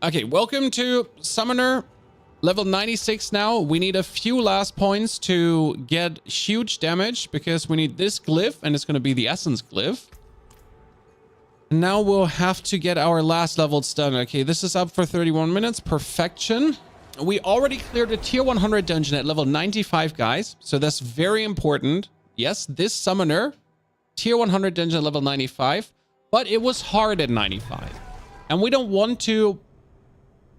Okay, welcome to Summoner, level 96 now. We need a few last points to get huge damage because we need this glyph, and it's going to be the Essence glyph. And now we'll have to get our last levels done. Okay, this is up for 31 minutes. Perfection. We already cleared a tier 100 dungeon at level 95, guys. So that's very important. Yes, this Summoner, tier 100 dungeon at level 95, but it was hard at 95. And we don't want to...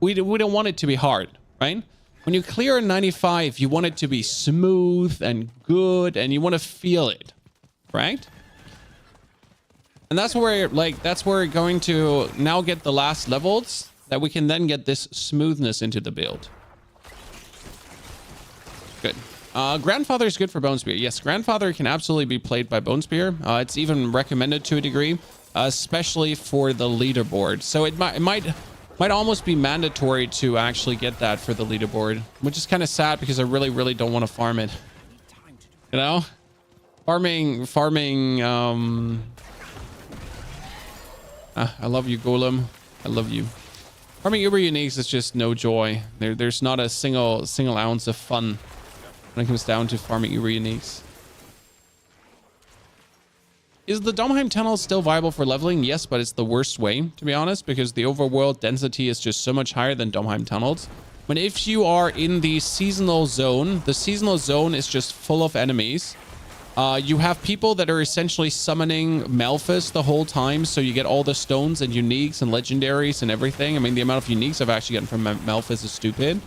We don't want it to be hard, right? When you clear a 95, you want it to be smooth and good, and you want to feel it, right? And that's where, that's where we're going to now get the last levels, that we can then get this smoothness into the build. Good. Grandfather is good for Bone Spear. Yes, Grandfather can absolutely be played by Bone Spear. It's even recommended to a degree, especially for the leaderboard. So it might almost be mandatory to actually get that for the leaderboard, which is kind of sad because I really don't want to farm it. You know, farming. I love you, Golem. I love you. Farming Uber Uniques is just no joy. There's not a single ounce of fun when it comes down to farming Uber Uniques. Is the Domheim tunnel still viable for leveling? Yes, but it's the worst way, to be honest, because the overworld density is just so much higher than Domheim tunnels. But if you are in the seasonal zone, the seasonal zone is just full of enemies. You have people that are essentially summoning Malphas the whole time, so you get all the stones and uniques and legendaries and everything. I mean, the amount of uniques I've actually gotten from Malphas is stupid.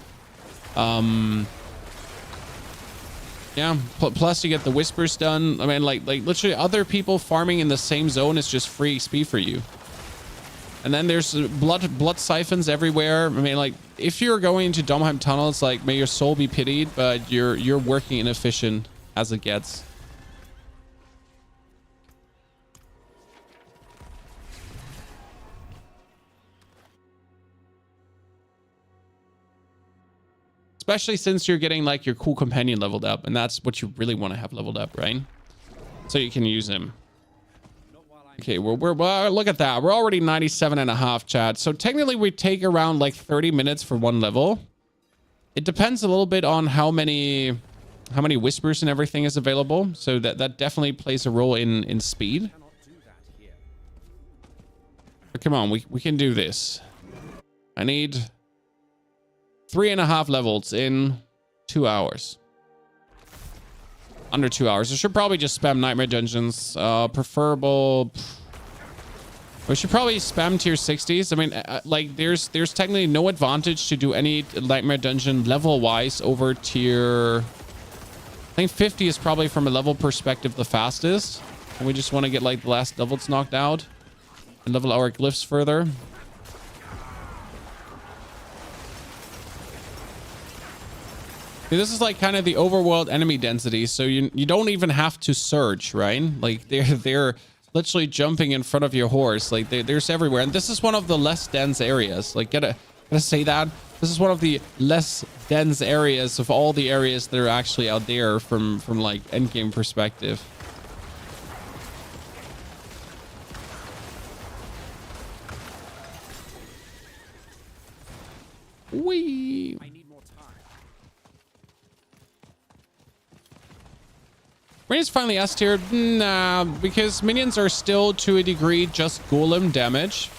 Yeah, plus you get the whispers done. I mean, like literally other people farming in the same zone is just free XP for you. And then there's blood siphons everywhere. I mean, like, if you're going to Domheim tunnels, like, may your soul be pitied, but you're working inefficient as it gets. Especially since you're getting like your cool companion leveled up, and that's what you really want to have leveled up, right? So you can use him. Okay, well, look at that. We're already 97.5, chat. So technically we take around like 30 minutes for one level. It depends a little bit on how many whispers and everything is available. So that definitely plays a role in speed. But come on, we can do this. I need 3.5 levels in 2 hours. Under 2 hours. I should probably just spam nightmare dungeons. Preferable. We should probably spam tier 60s. I mean, like there's technically no advantage to do any nightmare dungeon level wise over tier. I think 50 is probably from a level perspective the fastest. And we just want to get like the last levels knocked out and level our glyphs further. This is like kind of the overworld enemy density, so you don't even have to search, right? Like they're literally jumping in front of your horse. Like there's everywhere, and this is one of the less dense areas. Like gotta say that this is one of the less dense areas of all the areas that are actually out there from like endgame perspective. Whee! Minions finally S tier? Nah, because minions are still to a degree just golem damage.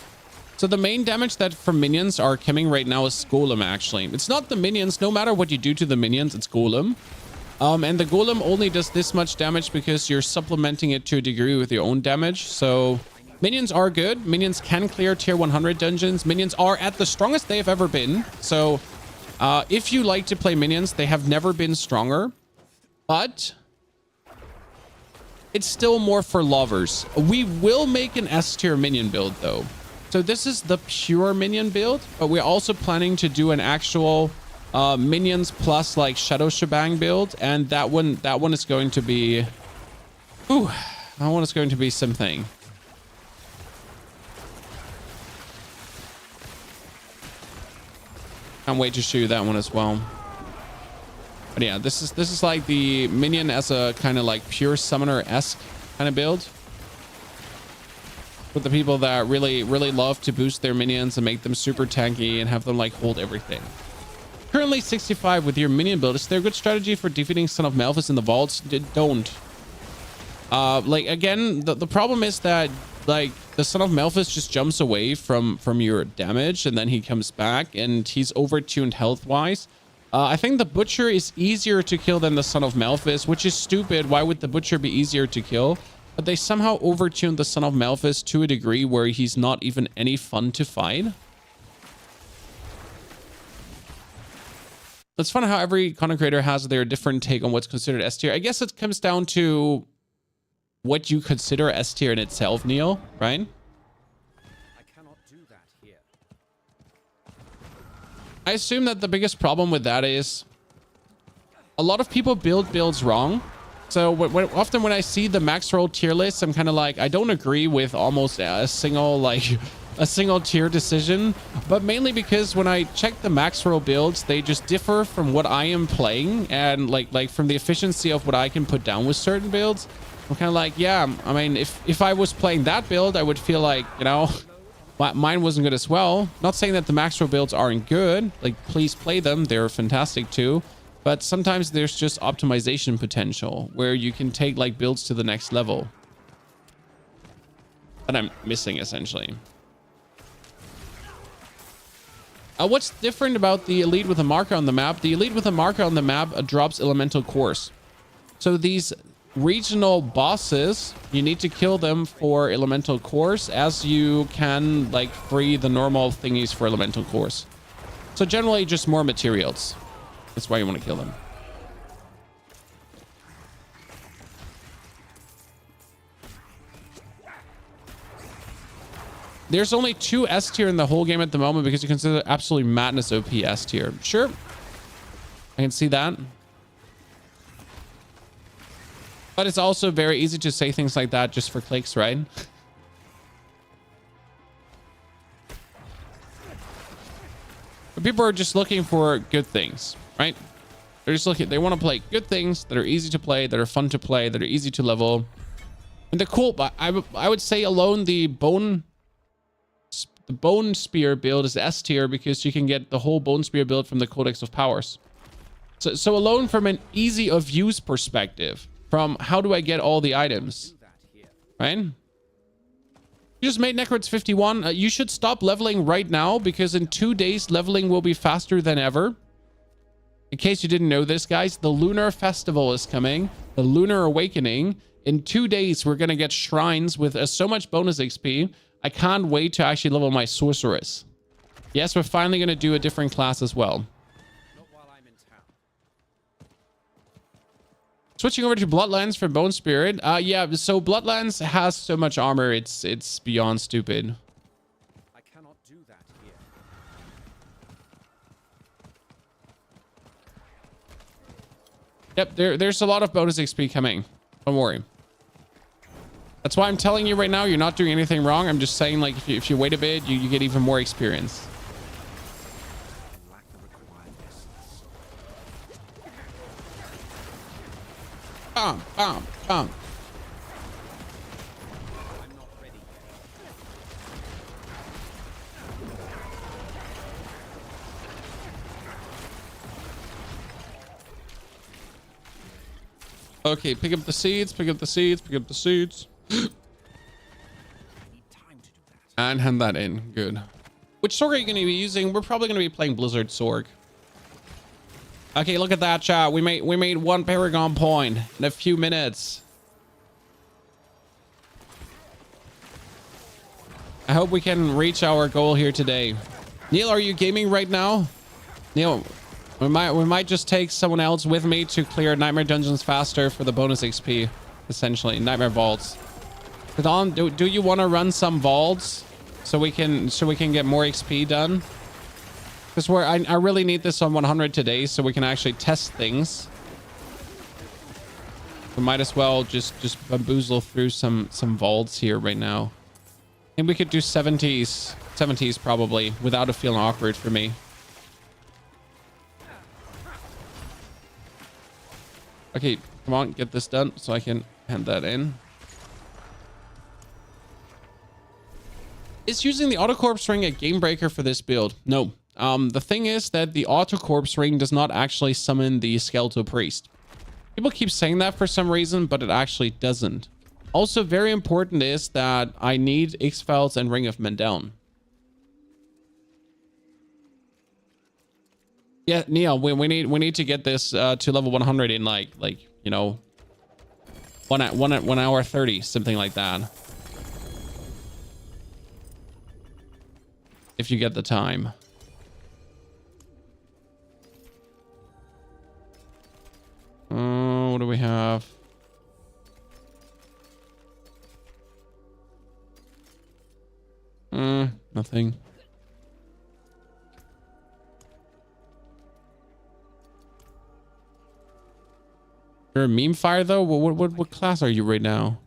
So the main damage that from minions are coming right now is golem actually. It's not the minions, no matter what you do to the minions, it's golem. And the golem only does this much damage because you're supplementing it to a degree with your own damage. So minions are good. Minions can clear tier 100 dungeons. Minions are at the strongest they have ever been. So if you like to play minions, they have never been stronger. But it's still more for lovers. We will make an S tier minion build though. So this is the pure minion build, but we're also planning to do an actual minions plus like shadow shebang build, and that one is going to be that one is going to be something. Can't wait to show you that one as well. But yeah, this is like the minion as a kind of like pure summoner-esque kind of build. for the people that really love to boost their minions and make them super tanky and have them like hold everything. Currently 65 with your minion build. Is there a good strategy for defeating Son of Malphus in the vaults? Don't. Like again, the problem is that like the Son of Malphus just jumps away from your damage and then he comes back and he's overtuned health wise. I think the Butcher is easier to kill than the Son of Malphus, which is stupid. Why would the Butcher be easier to kill? But they somehow overtuned the Son of Malphus to a degree where he's not even any fun to fight. It's fun how every content creator has their different take on what's considered S tier. I guess it comes down to what you consider S tier in itself, Neil, right? I cannot do that here. I assume that the biggest problem with that is a lot of people build builds wrong. So often when I see the max roll tier list, I'm kind of like, I don't agree with almost a single tier decision, but mainly because when I check the max roll builds, they just differ from what I am playing and like from the efficiency of what I can put down with certain builds. I'm kind of like, yeah, I mean, if I was playing that build, I would feel like, you know, mine wasn't good as well. Not saying that the max roll builds aren't good. Like, please play them. They're fantastic too. But sometimes there's just optimization potential where you can take like builds to the next level. That I'm missing essentially. What's different about the elite with a marker on the map? The elite with a marker on the map drops elemental cores. So these regional bosses, you need to kill them for elemental cores as you can like free the normal thingies for elemental cores. So generally just more materials. That's why you want to kill them. There's only 2 S tier in the whole game at the moment because you consider absolutely madness OP S tier. Sure. I can see that. But it's also very easy to say things like that just for clicks, right? But people are just looking for good things, right? They're just looking, they want to play good things that are easy to play, that are fun to play, that are easy to level. And they're cool, but I would say alone the bone spear build is S tier because you can get the whole bone spear build from the Codex of Powers. So alone from an easy of use perspective, from how do I get all the items, right? You just made Necro 51. You should stop leveling right now because in 2 days leveling will be faster than ever. In case you didn't know this, guys, the Lunar Festival is coming, the Lunar Awakening. In 2 days, we're going to get shrines with so much bonus XP. I can't wait to actually level my Sorceress. Yes, we're finally going to do a different class as well. Not while I'm in town. Switching over to Bloodlands for Bone Spirit. Yeah, so Bloodlands has so much armor, it's beyond stupid. I cannot do that here. Yep, there's a lot of bonus XP coming. Don't worry. That's why I'm telling you right now, you're not doing anything wrong. I'm just saying, like, if you wait a bit, you get even more experience. I lack the required essence. Bam, bam, bam. I'm not ready yet. Okay, pick up the seeds, pick up the seeds, pick up the seeds. I need time to do that. And hand that in. Good. Which Sorg are you going to be using? We're probably going to be playing Blizzard Sorg. Okay, look at that, chat. We made 1 Paragon point in a few minutes. I hope we can reach our goal here today. Neil, are you gaming right now? Neil, we might just take someone else with me to clear Nightmare Dungeons faster for the bonus XP, essentially. Nightmare Vaults. Don, do you want to run some vaults so we can get more XP done? Because I really need this on 100 today so we can actually test things. We might as well just bamboozle through some vaults here right now. And we could do 70s probably without it feeling awkward for me. Okay, come on, get this done so I can hand that in. Is using the Autocorpse ring a game breaker for this build? No. The thing is that the Autocorpse ring does not actually summon the Skeletal Priest. People keep saying that for some reason, but it actually doesn't. Also, very important is that I need X-Files and Ring of Mendeln. Yeah, Neil, we need to get this to level 100 in like you know, 1 hour 30, something like that. If you get the time. What do we have? Nothing. You're a meme fire though? What class are you right now?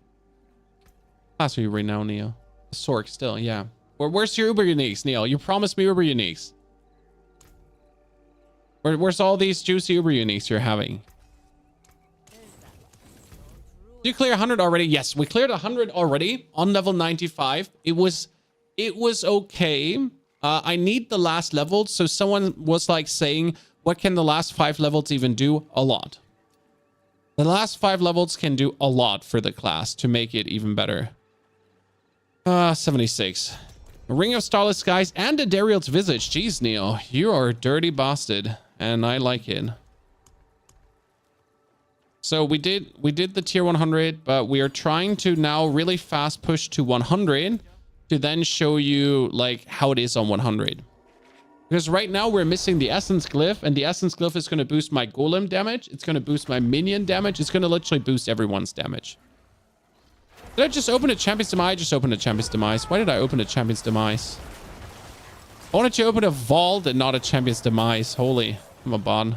Class are you right now, Neil? Sork still, yeah. Where's your Uber Uniques, Neil? You promised me Uber Uniques. Where's all these juicy Uber Uniques you're having? Did you clear 100 already? Yes, we cleared 100 already on level 95. It was okay. I need the last level. So someone was like saying, what can the last 5 levels even do? A lot. The last 5 levels can do a lot for the class to make it even better. 76. A Ring of Starless Skies and a Dariel's Visage. Jeez, Neil, you are a dirty bastard, and I like it. So we did the tier 100, but we are trying to now really fast push to 100 to then show you like how it is on 100. Because right now we're missing the Essence Glyph, and the Essence Glyph is going to boost my Golem damage. It's going to boost my Minion damage. It's going to literally boost everyone's damage. Did I just open a Champion's Demise? I just opened a Champion's Demise. Why did I open a Champion's Demise? Why did you open a Vault and not a Champion's Demise? Holy, I'm a bot.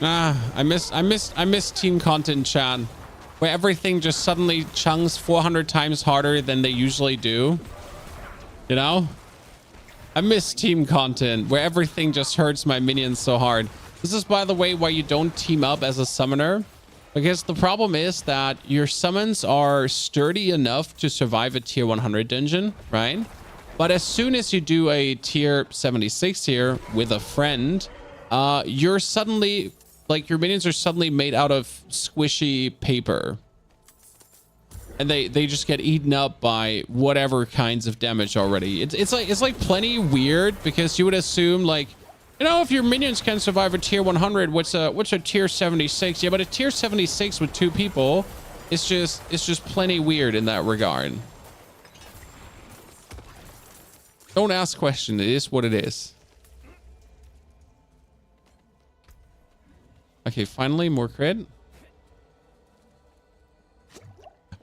I miss team content, chat, where everything just suddenly chunks 400 times harder than they usually do. You know? I miss team content where everything just hurts my minions so hard. This is, by the way, why you don't team up as a summoner. Because the problem is that your summons are sturdy enough to survive a tier 100 dungeon, right? But as soon as you do a tier 76 here with a friend, you're suddenly, like, your minions are suddenly made out of squishy paper. And they just get eaten up by whatever kinds of damage already. It's like plenty weird, because you would assume, like, you know, if your minions can survive a tier 100, what's a tier 76? Yeah, but a tier 76 with 2 people, it's just plenty weird in that regard. Don't ask questions. It is what it is. Okay, finally, more crit.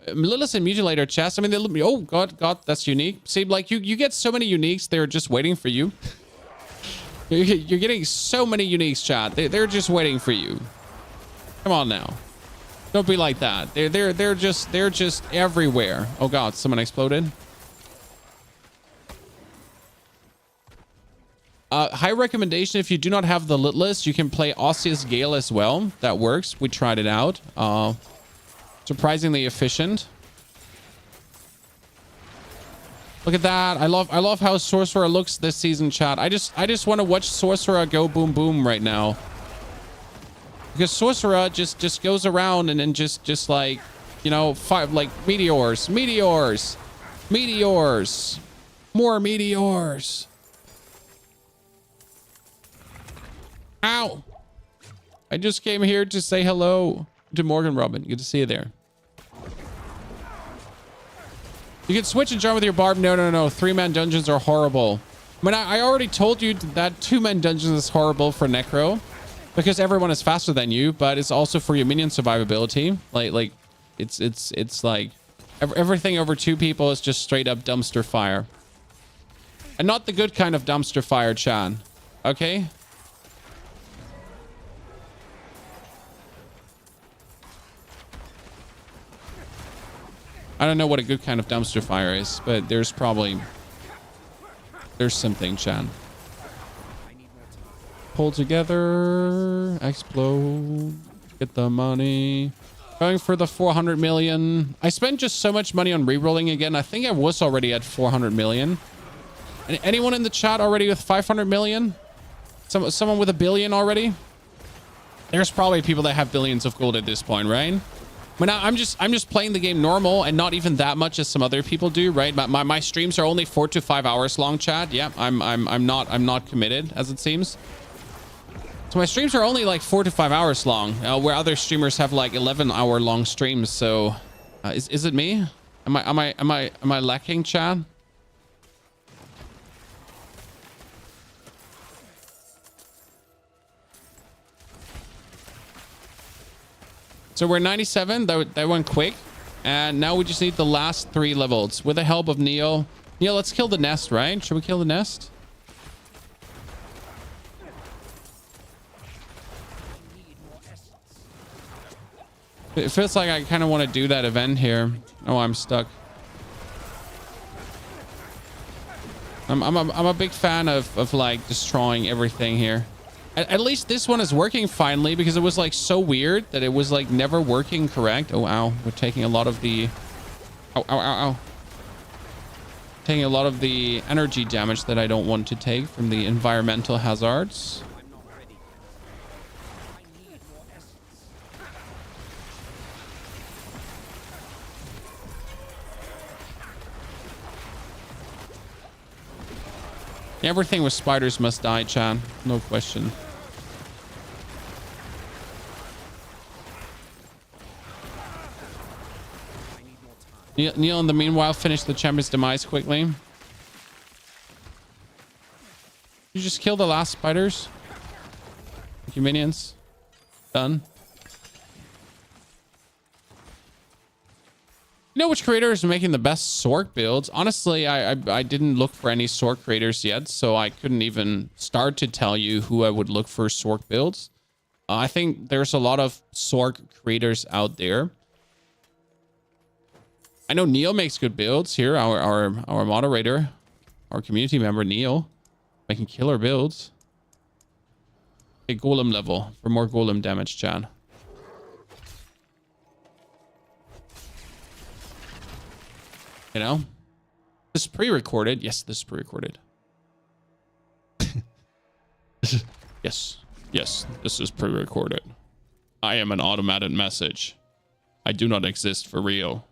Lilith and Mutilator chest. I mean, they, oh god, that's unique. See, like you get so many uniques. They're just waiting for you. You're getting so many uniques, chat. They're just waiting for you. Come on now, don't be like that. They're just everywhere. Oh god, someone exploded. High recommendation, if you do not have the lit list, you can play Osseous Gale as well. That works. We tried it out. Surprisingly efficient. Look at that. I love how Sorcerer looks this season, chat. I just want to watch Sorcerer go boom boom right now. Because Sorcerer just goes around and then just like, you know, like meteors, more meteors. Ow! I just came here to say hello to Morgan Robin. Good to see you there. You can switch and jump with your barb. No. 3-man dungeons are horrible. I mean, I already told you that 2-man dungeons is horrible for Necro, because everyone is faster than you, but it's also for your minion survivability. Like it's like everything over 2 people is just straight up dumpster fire. And not the good kind of dumpster fire, Chan. Okay? I don't know what a good kind of dumpster fire is, but there's something, Chan. pull together. Explode. Get the money. Going for the 400 million. I spent just so much money on rerolling again. I think I was already at 400 million. Anyone in the chat already with 500 million? Someone with a billion already? There's probably people that have billions of gold at this point, right? I mean, I'm just playing the game normal and not even that much as some other people do, right? My streams are only 4 to 5 hours long, chat. Yeah, I'm not committed, as it seems. So my streams are only like 4 to 5 hours long, where other streamers have like 11-hour long streams. So, is it me? Am I lacking, chat? So we're 97. That went quick, and now we just need the last 3 levels with the help of Neo. Neo, let's kill the nest, right? Should we kill the nest? It feels like I kind of want to do that event here. Oh, I'm stuck. I'm a big fan of like destroying everything here. At least this one is working finally, because it was like so weird that it was like never working correct. Oh, ow. We're taking a lot of the... Ow, ow, ow, ow. Taking a lot of the energy damage that I don't want to take from the environmental hazards. Everything with spiders must die, chat. No question. Neil, in the meanwhile, finish the champion's demise quickly. You just kill the last spiders. Thank you, minions. Done. You know which creator is making the best Sork builds? Honestly, I didn't look for any Sork creators yet, so I couldn't even start to tell you who I would look for Sork builds. I think there's a lot of Sork creators out there. I know Neil makes good builds here. Our moderator, our community member Neil, making killer builds. Okay, golem level for more golem damage, chat. You know, this is pre-recorded. Yes, this is pre-recorded. Yes, this is pre-recorded. I am an automated message. I do not exist for real.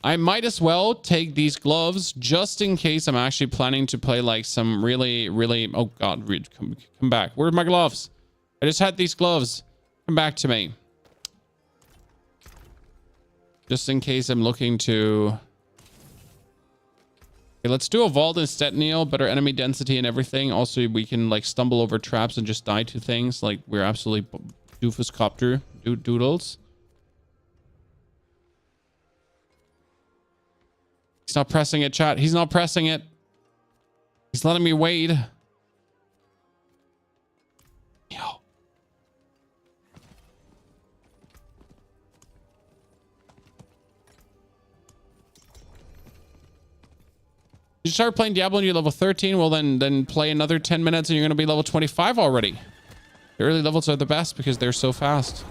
I might as well take these gloves just in case I'm actually planning to play like some really... Oh God, come back. Where are my gloves? I just had these gloves. Come back to me. Just in case I'm looking to... Okay, let's do a vault instead, Neil. Better enemy density and everything. Also, we can like stumble over traps and just die to things. Like we're absolutely doofus copter doodles. He's not pressing it, chat. He's not pressing it. He's letting me wait. Yo. You start playing Diablo and you're level 13, well then play another 10 minutes and you're going to be level 25 already. The early levels are the best because they're so fast.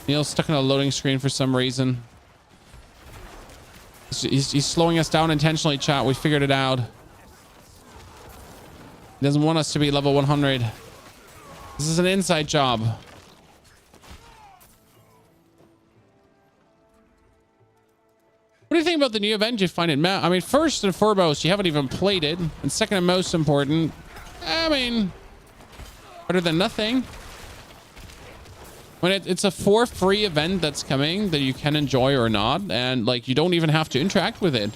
Neil's stuck in a loading screen for some reason. He's slowing us down intentionally, chat. We figured it out. He doesn't want us to be level 100. This is an inside job. What do you think about the new event? Do you find it I mean, first and foremost, you haven't even played it. And second and most important, I mean, better than nothing. When it's a for free event that's coming that you can enjoy or not. And like, you don't even have to interact with it.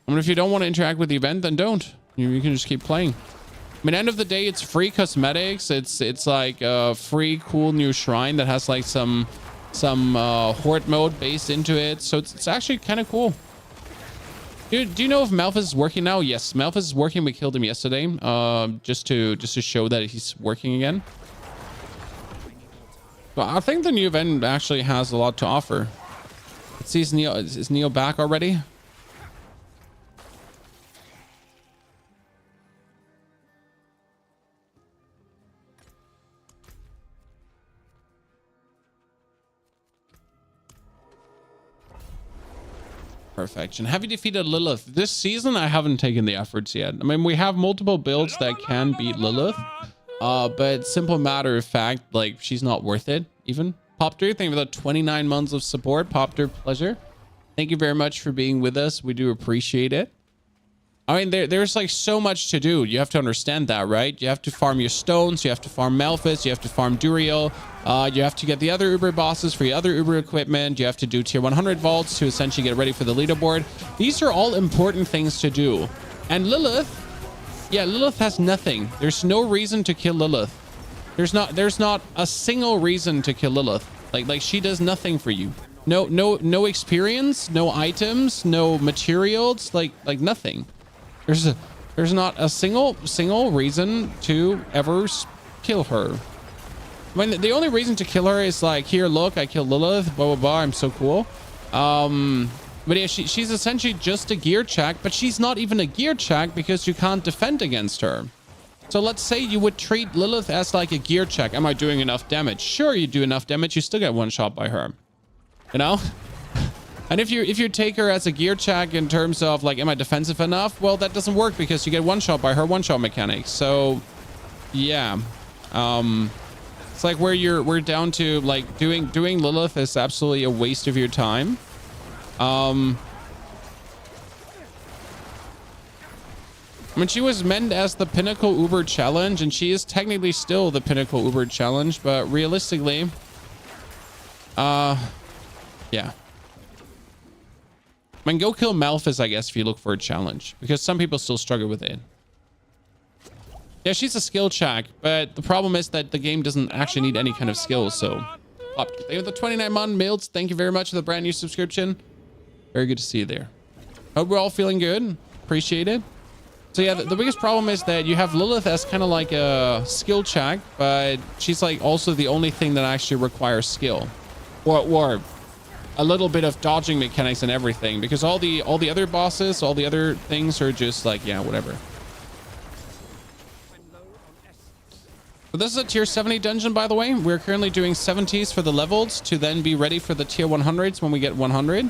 I mean, if you don't want to interact with the event, then don't. You can just keep playing. I mean, end of the day, it's free cosmetics. It's like a free cool new shrine that has like some horde mode based into it, so it's actually kind of cool. Do you know if Malphus is working now? Yes, Malphus is working. We killed him yesterday, just to show that he's working again. But I think the new event actually has a lot to offer. Let's see, is Neo back already? perfection. Have you defeated Lilith? This season, I haven't taken the efforts yet. I mean, we have multiple builds that can beat Lilith. But simple matter of fact, like, she's not worth it, even. Popter, thank you for the 29 months of support. Popter, pleasure. Thank you very much for being with us. We do appreciate it. I mean, there's like so much to do. You have to understand that, right? You have to farm your stones. You have to farm Malphite. You have to farm Duriel. You have to get the other Uber bosses for your other Uber equipment. You have to do tier 100 vaults to essentially get ready for the leaderboard. These are all important things to do. And Lilith, yeah, Lilith has nothing. There's no reason to kill Lilith. There's not a single reason to kill Lilith. Like she does nothing for you. No experience, no items, no materials, like nothing. There's not a single reason to ever kill her. I mean, the only reason to kill her is like, here, look, I killed Lilith, blah, blah, blah, I'm so cool. But yeah, she's essentially just a gear check, but she's not even a gear check because you can't defend against her. So let's say you would treat Lilith as like a gear check. Am I doing enough damage? Sure, you do enough damage. You still get one shot by her, you know? And if you take her as a gear check in terms of like, am I defensive enough? Well, that doesn't work because you get one shot by her one-shot mechanics. So yeah, it's like we're down to like doing Lilith is absolutely a waste of your time. I mean, she was meant as the pinnacle Uber challenge, and she is technically still the pinnacle Uber challenge, but realistically, yeah. I mean, go kill Malphite, I guess, if you look for a challenge, because some people still struggle with it. Yeah, she's a skill check, but the problem is that the game doesn't actually need any kind of skill, so... Thank you for the 29-month Mills. Thank you very much for the brand new subscription. Very good to see you there. Hope we're all feeling good. Appreciate it. So yeah, the biggest problem is that you have Lilith as kind of like a skill check, but she's like also the only thing that actually requires skill. Or a little bit of dodging mechanics and everything, because all the other bosses, all the other things are just like, yeah, whatever. So this is a tier 70 dungeon, by the way. We're currently doing 70s for the levels to then be ready for the tier 100s when we get 100.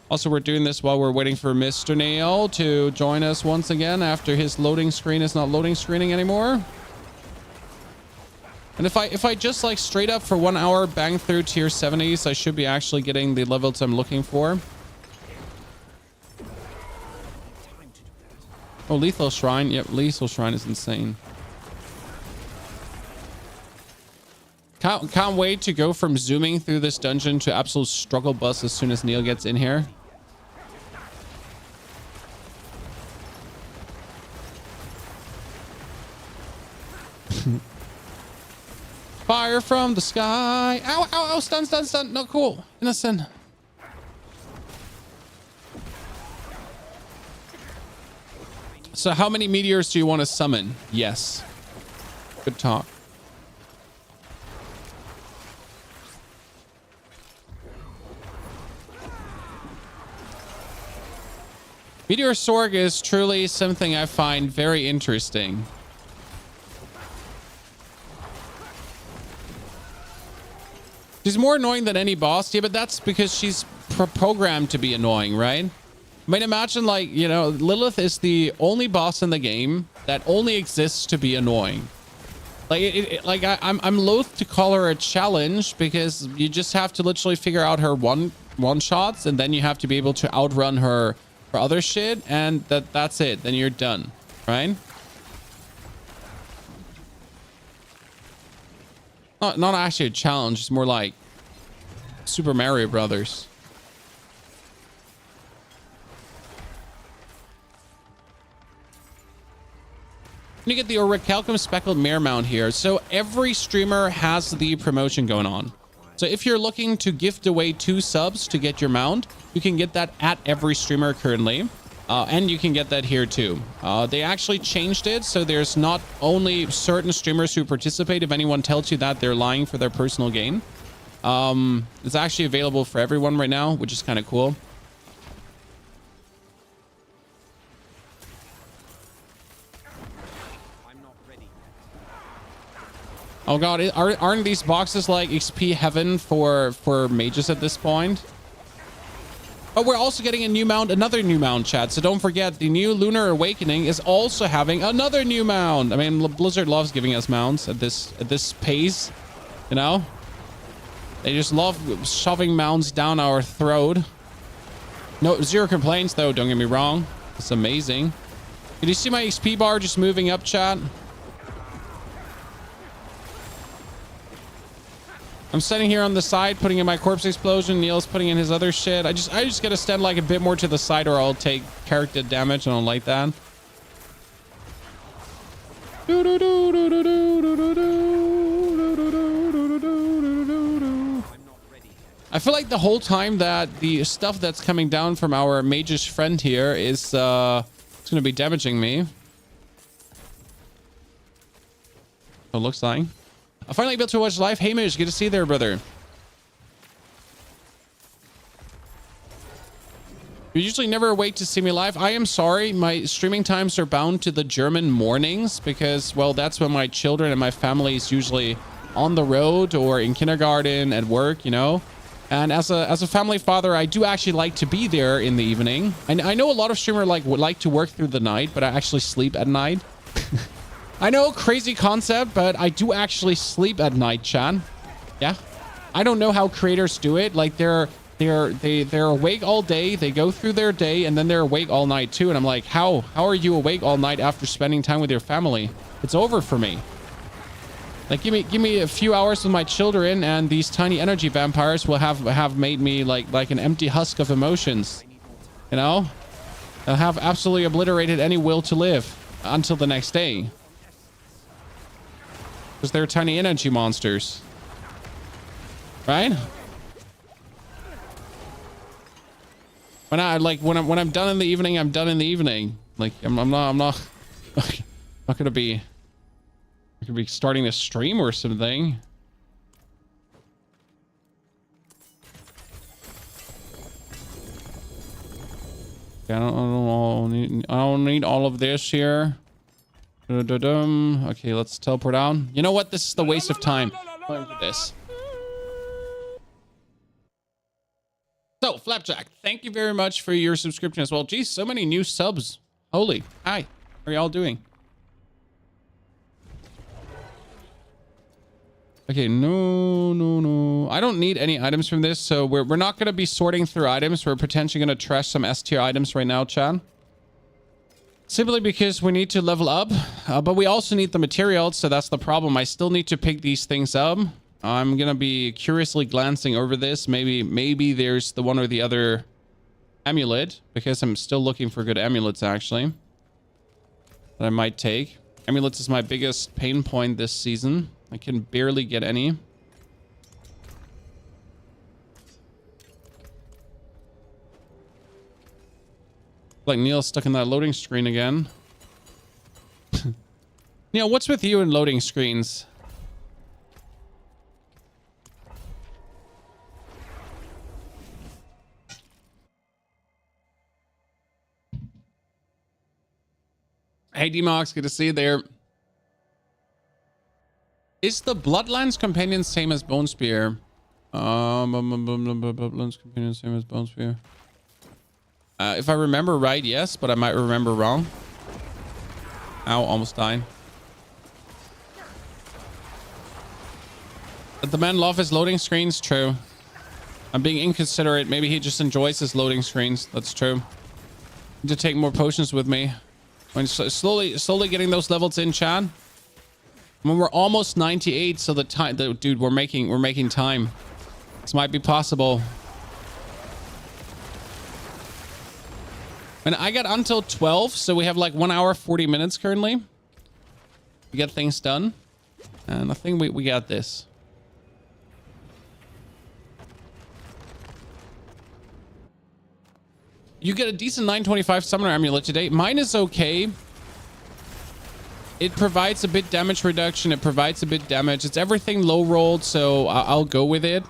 Also, we're doing this while we're waiting for Mr. Nail to join us once again after his loading screen is not loading screening anymore. And if I just like straight up for 1 hour bang through tier 70s, I should be actually getting the levels I'm looking for. Oh, Lethal Shrine. Yep, Lethal Shrine is insane. Can't wait to go from zooming through this dungeon to absolute struggle bus as soon as Neil gets in here. Fire from the sky. Ow, ow, ow. Stun, stun, stun. Not cool. Innocent. So how many meteors do you want to summon? Yes. Good talk. Meteor Sorg is truly something I find very interesting. She's more annoying than any boss. Yeah, but that's because she's programmed to be annoying, right? I mean, imagine like, you know, Lilith is the only boss in the game that only exists to be annoying. Like, I'm loath to call her a challenge because you just have to literally figure out her one shots, and then you have to be able to outrun her for other shit, and that's it. Then you're done, right? Not actually a challenge. It's more like Super Mario Brothers. You get the Orichalcum Speckled Mare mount here. So every streamer has the promotion going on. So if you're looking to gift away 2 subs to get your mount, you can get that at every streamer currently. And you can get that here too. They actually changed it, so there's not only certain streamers who participate. If anyone tells you that, they're lying for their personal gain. It's actually available for everyone right now, which is kind of cool. I'm not ready. Oh god, aren't these boxes like XP heaven for mages at this point? But we're also getting a new mount, another new mount, chat. So don't forget, the new Lunar Awakening is also having another new mount. I mean, Blizzard loves giving us mounts at this pace, you know? They just love shoving mounts down our throat. No, zero complaints, though. Don't get me wrong. It's amazing. Did you see my XP bar just moving up, chat? I'm standing here on the side, putting in my corpse explosion. Neil's putting in his other shit. I just gotta stand like a bit more to the side, or I'll take character damage. I don't like that. I feel like the whole time that the stuff that's coming down from our magish friend here is it's gonna be damaging me. It looks like. I finally able to watch live. Hey, Mish, good to see you there, brother. You're usually never awake to see me live. I am sorry. My streaming times are bound to the German mornings because, well, that's when my children and my family is usually on the road or in kindergarten, at work, you know. And as a family father, I do actually like to be there in the evening. And I know a lot of streamers would like to work through the night, but I actually sleep at night. I know, crazy concept, but I do actually sleep at night, Chan. Yeah. I don't know how creators do it. Like they're awake all day, they go through their day, and then they're awake all night too. And I'm like, how are you awake all night after spending time with your family? It's over for me. Like give me a few hours with my children, and these tiny energy vampires will have made me like an empty husk of emotions. You know? They'll have absolutely obliterated any will to live until the next day. Because they're tiny energy monsters. Right? When I'm done in the evening, I'm done in the evening. Like I'm not gonna be starting a stream or something. I don't need all of this here. Okay, let's teleport down. You know what? This is the waste of time. This. So, Flapjack, thank you very much for your subscription as well. Geez, so many new subs. Holy. Hi. How are y'all doing? Okay, no. I don't need any items from this, so we're not going to be sorting through items. We're potentially going to trash some S tier items right now, Chan. Simply because we need to level up, but we also need the materials, so that's the problem. I still need to pick these things up. I'm going to be curiously glancing over this. Maybe there's the one or the other amulet, because I'm still looking for good amulets, actually, that I might take. Amulets is my biggest pain point this season. I can barely get any. Like Neil's stuck in that loading screen again. Neil, what's with you and loading screens? Hey D-Mox, good to see you there. Is the Bloodlands companion same as Bone Spear? Bloodlands companion same as Bone Spear. If I remember right, yes, but I might remember wrong. Ow, almost died. But the man loves his loading screens. True. I'm being inconsiderate. Maybe he just enjoys his loading screens. That's true. Need to take more potions with me. When slowly getting those levels in, Chad. When we're almost 98, so dude, we're making time. This might be possible. And I got until 12, so we have like 1 hour, 40 minutes currently to get things done. And I think we got this. You get a decent 925 summoner amulet today. Mine is okay. It provides a bit damage reduction. It provides a bit damage. It's everything low rolled, so I'll go with it.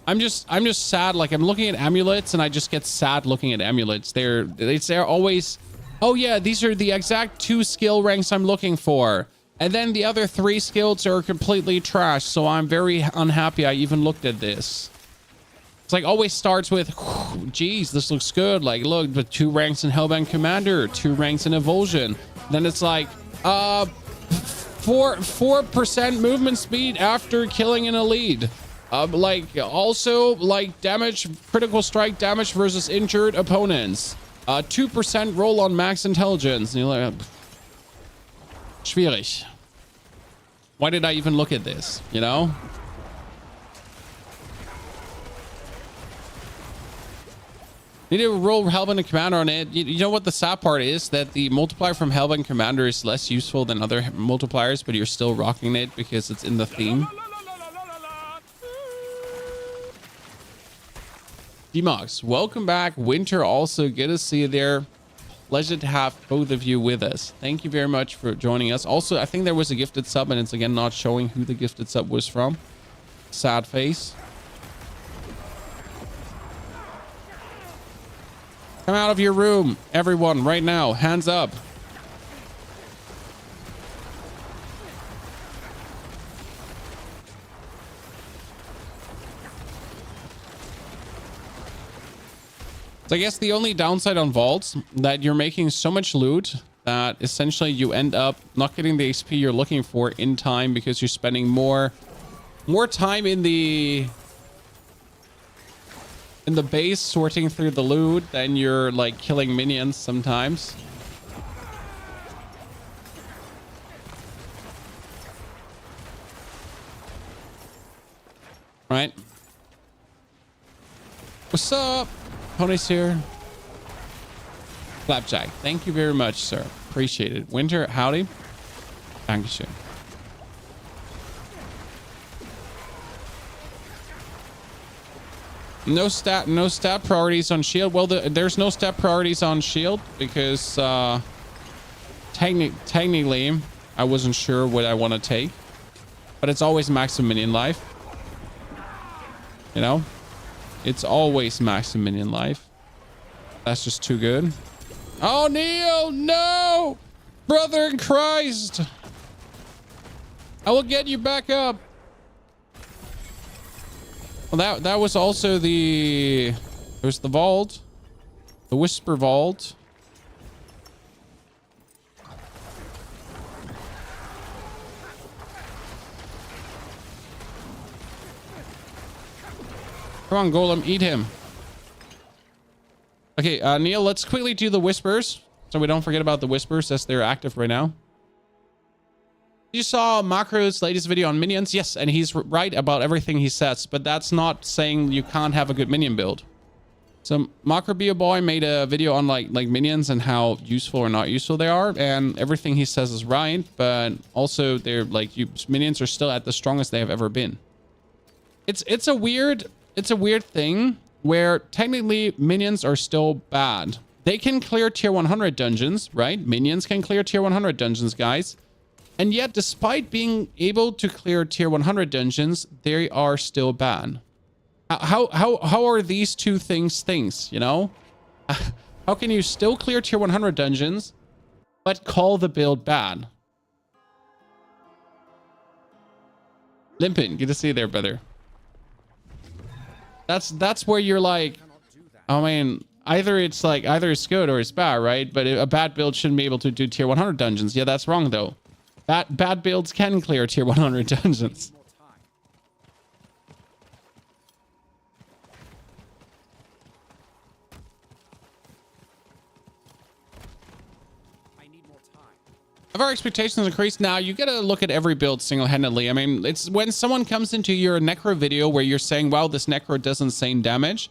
I'm just sad. Like I'm looking at amulets and I just get sad looking at amulets. They're always, oh yeah, these are the exact 2 skill ranks I'm looking for. And then the other 3 skills are completely trash. So I'm very unhappy I even looked at this. It's like always starts with, geez, this looks good. Like, look, but 2 ranks in Hellbound Commander, 2 ranks in Evulsion. Then it's like, 4% movement speed after killing an elite. Like also like damage, critical strike damage versus injured opponents. 2% roll on max intelligence. And you're like, schwierig. Why did I even look at this? You know? Need to roll Hellbound Commander on it. You know what the sad part is? That the multiplier from Hellbound Commander is less useful than other multipliers, but you're still rocking it because it's in the theme. D-Mox, welcome back. Winter also, good to see you there. Pleasure to have both of you with us. Thank you very much for joining us. Also, I think there was a gifted sub, and it's again not showing who the gifted sub was from. Sad face. Come out of your room, everyone, right now. Hands up. So I guess the only downside on vaults that you're making so much loot that essentially you end up not getting the XP you're looking for in time because you're spending more time in the base sorting through the loot than you're like killing minions sometimes. Right? What's up? Pony's here. Flapjack, thank you very much, sir. Appreciate it. Winter, howdy. Dankeschön. No stat priorities on shield. Well, there's no stat priorities on shield because technically I wasn't sure what I want to take, but it's always maximum minion life. You know, it's always maximum minion life. That's just too good. Oh, Neil, no, brother in Christ. I will get you back up. Well, that was also there's the vault, the whisper vault. Come on, Golem, eat him. Okay, Neil, let's quickly do the whispers so we don't forget about the whispers as they're active right now. You saw Macro's latest video on minions. Yes, and he's right about everything he says, but that's not saying you can't have a good minion build. So Macro Be a Boy made a video on like minions and how useful or not useful they are, and everything he says is right, but also they're like minions are still at the strongest they have ever been. It's a weird thing where technically minions are still bad. They can clear tier 100 dungeons, right? Minions can clear tier 100 dungeons, guys. And yet, despite being able to clear tier 100 dungeons, they are still bad. How are these two things, you know? How can you still clear tier 100 dungeons, but call the build bad? Limpin, good to see you there, brother. That's where you're like, I mean, either it's good or it's bad, right? But a bad build shouldn't be able to do tier 100 dungeons. Yeah, that's wrong, though. Bad builds can clear tier 100 dungeons. Have our expectations increased? Now you gotta look at every build single-handedly. I mean, it's when someone comes into your Necro video where you're saying, wow, this Necro does insane damage.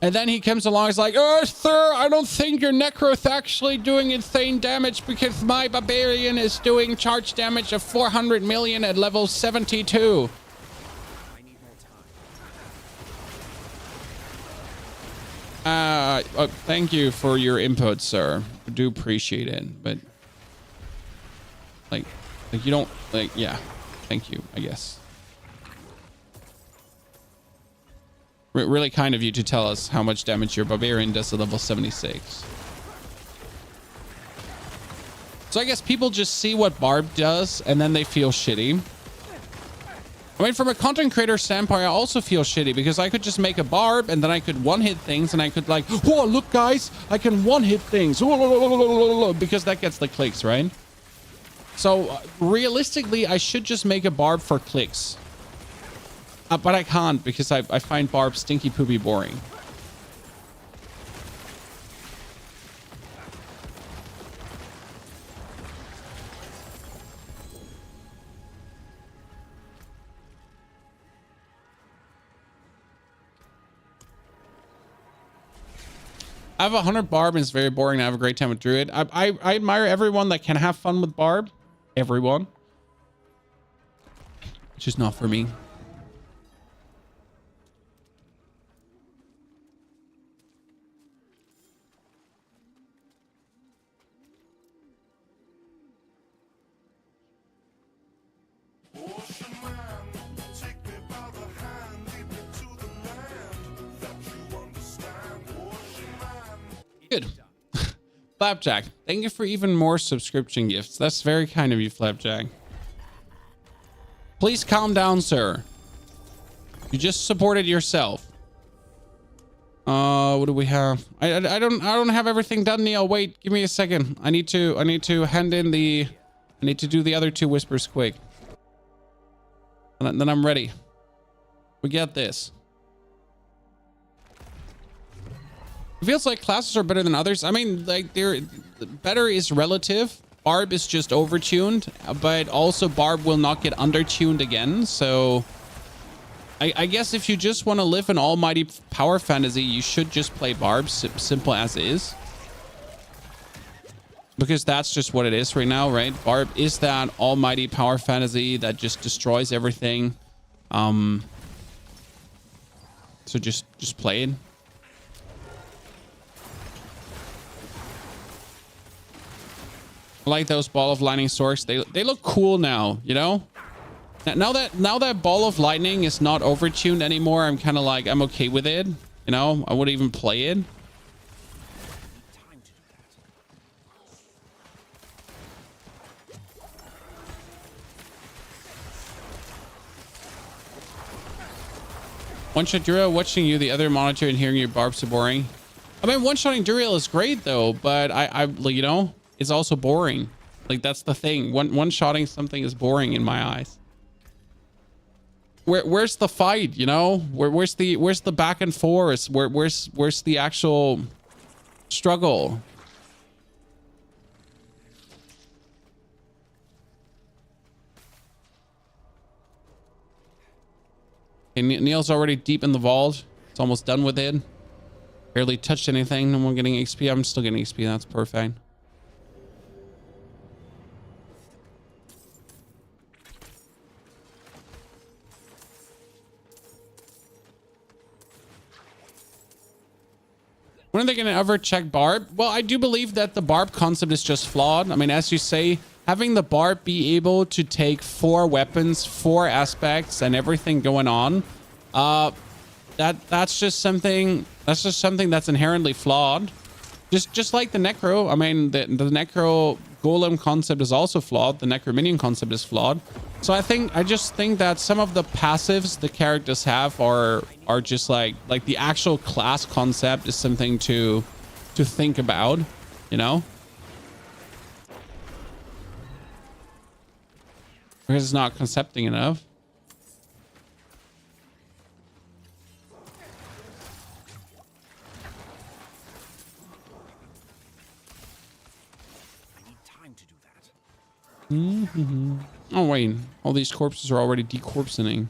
And then he comes along, he's like, oh, sir, I don't think your Necro's actually doing insane damage because my Barbarian is doing charge damage of 400 million at level 72. I need more time. Thank you for your input, sir. I do appreciate it, but like you don't, like, yeah, thank you, I guess. Really kind of you to tell us how much damage your Barbarian does at level 76. So I guess people just see what Barb does and then they feel shitty. I mean, from a content creator standpoint, I also feel shitty because I could just make a barb and then I could one-hit things and I could like, whoa, look guys, I can one-hit things because that gets the clicks, right? So realistically, I should just make a barb for clicks. But I can't because I find barb stinky poopy boring. I have 100 barb and it's very boring. I have a great time with druid. I admire everyone that can have fun with barb. Everyone. It's just not for me. Good. Flapjack, thank you for even more subscription gifts. That's very kind of you, Flapjack. Please calm down, sir. You just supported yourself. What do we have? I don't have everything done, Neil. Wait, give me a second. I need to hand in the I need to do the other 2 whispers quick. And then I'm ready. We get this. It feels like classes are better than others. I mean, like better is relative. Barb is just overtuned, but also Barb will not get undertuned again. So I guess if you just want to live in almighty power fantasy, you should just play Barb, simple as is. Because that's just what it is right now, right? Barb is that almighty power fantasy that just destroys everything. So just play it. I like those ball of lightning swords. They look cool now, you know? Now that ball of lightning is not overtuned anymore, I'm kind of like, I'm okay with it. You know, I wouldn't even play it. One-shot Duriel, watching you, the other monitor, and hearing your barbs are boring. I mean, one-shotting Duriel is great though, but I you know, it's also boring. Like that's the thing. One-shotting something is boring in my eyes. Where's the fight? You know, where's the back and forth? Where's the actual struggle? Okay, Neil's already deep in the vault. It's almost done with it. Barely touched anything. No one getting XP. I'm still getting XP. That's perfect. When are they going to ever check Barb? Well, I do believe that the Barb concept is just flawed. I mean, as you say, having the Barb be able to take 4 weapons, 4 aspects, and everything going on, that's just something that's inherently flawed. Just like the Necro. I mean, the Necro Golem concept is also flawed. The Necro Minion concept is flawed. So I just think that some of the passives the characters have are just like the actual class concept is something to think about, you know? Because it's not concepting enough. Mm-hmm. Oh wait, all these corpses are already decorpsing.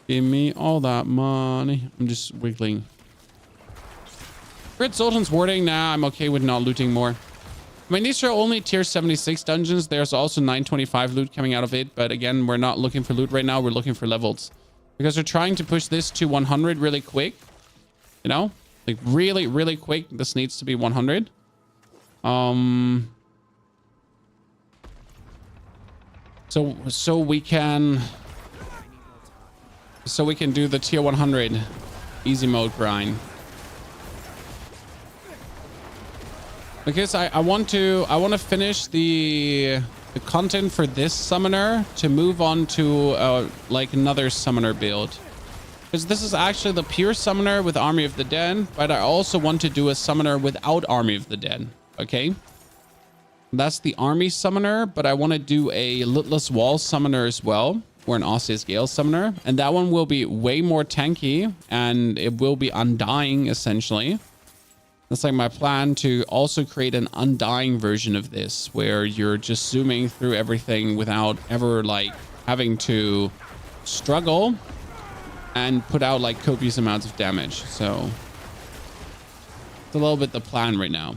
Give me all that money. I'm just wiggling. Red Sultan's warding. Nah, I'm okay with not looting more. I mean, these are only tier 76 dungeons. There's also 925 loot coming out of it. But again, we're not looking for loot right now. We're looking for levels. Because we're trying to push this to 100 really quick. You know? Like really, really quick. This needs to be 100. So we can do the tier 100 easy mode grind. Because I want to finish the content for this summoner to move on to like another summoner build. Because this is actually the pure summoner with Army of the Dead, but I also want to do a summoner without Army of the Dead. Okay. That's the army summoner, but I want to do a Lidless Wall summoner as well, or an Osseous Gale summoner. And that one will be way more tanky, and it will be undying, essentially. That's like my plan, to also create an undying version of this, where you're just zooming through everything without ever, like, having to struggle and put out, like, copious amounts of damage. So it's a little bit the plan right now.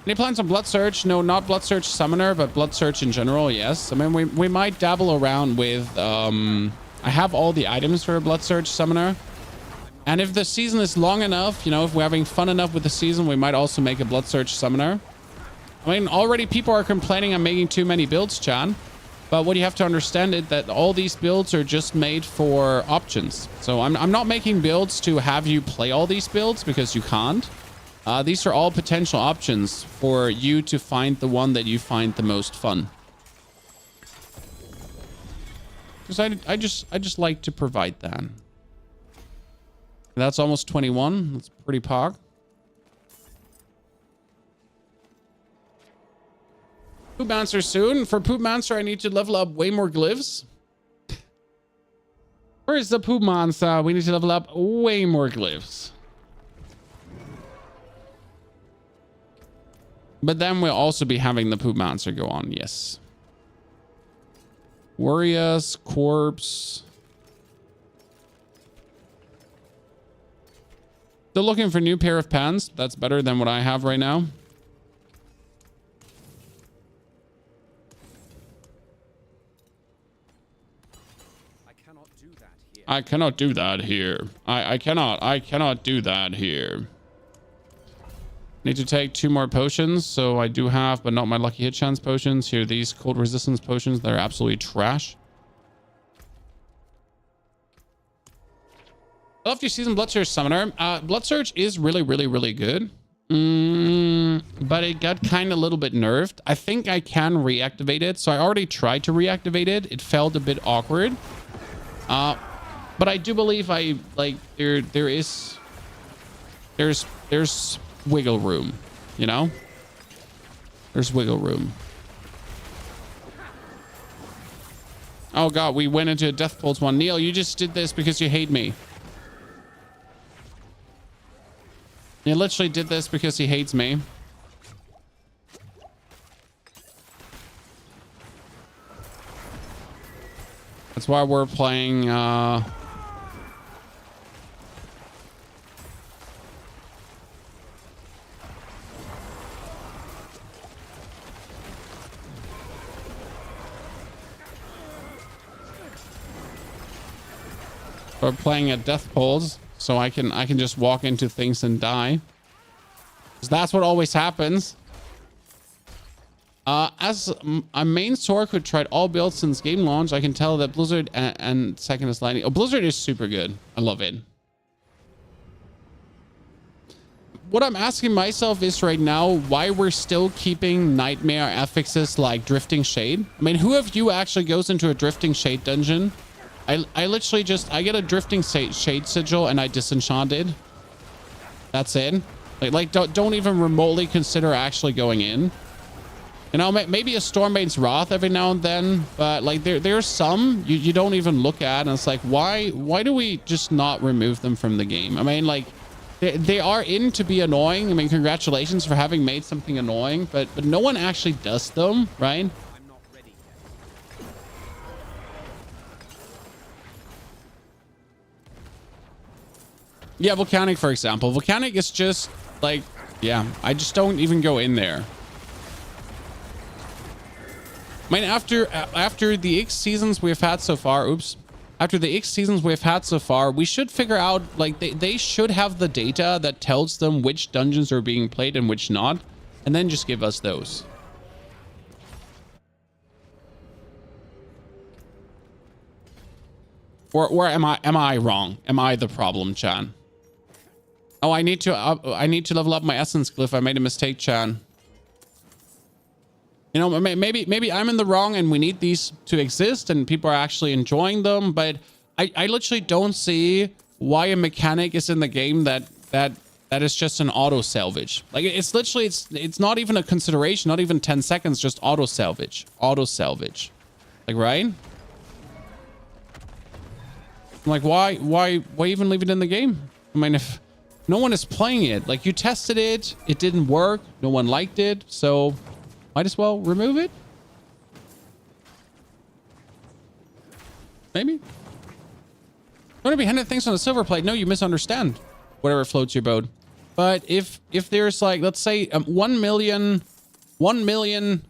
Any plans on Blood Search? No, not Blood Search Summoner, but Blood Search in general, yes. I mean, we might dabble around with... I have all the items for a Blood Search Summoner. And if the season is long enough, you know, if we're having fun enough with the season, we might also make a Blood Search Summoner. I mean, already people are complaining I'm making too many builds, Chan. But what you have to understand is that all these builds are just made for options. So I'm not making builds to have you play all these builds, because you can't. These are all potential options for you to find the one that you find the most fun. Because I just like to provide that. That's almost 21. That's pretty pog. Poop Monster soon. For Poop Monster, I need to level up way more glyphs. Where's the Poop Monster? We need to level up way more glyphs. But then we'll also be having the Poop Monster go on, yes. Warriors, Corpse. Still looking for a new pair of pants. That's better than what I have right now. I cannot do that here. I cannot do that here. I cannot do that here. Need to take 2 more potions, so I do have, but not my lucky hit chance potions. Here, these cold resistance potions, they're absolutely trash. I love your season Blood Surge Summoner. Blood Surge is really, really, really good. But it got kind of a little bit nerfed. I think I can reactivate it. So I already tried to reactivate it. It felt a bit awkward. But I do believe there's wiggle room, you know? There's wiggle room. Oh god, we went into a Death Pulse one. Neil, you just did this because you hate me. You literally did this because he hates me. That's why we're playing, we're playing at Death Pulse, so I can just walk into things and die. 'Cause that's what always happens. As a main Sork who tried all builds since game launch, I can tell that Blizzard and second is Lightning. Oh, Blizzard is super good. I love it. What I'm asking myself is right now why we're still keeping nightmare affixes like Drifting Shade. I mean, who of you actually goes into a Drifting Shade dungeon? I literally just, I get a Drifting Shade sigil and I disenchant it. That's it. Like don't even remotely consider actually going in. You know, maybe a Stormbane's Wrath every now and then, but like there's some you don't even look at, and it's like, why do we just not remove them from the game? I mean, like they are in to be annoying. I mean, congratulations for having made something annoying, but no one actually does them, right? Yeah, Volcanic, for example. Volcanic is just like, yeah, I just don't even go in there. I mean, after the X seasons we've had so far, after the X seasons we've had so far, we should figure out, like, they should have the data that tells them which dungeons are being played and which not, and then just give us those. Or am I wrong? Am I the problem, Chan? Oh, I need to level up my essence glyph. I made a mistake, Chan. You know, maybe I'm in the wrong and we need these to exist and people are actually enjoying them, but I literally don't see why a mechanic is in the game that is just an auto salvage. Like it's literally it's not even a consideration, not even 10 seconds, just auto salvage. Auto salvage. Like, right? I'm like, why even leave it in the game? I mean, if no one is playing it, like you tested it, it didn't work, no one liked it, so might as well remove it. Maybe. Going to be handed things on a silver plate. No, you misunderstand. Whatever floats your boat. But if there's like, let's say 1 million volcanic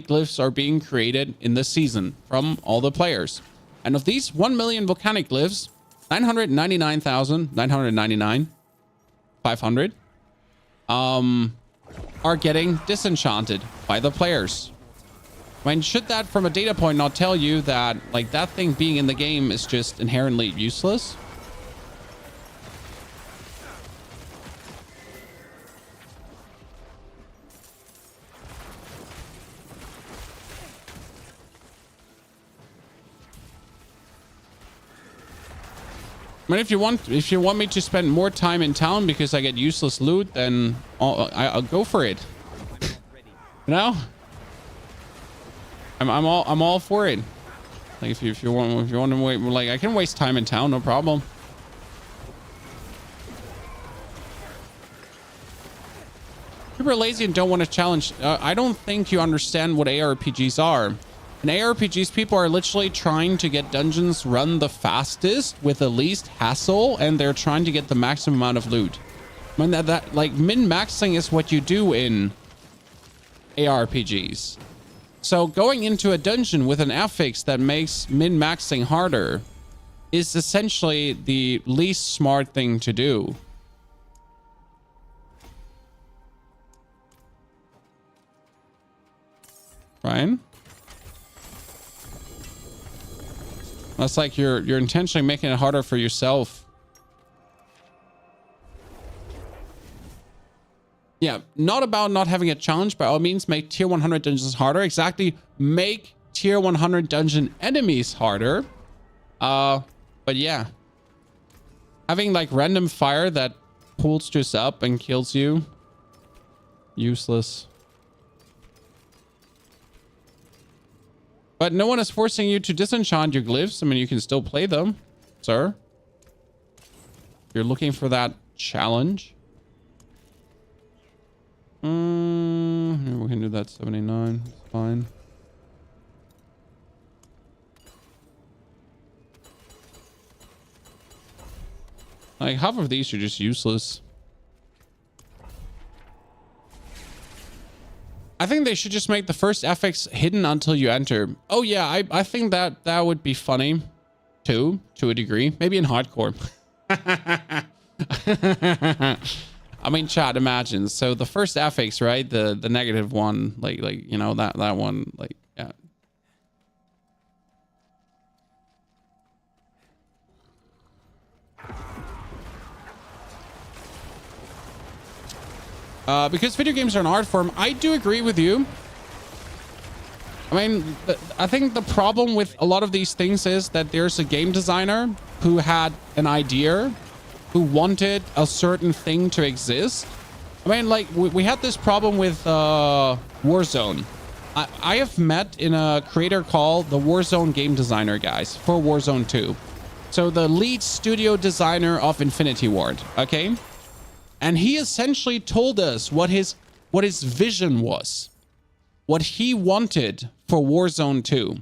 glyphs are being created in this season from all the players. And of these 1 million volcanic glyphs, 999,999,500 are getting disenchanted by the players. I mean, should that from a data point not tell you that like that thing being in the game is just inherently useless? I mean, if you want me to spend more time in town because I get useless loot, then I'll go for it. You know, I'm all for it. Like if you want to wait, like I can waste time in town, no problem. People are lazy and don't want to challenge. I don't think you understand what ARPGs are. In ARPGs, people are literally trying to get dungeons run the fastest with the least hassle, and they're trying to get the maximum amount of loot. When that like min-maxing is what you do in ARPGs. So going into a dungeon with an affix that makes min-maxing harder is essentially the least smart thing to do. Ryan? That's like you're intentionally making it harder for yourself. Yeah, not about not having a challenge. By all means, make tier 100 dungeons harder. Exactly, make tier 100 dungeon enemies harder. But yeah, having like random fire that pulls just up and kills you, useless. But no one is forcing you to disenchant your glyphs. I mean, you can still play them, sir. You're looking for that challenge. We can do that 79. It's fine. Like half of these are just useless. I think they should just make the first affix hidden until you enter. Oh yeah, I think that would be funny too, to a degree. Maybe in hardcore. I mean, chat, imagine. So the first affix, right? The negative one, like you know, that one, like, yeah. Because video games are an art form, I do agree with you. I mean, I think the problem with a lot of these things is that there's a game designer who had an idea, who wanted a certain thing to exist. I mean, like, we had this problem with Warzone. I have met in a creator call the Warzone game designer guys for Warzone 2. So the lead studio designer of Infinity Ward, okay? And he essentially told us what his vision was, what he wanted for Warzone 2,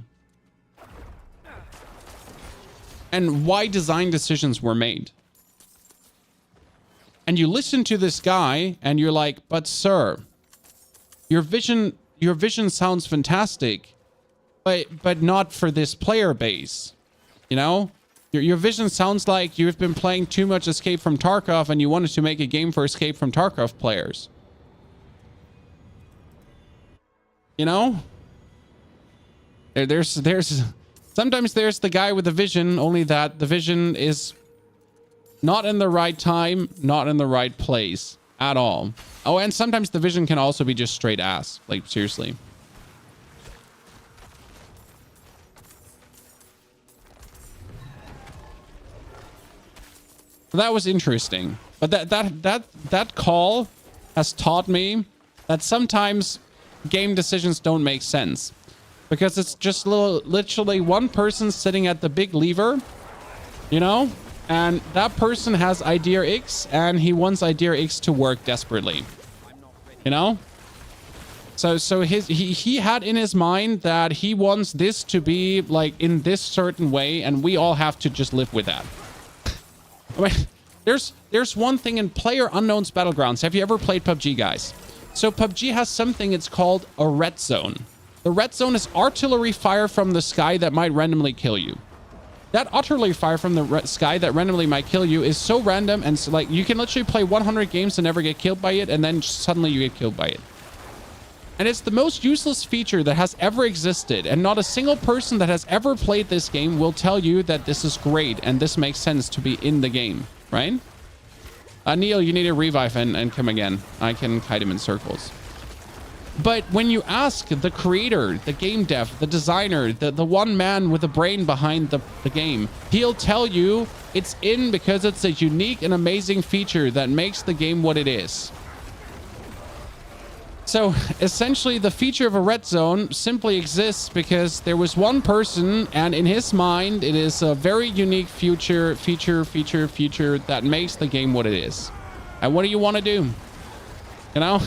and why design decisions were made. And you listen to this guy and you're like, but sir, your vision sounds fantastic, but not for this player base, you know? Your vision sounds like you've been playing too much Escape from Tarkov and you wanted to make a game for Escape from Tarkov players. You know? There's sometimes there's the guy with the vision, only that the vision is Not in the right time, not in the right place at all. Oh, and sometimes the vision can also be just straight ass. Like, seriously. That was interesting. But that call has taught me that sometimes game decisions don't make sense. Because it's just literally one person sitting at the big lever, you know? And that person has idea X, and he wants idea X to work desperately, you know? So he had in his mind that he wants this to be like in this certain way, and we all have to just live with that. I mean, there's one thing in PlayerUnknown's Battlegrounds. Have you ever played PUBG, guys? So PUBG has something, it's called a red zone. The red zone is artillery fire from the sky that might randomly kill you. That artillery fire from the sky that randomly might kill you is so random, and so, like, you can literally play 100 games and never get killed by it, and then suddenly you get killed by it. And it's the most useless feature that has ever existed, and not a single person that has ever played this game will tell you that this is great and this makes sense to be in the game, right? Neil, you need a revive and come again. I can kite him in circles. But when you ask the creator, the game dev, the designer, the one man with the brain behind the game, he'll tell you it's in because it's a unique and amazing feature that makes the game what it is. So essentially the feature of a red zone simply exists because there was one person, and in his mind it is a very unique feature that makes the game what it is. And what do you want to do? You know?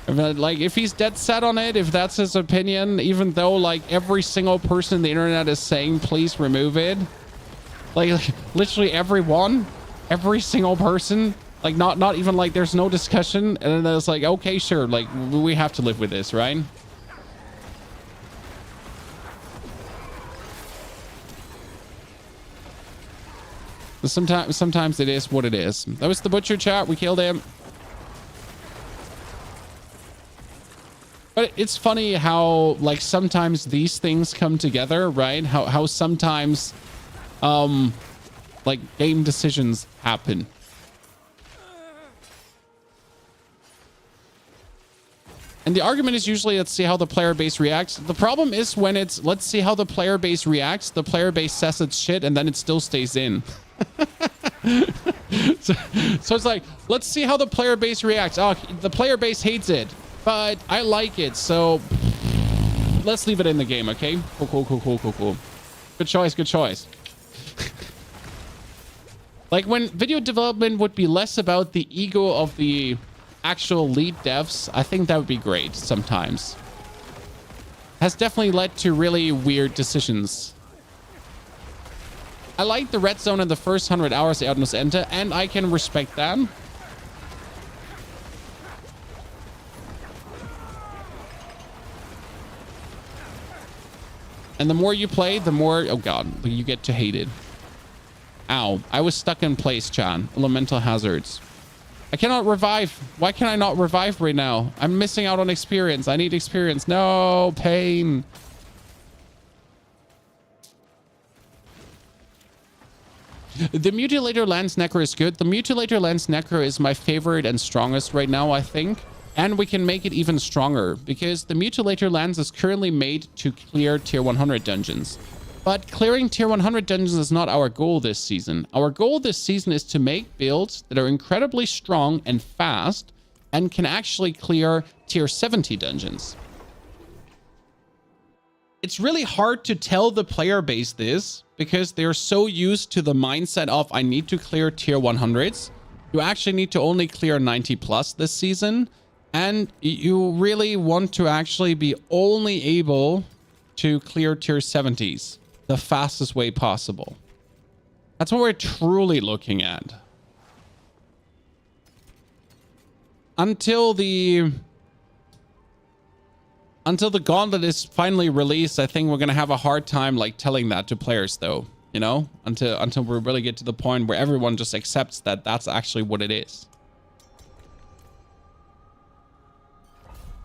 Like, if he's dead set on it, if that's his opinion, even though like every single person on the internet is saying please remove it, like literally every single person, like not even like there's no discussion, and then it's like, okay, sure, like we have to live with this, right? Sometimes it is what it is. That was the butcher chat. We killed him. But it's funny how, like, sometimes these things come together, right? How sometimes, like, game decisions happen. And the argument is usually, let's see how the player base reacts. The problem is when it's, let's see how the player base reacts, the player base says it's shit, and then it still stays in. So it's like, let's see how the player base reacts. Oh, the player base hates it, but I like it, so let's leave it in the game, okay? Cool. Good choice. Like, when video development would be less about the ego of the actual lead devs, I think that would be great sometimes. Has definitely led to really weird decisions. I like the red zone in the first 100 hours out in this enter, and I can respect that. And the more you play, the more, oh god, you get to hate it. Ow, I was stuck in place, Chan. Elemental hazards. I cannot revive. Why can I not revive right now? I'm missing out on experience. I need experience. No, pain. The Mutilator Lance Necro is good. The Mutilator Lance Necro is my favorite and strongest right now, I think. And we can make it even stronger because the Mutilator Lance is currently made to clear tier 100 dungeons. But clearing tier 100 dungeons is not our goal this season. Our goal this season is to make builds that are incredibly strong and fast and can actually clear tier 70 dungeons. It's really hard to tell the player base this because they're so used to the mindset of I need to clear tier 100s. You actually need to only clear 90 plus this season. And you really want to actually be only able to clear tier 70s the fastest way possible. That's what we're truly looking at. Until the gauntlet is finally released, I think we're going to have a hard time like telling that to players though, you know, until we really get to the point where everyone just accepts that that's actually what it is.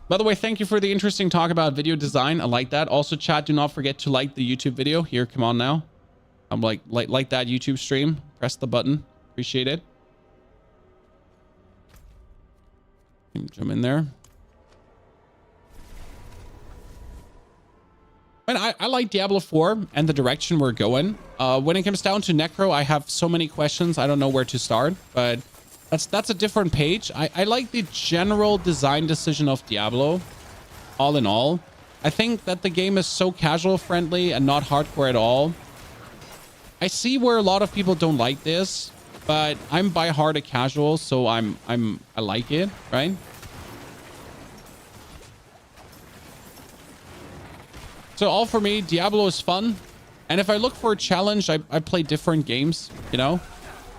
By the way, thank you for the interesting talk about video design. I like that. Also, chat, do not forget to like the YouTube video. Here, come on now. I'm like that YouTube stream. Press the button. Appreciate it. Jump in there. And I like Diablo 4 and the direction we're going. When it comes down to Necro, I have so many questions. I don't know where to start, but that's a different page. I like the general design decision of Diablo. All in all, I think that the game is so casual friendly and not hardcore at all. I see where a lot of people don't like this, but I'm by heart a casual, so I like it, right? So all for me, Diablo is fun. And if I look for a challenge, I play different games, you know?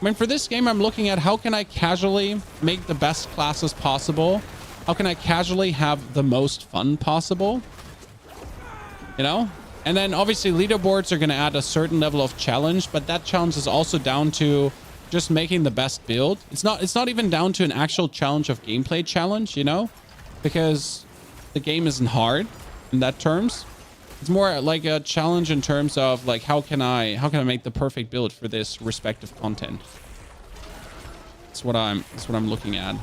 I mean, for this game, I'm looking at how can I casually make the best classes possible? How can I casually have the most fun possible? You know? And then obviously leaderboards are going to add a certain level of challenge, but that challenge is also down to just making the best build. It's not even down to an actual challenge of gameplay challenge, you know? Because the game isn't hard in that terms. It's more like a challenge in terms of like how can I make the perfect build for this respective content. That's what I'm looking at.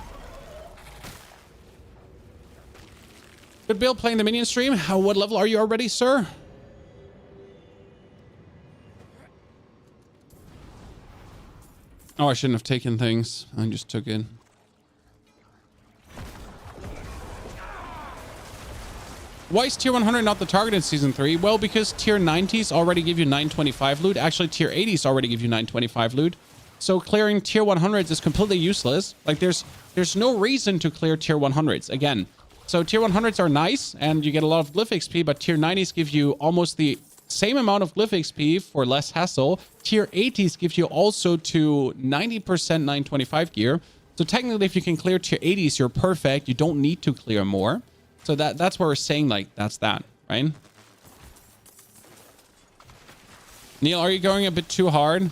Good build playing the Minion stream. What level are you already, sir? Oh, I shouldn't have taken things. I just took it. Why is tier 100 not the target in season 3? Well, because tier 90s already give you 925 loot. Actually, tier 80s already give you 925 loot. So clearing tier 100s is completely useless. Like there's no reason to clear tier 100s again. So tier 100s are nice and you get a lot of glyph XP, but tier 90s give you almost the same amount of glyph XP for less hassle. Tier 80s give you also to 90% 925 gear. So technically, if you can clear tier 80s, you're perfect. You don't need to clear more. So that's what we're saying, like, that's that, right? Neil, are you going a bit too hard?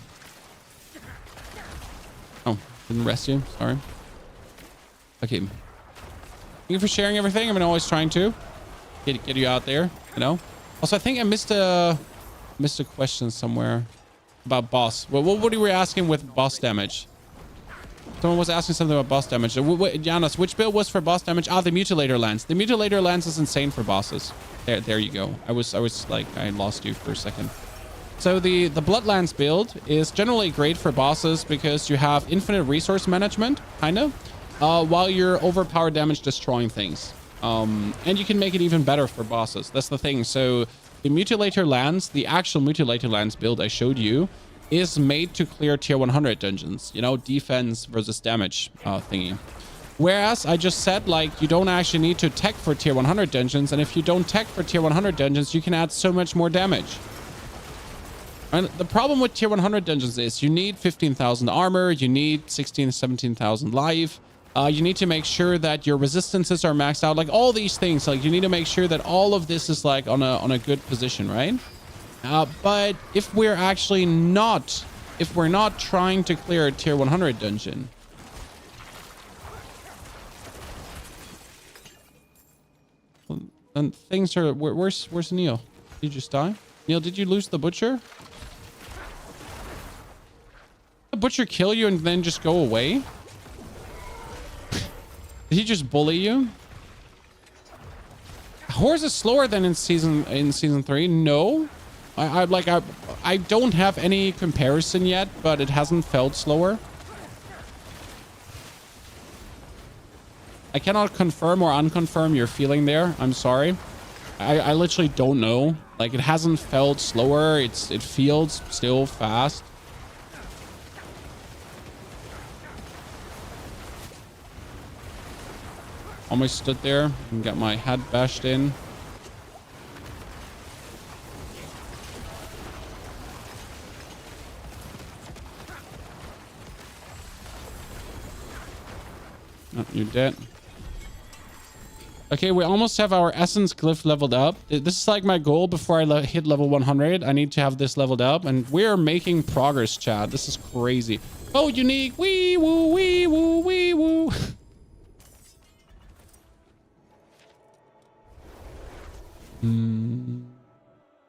Oh, didn't rest you. Sorry. Okay. Thank you for sharing everything. I'm always trying to get you out there, you know? Also, I think I missed a question somewhere about boss. What were you asking with boss damage? Someone was asking something about boss damage. Janos, which build was for boss damage? Ah, the Mutilator Lance. The Mutilator Lance is insane for bosses. There you go. I was like, I lost you for a second. So the Blood Lance build is generally great for bosses because you have infinite resource management, kind of, while you're overpowered damage destroying things. And you can make it even better for bosses. That's the thing. So the Mutilator Lance, the actual Mutilator Lance build I showed you, is made to clear tier 100 dungeons, you know, defense versus damage thingy. Whereas I just said, like, you don't actually need to tech for tier 100 dungeons, and if you don't tech for tier 100 dungeons, you can add so much more damage. And the problem with tier 100 dungeons is you need 15,000 armor, you need 16, 17,000 life, you need to make sure that your resistances are maxed out, like all these things. Like you need to make sure that all of this is like on a good position, right? But if we're actually not, if we're not trying to clear a tier 100 dungeon, then things are, where's Neil? Did you just die? Neil, did you lose the butcher? Did the butcher kill you and then just go away? Did he just bully you? Horse is slower than in season 3. No. I don't have any comparison yet, but it hasn't felt slower. I cannot confirm or unconfirm your feeling there. I'm sorry. I literally don't know. Like, it hasn't felt slower. It feels still fast. Almost stood there and got my head bashed in. Oh, you're dead. Okay, we almost have our essence glyph leveled up. This is like my goal before I hit level 100. I need to have this leveled up, and we're making progress, chat. This is crazy. Oh, unique. Wee woo, wee woo, wee woo.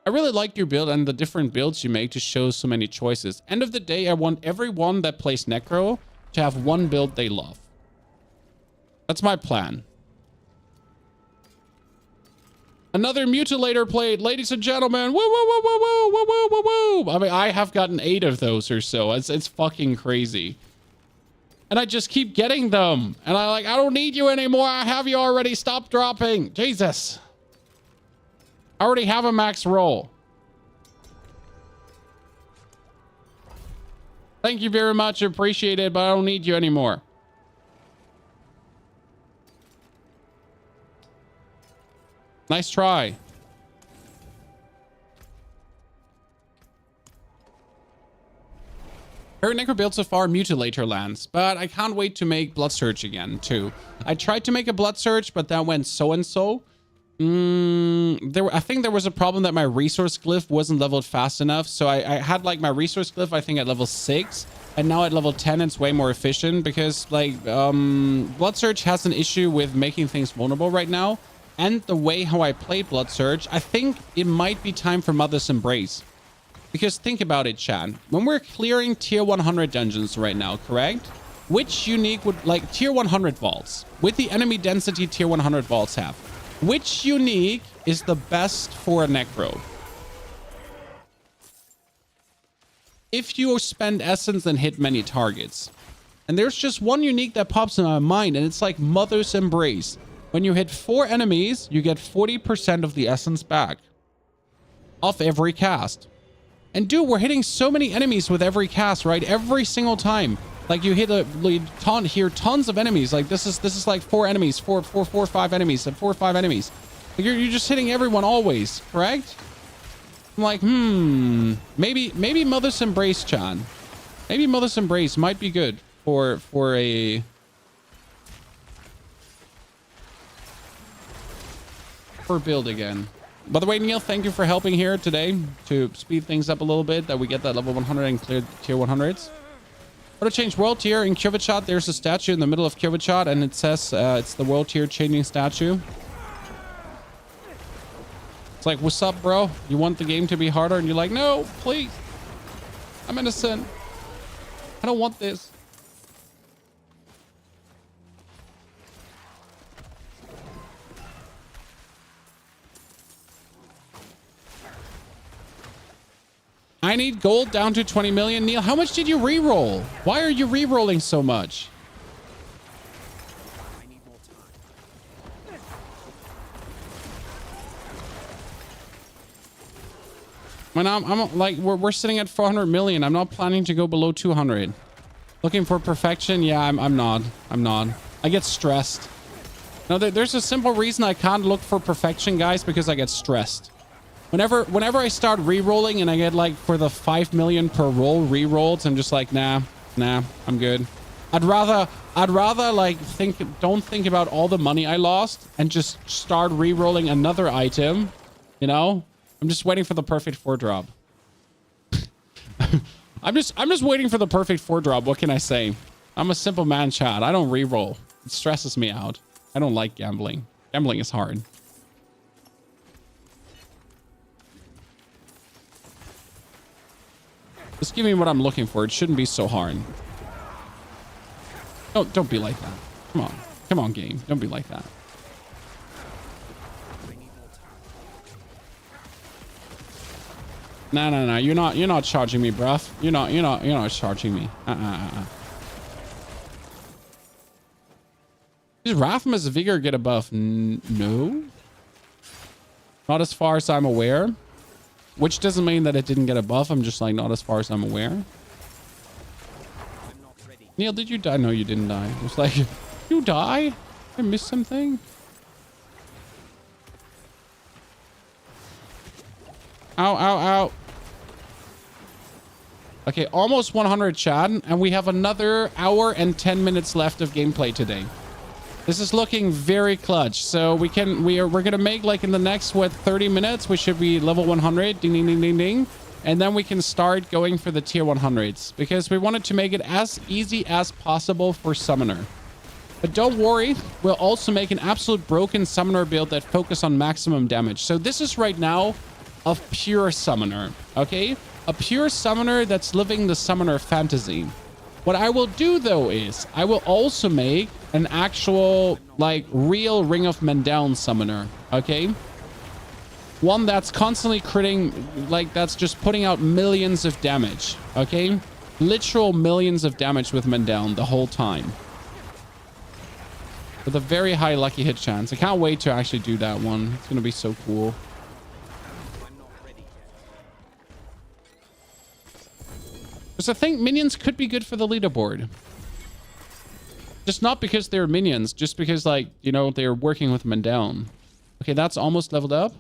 I really like your build and the different builds you make to show so many choices. End of the day, I want everyone that plays Necro to have one build they love. That's my plan. Another mutilator plate, ladies and gentlemen. Woo, woo, woo, woo, woo, woo, woo, woo, woo. I mean, I have gotten 8 of those or so. It's fucking crazy. And I just keep getting them. And I don't need you anymore. I have you already. Stop dropping. Jesus. I already have a max roll. Thank you very much. Appreciate it, but I don't need you anymore. Nice try. Her Necro build so far, Mutilator lands, but I can't wait to make Blood Surge again, too. I tried to make a Blood Surge, but that went so-and-so. I think there was a problem that my resource glyph wasn't leveled fast enough. So I had like my resource glyph, I think at level 6, and now at level 10, it's way more efficient because like Blood Surge has an issue with making things vulnerable right now. And the way how I played Blood Surge, I think it might be time for Mother's Embrace. Because think about it, Chan. When we're clearing tier 100 dungeons right now, correct? Which unique would, like, tier 100 vaults, with the enemy density tier 100 vaults have, which unique is the best for a Necro? If you spend essence and hit many targets. And there's just one unique that pops in my mind, and it's like Mother's Embrace. When you hit 4 enemies, you get 40% of the essence back. Off every cast. And dude, we're hitting so many enemies with every cast, right? Every single time. Like you hear tons of enemies. Like this is like 4 enemies, 5 enemies, and 4 or 5 enemies. Like you're just hitting everyone always, correct? I'm like, maybe Mother's Embrace, Chan. Maybe Mother's Embrace might be good for a build again. By the way, Neil, thank you for helping here today to speed things up a little bit, that we get that level 100 and clear tier 100s. How to change world tier in Kyovichat? There's a statue in the middle of Kyovichat, and it says it's the world tier changing statue. It's like, what's up, bro? You want the game to be harder? And you're like, no, please. I'm innocent. I don't want this. I need gold down to 20 million. Neil, how much did you re-roll? Why are you re-rolling so much? I need more time. When I'm like, we're sitting at 400 million. I'm not planning to go below 200. Looking for perfection? Yeah, I'm not. I get stressed. No, there's a simple reason I can't look for perfection, guys, because I get stressed. Whenever I start re-rolling and I get like for the 5 million per roll re-rolls, I'm just like, nah, I'm good. I'd rather like don't think about all the money I lost and just start re-rolling another item, you know? I'm just waiting for the perfect 4 drop. I'm just waiting for the perfect 4 drop. What can I say? I'm a simple man, Chad. I don't re-roll. It stresses me out. I don't like gambling. Gambling is hard. Just give me what I'm looking for. It shouldn't be so hard. Don't be like that. Come on, game. Don't be like that. No. You're not charging me, bruv. You're not charging me. Does Rafmus Vigor get a buff? No. Not as far as I'm aware. Which doesn't mean that it didn't get a buff. I'm just like, not as far as I'm aware. I'm not ready. Neil, did you die? No, you didn't die. It was like, you die? I missed something? Ow. Okay, almost 100, Chad. And we have another hour and 10 minutes left of gameplay today. This is looking very clutch. So we're gonna make like in the next 30 minutes we should be level 100. Ding. And then we can start going for the tier 100s because we wanted to make it as easy as possible for summoner. But don't worry, we'll also make an absolute broken summoner build that focus on maximum damage. So this is right now of pure summoner, okay? A pure summoner that's living the summoner fantasy. What I will do though is I will also make an actual like real Ring of Mendown summoner, okay? One that's constantly critting, like that's just putting out millions of damage, okay? Literal millions of damage with Mendown the whole time. With a very high lucky hit chance. I can't wait to actually do that one. It's gonna be so cool. I'm not ready yet. Because I think minions could be good for the leaderboard. Just not because they're minions, just because, like, you know, they're working with Mendown. Okay, that's almost leveled up.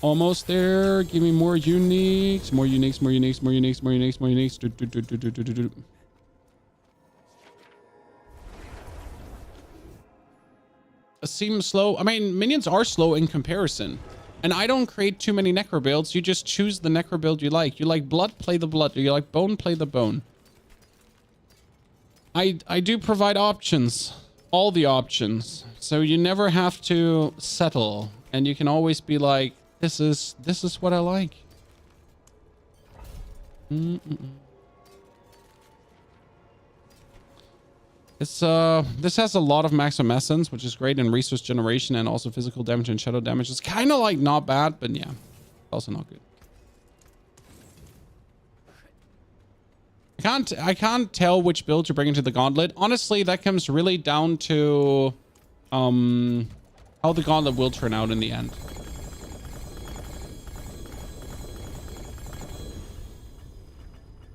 Almost there. Give me more uniques. More uniques, more uniques, more uniques, more uniques, more uniques. It seems slow. I mean, minions are slow in comparison. And I don't create too many Necro builds. You just choose the Necro build you like. You like blood, play the blood. You like bone, play the bone. I do provide options. All the options. So you never have to settle. And you can always be like, this is what I like. This has a lot of maximum essence, which is great in resource generation and also physical damage and shadow damage. It's kind of like not bad, but yeah, also not good. I can't tell which build to bring into the gauntlet. Honestly, that comes really down to how the gauntlet will turn out in the end.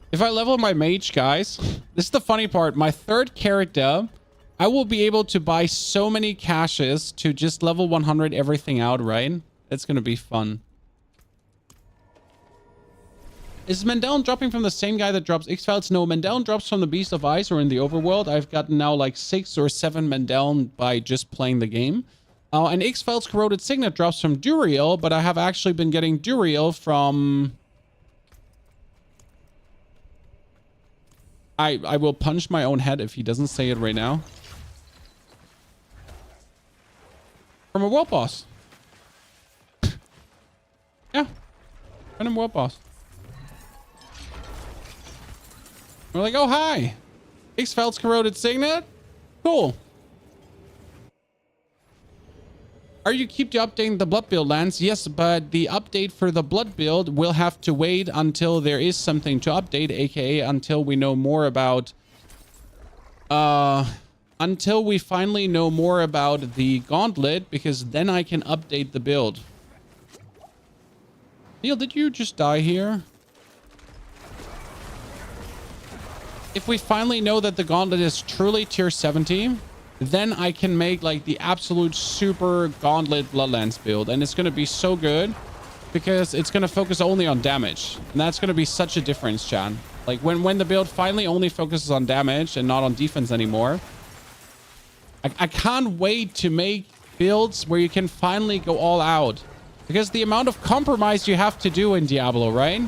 If I level my mage, guys, this is the funny part. My third character, I will be able to buy so many caches to just level 100 everything out, right? It's going to be fun. Is Mendown dropping from the same guy that drops X-Files? No, Mendown drops from the Beast of Ice or in the Overworld. I've gotten now like 6 or 7 Mendown by just playing the game. And X-Files Corroded Signet drops from Duriel, but I have actually been getting Duriel from... I will punch my own head if he doesn't say it right now. From a world boss. Yeah. Random world boss. We're like, oh, hi. X-Files Corroded Signet? Cool. Are you keep updating the blood build, Lance? Yes, but the update for the blood build will have to wait until there is something to update, aka until we know more about until we finally know more about the gauntlet, because then I can update the build. Neil, did you just die here? If we finally know that the gauntlet is truly tier 70, then I can make like the absolute super gauntlet Bloodlands build. And it's going to be so good because it's going to focus only on damage. And that's going to be such a difference, Chan. Like when the build finally only focuses on damage and not on defense anymore. I can't wait to make builds where you can finally go all out. Because the amount of compromise you have to do in Diablo, right?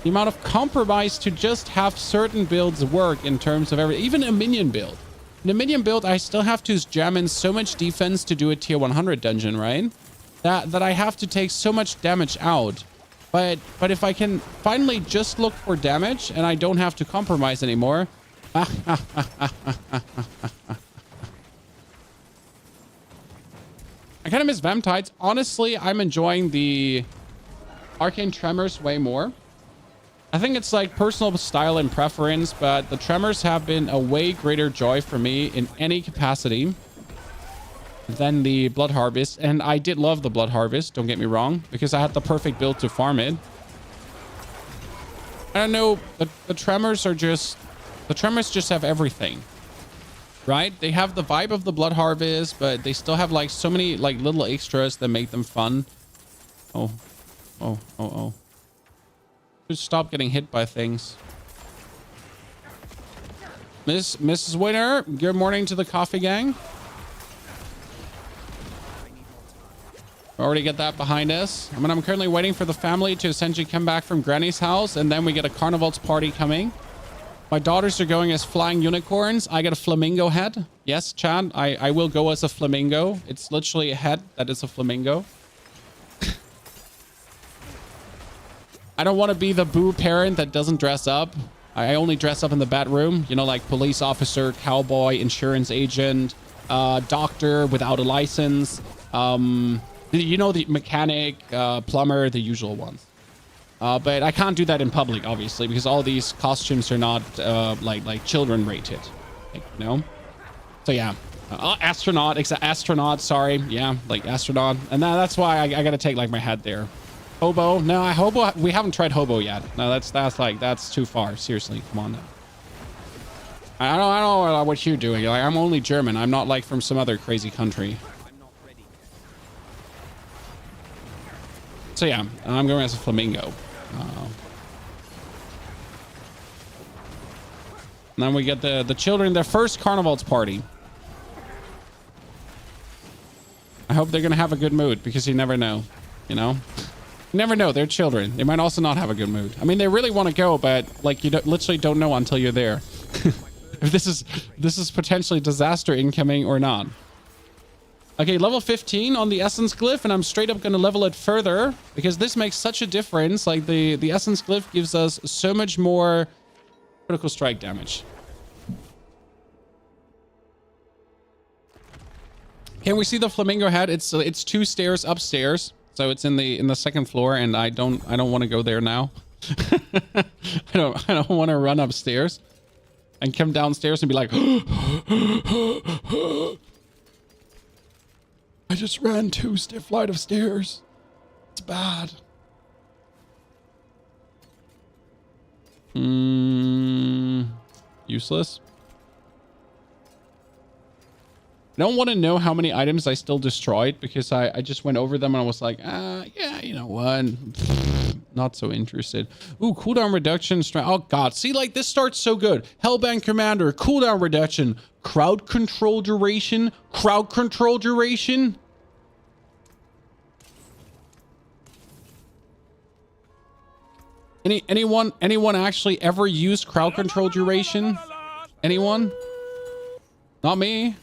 The amount of compromise to just have certain builds work in terms of even a minion build. In a minion build, I still have to jam in so much defense to do a tier 100 dungeon, right? That I have to take so much damage out. But if I can finally just look for damage and I don't have to compromise anymore. I kind of miss Vamptides. Honestly, I'm enjoying the Arcane Tremors way more. I think it's like personal style and preference, but the Tremors have been a way greater joy for me in any capacity than the Blood Harvest. And I did love the Blood Harvest, don't get me wrong, because I had the perfect build to farm it. I don't know, the Tremors are just... The Tremors just have everything, right? They have the vibe of the Blood Harvest, but they still have like so many like little extras that make them fun. Oh. Just stop getting hit by things. Mrs. Winner, good morning to the coffee gang. Already get that behind us. I mean, I'm currently waiting for the family to essentially come back from Granny's house, and then we get a Carnival's party coming. My daughters are going as flying unicorns. I get a flamingo head. Yes, Chad, I will go as a flamingo. It's literally a head that is a flamingo. I don't want to be the boo parent that doesn't dress up. I only dress up in the bedroom, you know, like police officer, cowboy, insurance agent, doctor without a license, you know, the mechanic, plumber, the usual ones. But I can't do that in public, obviously, because all these costumes are not like children rated, like, you know. So yeah, astronaut. Sorry, yeah, like astronaut, and that's why I gotta take like my hat there. Hobo? No, hobo. We haven't tried hobo yet. No, that's too far. Seriously, come on now. I don't know what you're doing. Like, I'm only German. I'm not like from some other crazy country. I'm not ready. So yeah, I'm going as a flamingo. And then we get the children, their first carnival's party. I hope they're gonna have a good mood, because you never know, you know. You never know. They're children. They might also not have a good mood. I mean, they really want to go, but like literally don't know until you're there. If this is potentially disaster incoming or not. Okay, level 15 on the essence glyph, and I'm straight up gonna level it further because this makes such a difference. Like the essence glyph gives us so much more critical strike damage. Can we see the flamingo head? It's 2 stairs upstairs, so it's in the second floor, and I don't want to go there now. I don't want to run upstairs and come downstairs and be like, I just ran 2 flight of stairs. It's bad. Useless. I don't want to know how many items I still destroyed because I just went over them and I was like, yeah, you know what? Not so interested. Ooh, cooldown reduction. Oh, God. See, like, this starts so good. Hellbang Commander, cooldown reduction, crowd control duration, Anyone actually ever used crowd control duration? Anyone? Not me.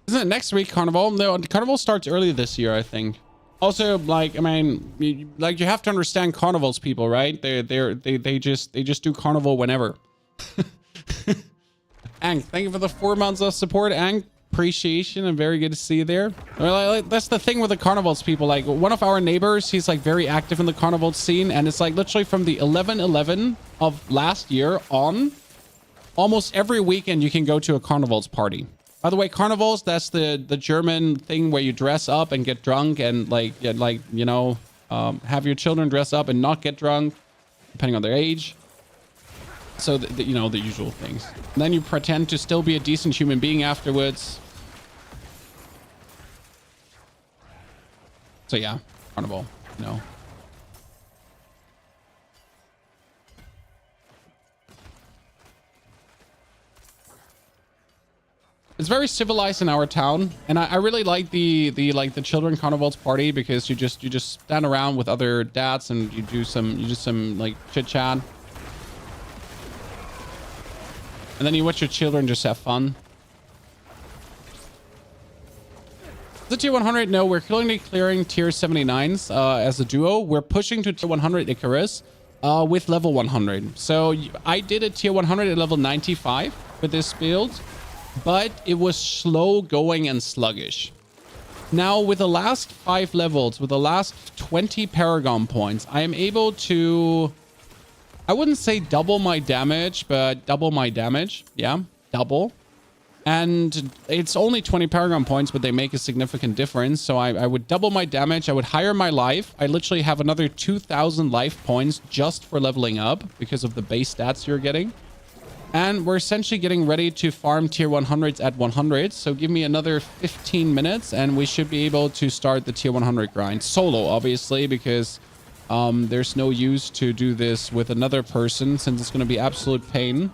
Isn't it next week, Carnival? No, Carnival starts early this year, I think. Also, like, I mean, you have to understand Carnival's people, right? They just do Carnival whenever. Ang, thank you for the 4 months of support, Ang. Appreciation and very good to see you there. Like, that's the thing with the Carnival's people. Like, one of our neighbors, he's like very active in the Carnival scene, and it's like literally from the 11/11 of last year on, almost every weekend you can go to a Carnival's party. By the way, carnivals, that's the German thing where you dress up and get drunk and you know, have your children dress up and not get drunk, depending on their age. So, you know, the usual things. And then you pretend to still be a decent human being afterwards. So yeah, carnival, you know. It's very civilized in our town, and I really like the children carnivals party because you just stand around with other dads and you do some like chit chat, and then you watch your children just have fun. The tier 100, no, we're currently clearing tier 79s as a duo. We're pushing to tier 100 Icarus with level 100. So I did a tier 100 at level 95 with this build, but it was slow going and sluggish. Now with the last 5 levels, with the last 20 Paragon points, I am able to, I wouldn't say double my damage, but double my damage. Yeah, double. And it's only 20 Paragon points, but they make a significant difference. So I would double my damage. I would higher my life. I literally have another 2,000 life points just for leveling up because of the base stats you're getting. And we're essentially getting ready to farm tier 100s at 100. So give me another 15 minutes and we should be able to start the tier 100 grind. Solo, obviously, because there's no use to do this with another person since it's going to be absolute pain.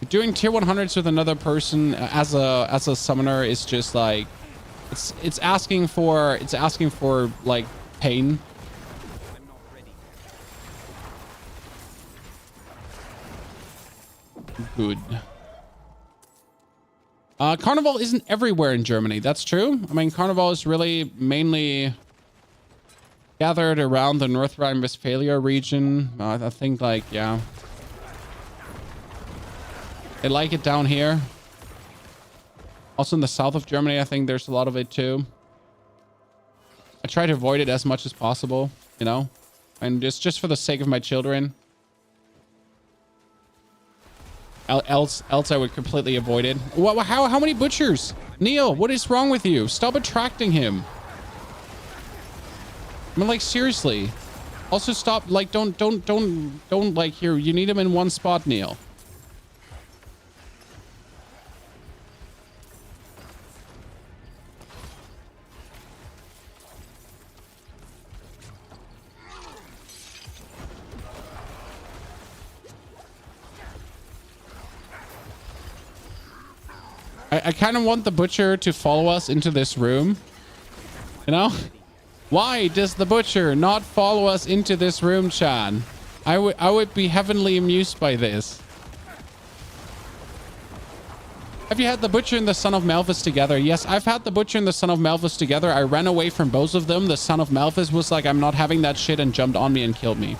Doing tier 100s with another person as a summoner is just like it's asking for like pain. I'm not ready. Good. Carnival isn't everywhere in Germany. That's true. I mean, Carnival is really mainly gathered around the North Rhine-Westphalia region. I think, like, yeah. They like it down here. Also in the south of Germany, I think there's a lot of it too. I try to avoid it as much as possible, you know, and just for the sake of my children. Else I would completely avoid it. How many butchers? Neil, what is wrong with you? Stop attracting him. I mean, like, seriously. Also stop, like, don't like, here, you need him in one spot, Neil. I kind of want the butcher to follow us into this room. You know? Why does the butcher not follow us into this room, Chan? I would be heavenly amused by this. Have you had the butcher and the son of Malthus together? Yes, I've had the butcher and the son of Malthus together. I ran away from both of them. The son of Malthus was like, I'm not having that shit, and jumped on me and killed me.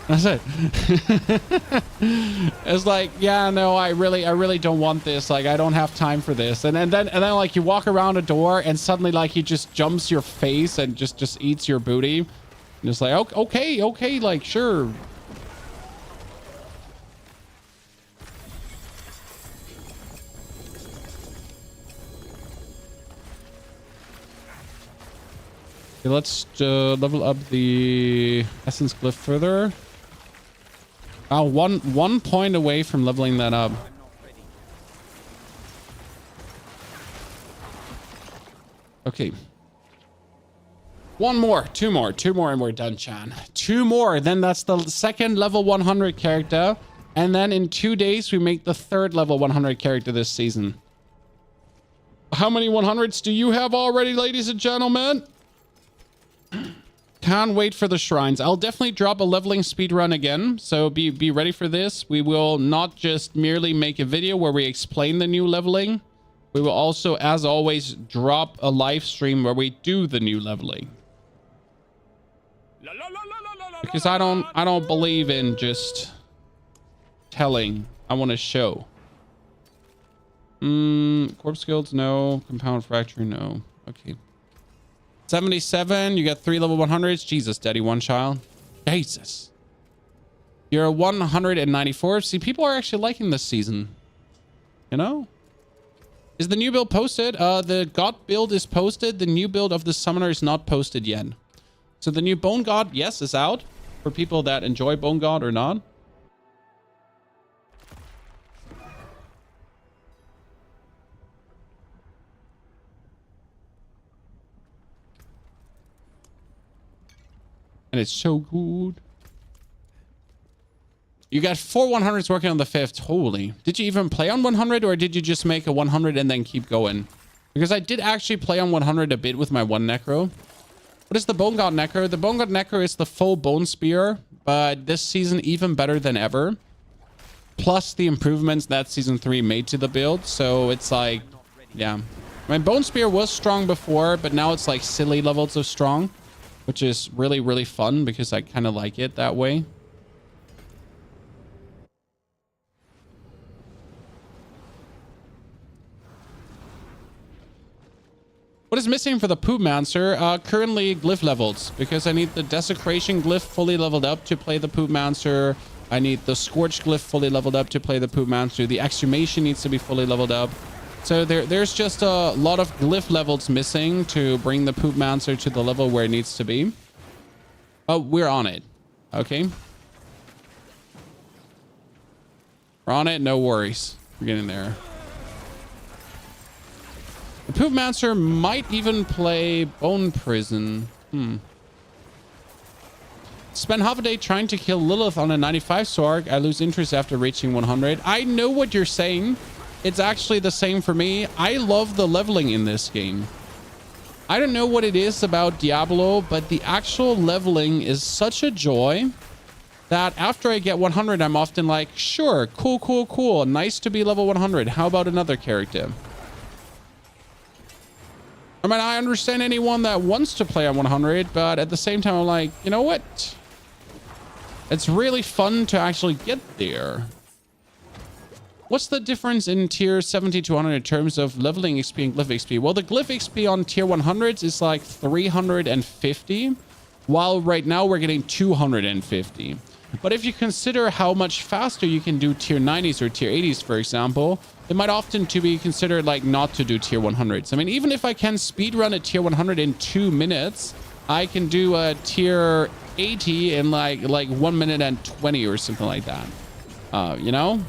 That's it. It's like, yeah, no, I really don't want this. Like, I don't have time for this. And then like, you walk around a door and suddenly, like, he just jumps your face and just eats your booty. And it's like, okay, like, sure. Okay, let's level up the essence glyph further. One point away from leveling that up. Okay. One more, two more, and we're done, Chan. Two more, then that's the second level 100 character. And then in 2 days, we make the third level 100 character this season. How many 100s do you have already, ladies and gentlemen? Can't wait for the shrines. I'll definitely drop a leveling speed run again, so be ready for this. We will not just merely make a video where we explain the new leveling. We will also, as always, drop a live stream where we do the new leveling. Because I don't believe in just telling. I want to show. Corpse guilds, no. Compound fracture, no. Okay. 77, you got 3 level 100s. Jesus, daddy, one child. Jesus. You're 194. See, people are actually liking this season. You know? Is the new build posted? The God build is posted. The new build of the summoner is not posted yet. So the new Bone God, yes, is out. For people that enjoy Bone God or not. And it's so good. You got 4 100s working on the 5th. Holy. Did you even play on 100 or did you just make a 100 and then keep going? Because I did actually play on 100 a bit with my one Necro. What is the Bone God Necro? The Bone God Necro is the full Bone Spear, but this season even better than ever. Plus the improvements that Season 3 made to the build. So it's like, yeah. My Bone Spear was strong before, but now it's like silly levels of strong. Which is really, really fun because I kind of like it that way. What is missing for the Poop Mancer? Currently glyph levels, because I need the Desecration glyph fully leveled up to play the Poop Mancer. I need the Scorch glyph fully leveled up to play the Poop Mancer. The Exhumation needs to be fully leveled up. So there's just a lot of glyph levels missing to bring the Poop Mancer to the level where it needs to be. Oh, we're on it. Okay. We're on it. No worries. We're getting there. The Poop Mancer might even play Bone Prison. Spend half a day trying to kill Lilith on a 95 Sorg. I lose interest after reaching 100. I know what you're saying. It's actually the same for me. I love the leveling in this game. I don't know what it is about Diablo, but the actual leveling is such a joy. that after I get 100, I'm often like, sure, cool, cool, cool. Nice to be level 100. How about another character? I mean, I understand anyone that wants to play on 100, but at the same time, I'm like, you know what? It's really fun to actually get there. What's the difference in tier 70 to 100 in terms of leveling XP and glyph XP? Well, the glyph XP on tier 100s is like 350, while right now we're getting 250. But if you consider how much faster you can do tier 90s or tier 80s, for example, it might often to be considered like not to do tier 100s. I mean, even if I can speedrun a tier 100 in 2 minutes, I can do a tier 80 in like 1 minute and 20 or something like that. You know?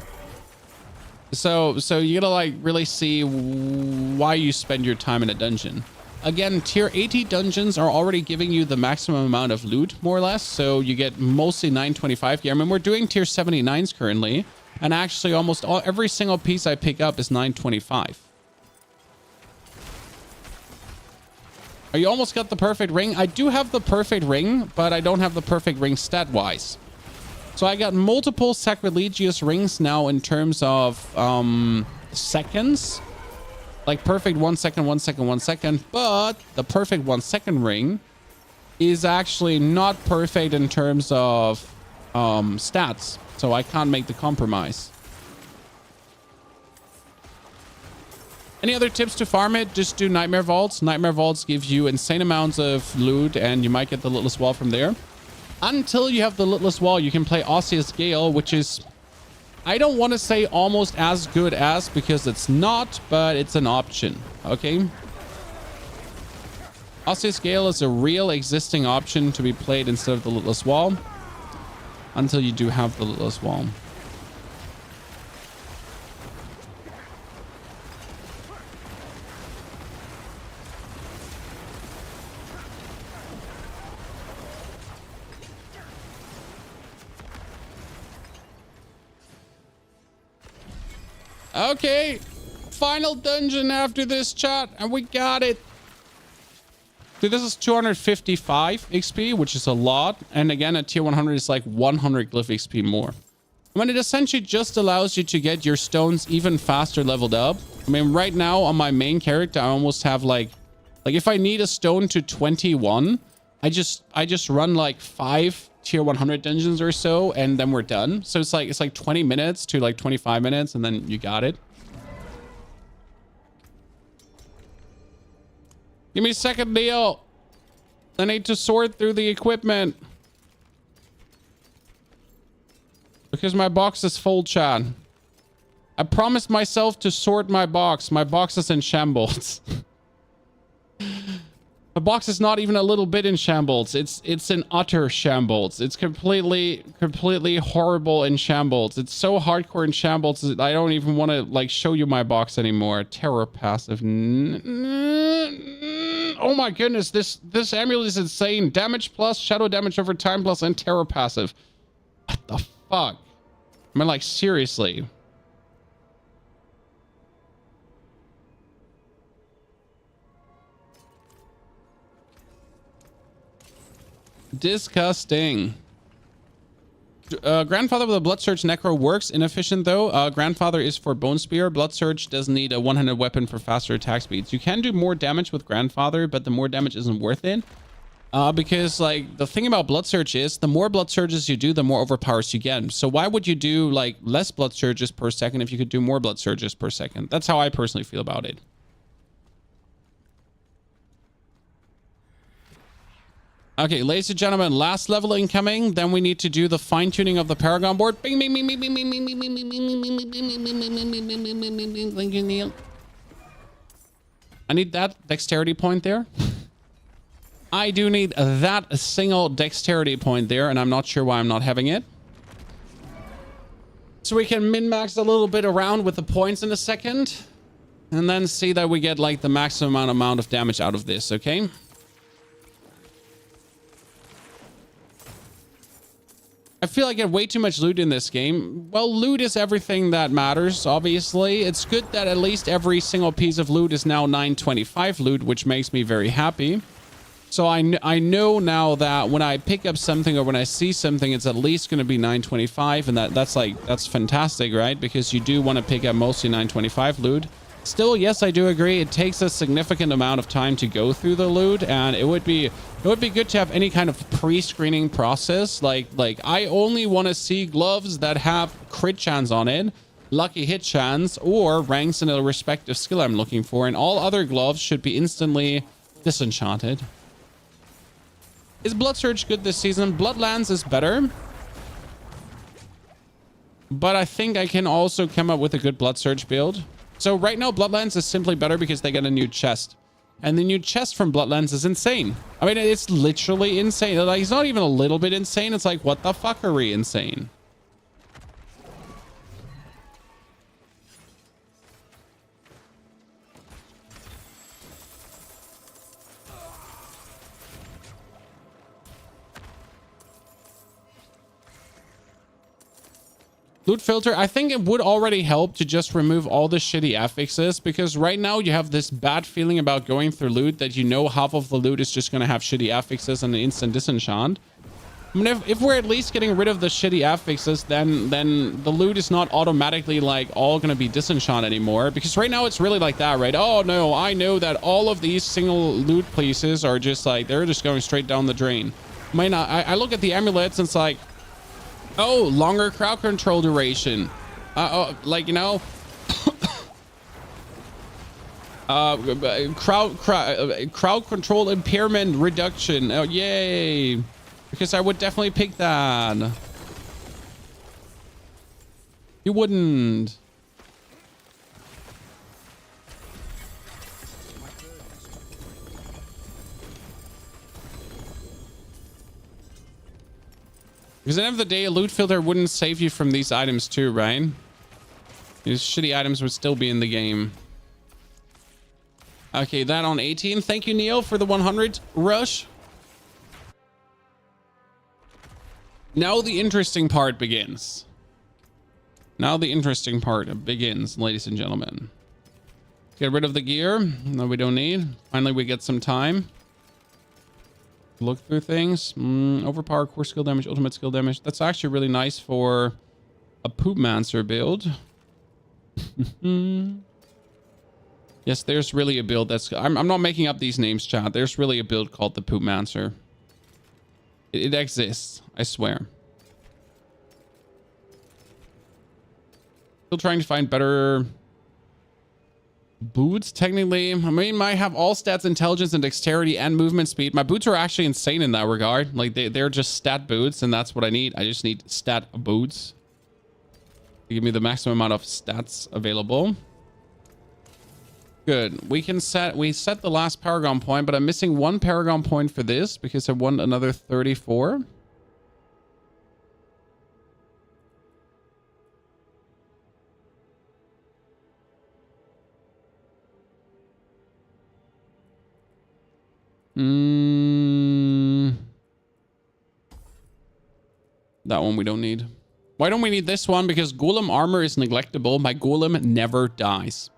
So you gotta like really see why you spend your time in a dungeon. Again, tier 80 dungeons are already giving you the maximum amount of loot, more or less. So you get mostly 925 gear. I mean, we're doing tier 79s currently, and actually almost every single piece I pick up is 925. Oh, you almost got the perfect ring. I do have the perfect ring, but I don't have the perfect ring stat-wise. So I got multiple sacrilegious rings now in terms of seconds. Like perfect 1 second, 1 second, 1 second. But the perfect 1 second ring is actually not perfect in terms of stats. So I can't make the compromise. Any other tips to farm it? Just do Nightmare Vaults. Nightmare Vaults give you insane amounts of loot, and you might get the Lootless Wall from there. Until you have the Lootless Wall, you can play Osseous Gale, which is, I don't want to say almost as good as, because it's not, but it's an option. Okay. Osseous Gale is a real existing option to be played instead of the Lootless Wall. Until you do have the Lootless Wall. Okay, final dungeon after this, chat, and we got it. Dude, this is 255 XP, which is a lot. And again, at tier 100, it's like 100 glyph XP more. I mean, it essentially just allows you to get your stones even faster leveled up. I mean, right now on my main character, I almost have like if I need a stone to 21, I just run like 5 tier 100 dungeons or so, and then we're done. So it's like 20 minutes to like 25 minutes, and then you got it. Give me a second, Leo. I need to sort through the equipment. Because my box is full, chat. I promised myself to sort my box. My box is in shambles. The box is not even a little bit in shambles. It's in utter shambles. It's completely horrible in shambles. It's so hardcore in shambles that I don't even want to like show you my box anymore. Terror passive. Oh my goodness, this amulet is insane. Damage plus, shadow damage over time plus, and terror passive. What the fuck? I mean, like, seriously. Disgusting. Grandfather with a Blood Surge Necro works. Inefficient though. Grandfather is for Bone Spear. Blood Surge does need a one-handed weapon for faster attack speeds. You can do more damage with Grandfather, but the more damage isn't worth it. Because like the thing about Blood Surge is the more Blood Surges you do, the more overpowers you get. So why would you do like less Blood Surges per second if you could do more Blood Surges per second? That's how I personally feel about it. Okay, ladies and gentlemen, last level incoming. Then we need to do the fine-tuning of the Paragon board. Bing, bing, bing, bing, bing, bing, bing, bing, bing, bing, bing, bing, bing, bing, bing, bing. Thank you, Neil. I need that dexterity point there. I do need that single dexterity point there, and I'm not sure why I'm not having it. So we can min-max a little bit around with the points in a second, and then see that we get like the maximum amount of damage out of this, okay? I feel I get way too much loot in this game. Well, loot is everything that matters, obviously. It's good that at least every single piece of loot is now 925 loot, which makes me very happy. So I know now that when I pick up something or when I see something, it's at least going to be 925, and that's fantastic, right? Because you do want to pick up mostly 925 loot. Still, yes, I do agree. It takes a significant amount of time to go through the loot, and it would be good to have any kind of pre-screening process. Like I only want to see gloves that have crit chance on it, lucky hit chance, or ranks in a respective skill I'm looking for, and all other gloves should be instantly disenchanted. Is Blood Surge good this season? Bloodlands is better. But I think I can also come up with a good Blood Surge build. So right now, Bloodlands is simply better because they get a new chest. And the new chest from Bloodlands is insane. I mean, it's literally insane. Like, it's not even a little bit insane. It's like, what the fuckery insane. Loot filter, I think it would already help to just remove all the shitty affixes, because right now you have this bad feeling about going through loot that you know half of the loot is just going to have shitty affixes and an instant disenchant. I mean, if we're at least getting rid of the shitty affixes, then the loot is not automatically like all going to be disenchant anymore, because right now it's really like that, right? Oh no, I know that all of these single loot places are just like, they're just going straight down the drain. I mean, I look at the amulets and it's like, oh, longer crowd control duration. Like, you know, crowd control impairment reduction. Oh, yay. Because I would definitely pick that. You wouldn't. Because at the end of the day, a loot filter wouldn't save you from these items too, right? These shitty items would still be in the game. Okay, that on 18. Thank you, Neo, for the 100 rush. Now the interesting part begins. Now the interesting part begins, ladies and gentlemen. Get rid of the gear that we don't need. Finally, we get some time. Look through things. Overpower, core skill damage, ultimate skill damage. That's actually really nice for a Poopmancer build. Yes, there's really a build that's... I'm not making up these names, chat. There's really a build called the Poopmancer. It exists, I swear. Still trying to find better... boots, technically. I mean, might have all stats, intelligence, and dexterity, and movement speed. My boots are actually insane in that regard. Like, they're just stat boots, and that's what I need. I just need stat boots. Give me the maximum amount of stats available. Good. We set the last Paragon point, but I'm missing one Paragon point for this because I want another 34. That one we don't need. Why don't we need this one? Because Golem armor is neglectable. My Golem never dies.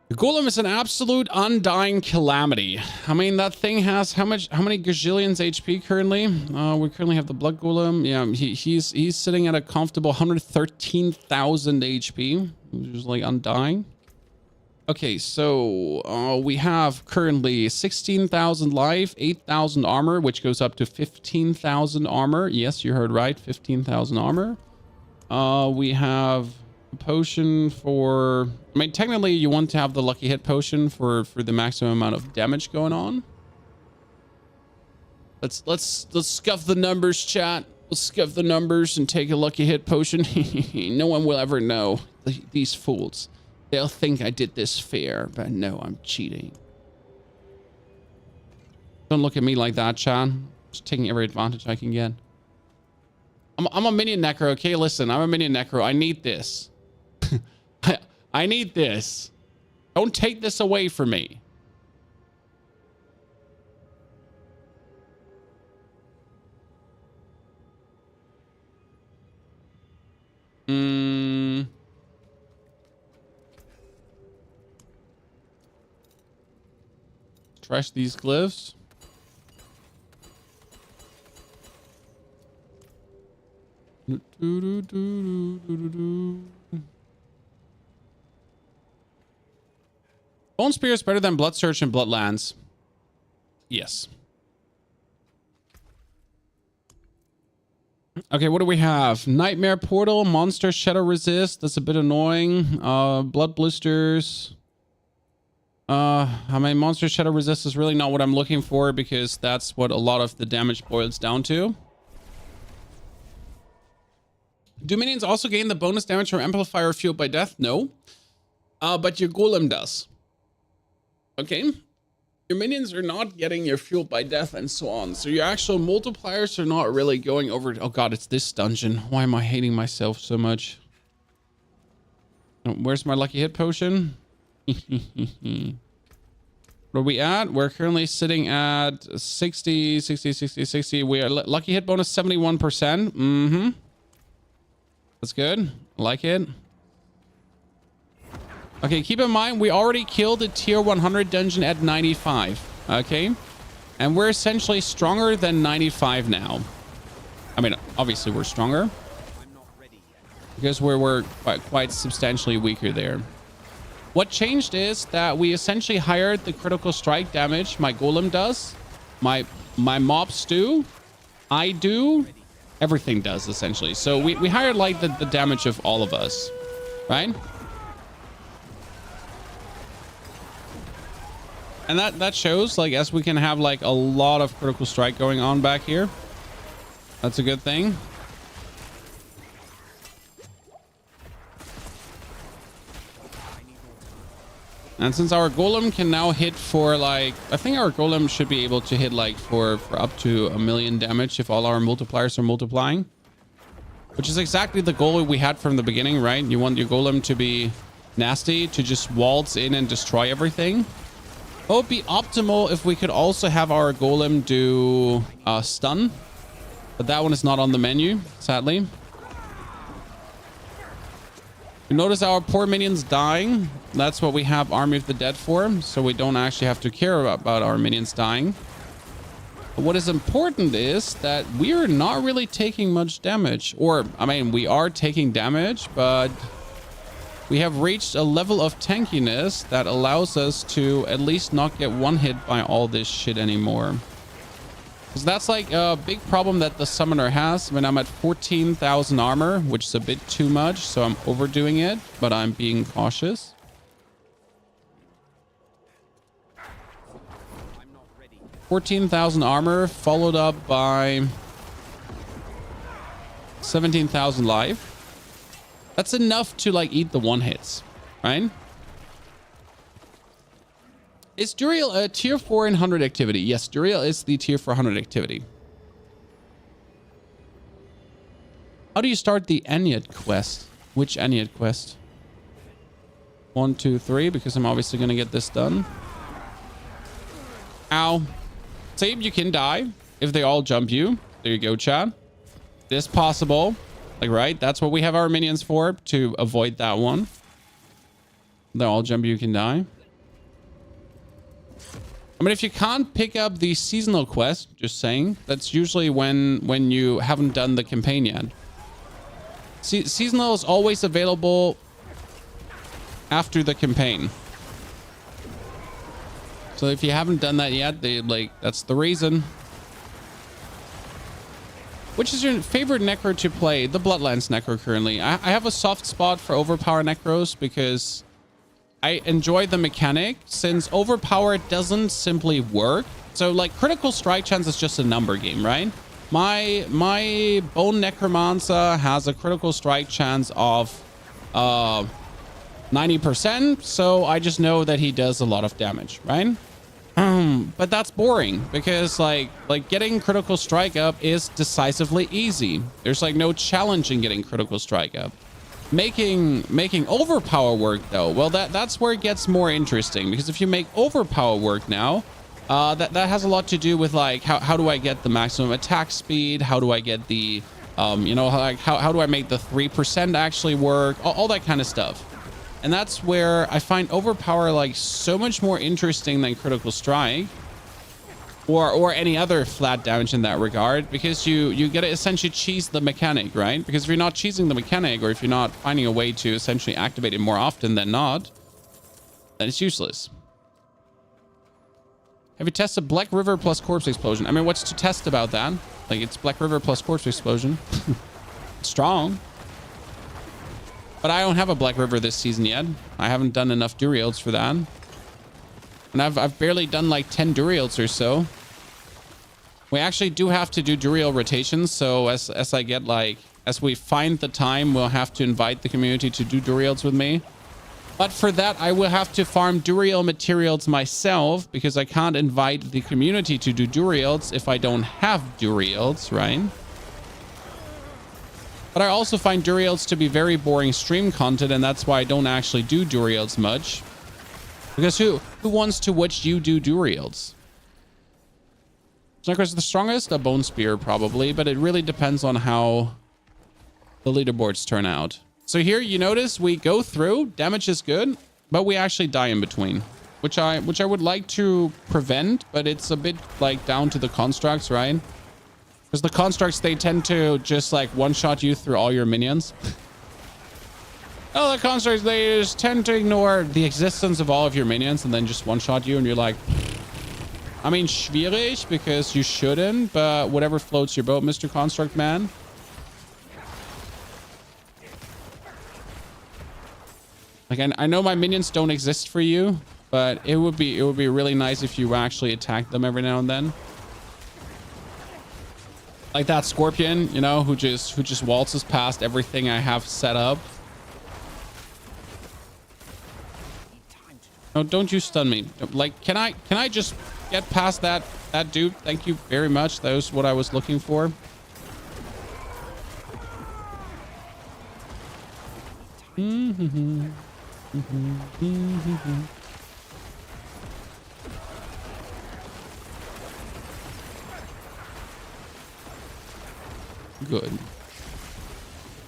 The Golem is an absolute undying calamity. I mean, that thing has how many gazillions HP currently? We currently have the Blood Golem. Yeah, he's sitting at a comfortable 113,000 HP, which is like undying. Okay, so we have currently 16,000 life, 8,000 armor, which goes up to 15,000 armor. Yes, you heard right, 15,000 armor. We have a potion for... I mean, technically, you want to have the lucky hit potion for the maximum amount of damage going on. Let's scuff the numbers, chat. Let's scuff the numbers and take a lucky hit potion. No one will ever know. These fools. They'll think I did this fair, but no, I'm cheating. Don't look at me like that, chat. Just taking every advantage I can get. I'm a Minion Necro, okay? Listen, I'm a Minion Necro. I need this. I need this. Don't take this away from me. Trash these glyphs. Bone Spear is better than Blood Surge and Blood Lance. Yes. Okay, what do we have? Nightmare Portal, Monster Shadow Resist. That's a bit annoying. Blood Blisters. I mean, Monster Shadow Resist is really not what I'm looking for because that's what a lot of the damage boils down to. Do minions also gain the bonus damage from Amplifier fueled by death? No. But your Golem does. Okay. Your minions are not getting your fueled by death and so on. So your actual multipliers are not really going over. Oh god, it's this dungeon. Why am I hating myself so much? Where's my lucky hit potion? Where are we at? We're currently sitting at 60, 60, 60, 60. We are lucky hit bonus 71%. Mm-hmm. That's good. I like it. Okay, keep in mind, we already killed the tier 100 dungeon at 95. Okay? And we're essentially stronger than 95 now. I mean, obviously we're stronger. I'm not ready yet. Because we're quite substantially weaker there. What changed is that we essentially hired the critical strike damage my golem does. My mobs do. I do. Everything does, essentially. So we hired, like, the damage of all of us. Right? And that shows, like, as we can have, like, a lot of critical strike going on back here. That's a good thing. And since our golem can now hit for, like, I think our golem should be able to hit, like, for up to 1,000,000 damage if all our multipliers are multiplying. Which is exactly the goal we had from the beginning, right? You want your golem to be nasty, to just waltz in and destroy everything. It would be optimal if we could also have our golem do stun. But that one is not on the menu, sadly. You notice our poor minions dying. That's what we have Army of the Dead for. So we don't actually have to care about our minions dying. But what is important is that we're not really taking much damage. Or, I mean, we are taking damage, but we have reached a level of tankiness that allows us to at least not get one hit by all this shit anymore. Because that's like a big problem that the summoner has. I mean, I'm at 14,000 armor, which is a bit too much, so I'm overdoing it, but I'm being cautious. I'm not ready. 14,000 armor followed up by 17,000 life. That's enough to, like, eat the one hits, right? Is Duriel a tier 4 in 100 activity? Yes, Duriel is the tier 400 activity. How do you start the Eniad quest? Which Eniad quest? 1, 2, 3, because I'm obviously going to get this done. Ow. Save, you can die if they all jump you. There you go, chat. It is possible. Like, right? That's what we have our minions for, to avoid that one. They all jump you can die. I mean, if you can't pick up the seasonal quest, just saying, that's usually when you haven't done the campaign yet. Seasonal is always available after the campaign. So if you haven't done that yet, that's the reason. Which is your favorite Necro to play? The Bloodlands Necro currently. I have a soft spot for Overpower Necros because I enjoy the mechanic, since Overpower doesn't simply work. So, like, critical strike chance is just a number game, right? My Bone Necromancer has a critical strike chance of 90%, so I just know that he does a lot of damage, right? But that's boring because like getting critical strike up is decisively easy. There's like no challenge in getting critical strike up. Making overpower work though, well, that's where it gets more interesting, because if you make overpower work now, that has a lot to do with like how do I get the maximum attack speed? How do I get the you know, like how do I make the 3% actually work? All that kind of stuff. And that's where I find overpower like so much more interesting than critical strike. or any other flat damage in that regard, because you gotta essentially cheese the mechanic, right? Because if you're not cheesing the mechanic, or if you're not finding a way to essentially activate it more often than not, then it's useless. Have you tested Black River plus Corpse Explosion? I mean, what's to test about that? Like, it's Black River plus Corpse Explosion. Strong. But I don't have a Black River this season yet. I haven't done enough Duriels for that. And I've barely done like 10 Duriels or so. We actually do have to do Duriel rotations. So as I get like, as we find the time, we'll have to invite the community to do Duriels with me. But for that, I will have to farm Duriel materials myself, because I can't invite the community to do Duriels if I don't have Duriels, right? But I also find Duriels to be very boring stream content, and that's why I don't actually do Duriels much. Because who wants to watch you do Duriels? Necro's the strongest? A Bone Spear, probably, but it really depends on how the leaderboards turn out. So here you notice we go through, damage is good, but we actually die in between, which I would like to prevent, but it's a bit like down to the constructs, right? Because the constructs, they tend to just like one-shot you through all your minions. Oh, the constructs, they just tend to ignore the existence of all of your minions and then just one-shot you, and you're like, I mean, schwierig, because you shouldn't, but whatever floats your boat, Mr. Construct Man. Like, I know my minions don't exist for you, but it would be really nice if you actually attacked them every now and then. Like that Scorpion, you know, who just waltzes past everything I have set up. No, don't you stun me. Like, can I just get past that dude? Thank you very much. That was what I was looking for. Good.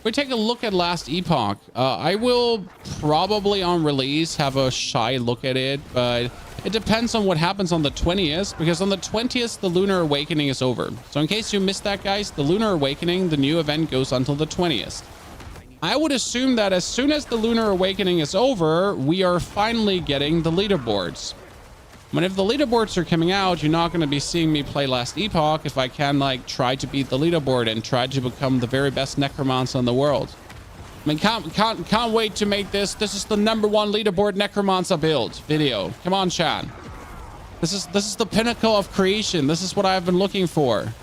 We take a look at Last Epoch. I will probably on release have a shy look at it, but it depends on what happens on the 20th, because on the 20th, the Lunar Awakening is over. So in case you missed that, guys, the Lunar Awakening, the new event, goes until the 20th. I would assume that as soon as the Lunar Awakening is over, we are finally getting the leaderboards. When if the leaderboards are coming out, you're not going to be seeing me play Last Epoch if I can like try to beat the leaderboard and try to become the very best necromancer in the world. I mean, can't wait to make this. This is the #1 leaderboard necromancer build video. Come on, chat. This is the pinnacle of creation. This is what I've been looking for.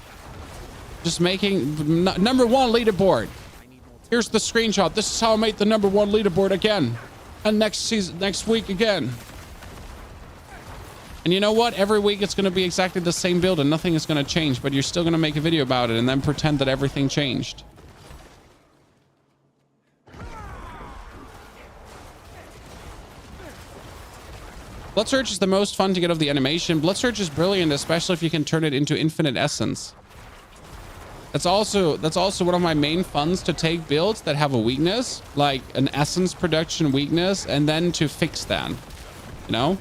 Just making #1 leaderboard. Here's the screenshot. This is how I made the #1 leaderboard again, and next week again. And you know what? Every week it's going to be exactly the same build and nothing is going to change, but you're still going to make a video about it and then pretend that everything changed. Blood Surge is the most fun to get of the animation. Blood Surge is brilliant, especially if you can turn it into infinite essence. That's also one of my main funs, to take builds that have a weakness, like an essence production weakness, and then to fix that, you know?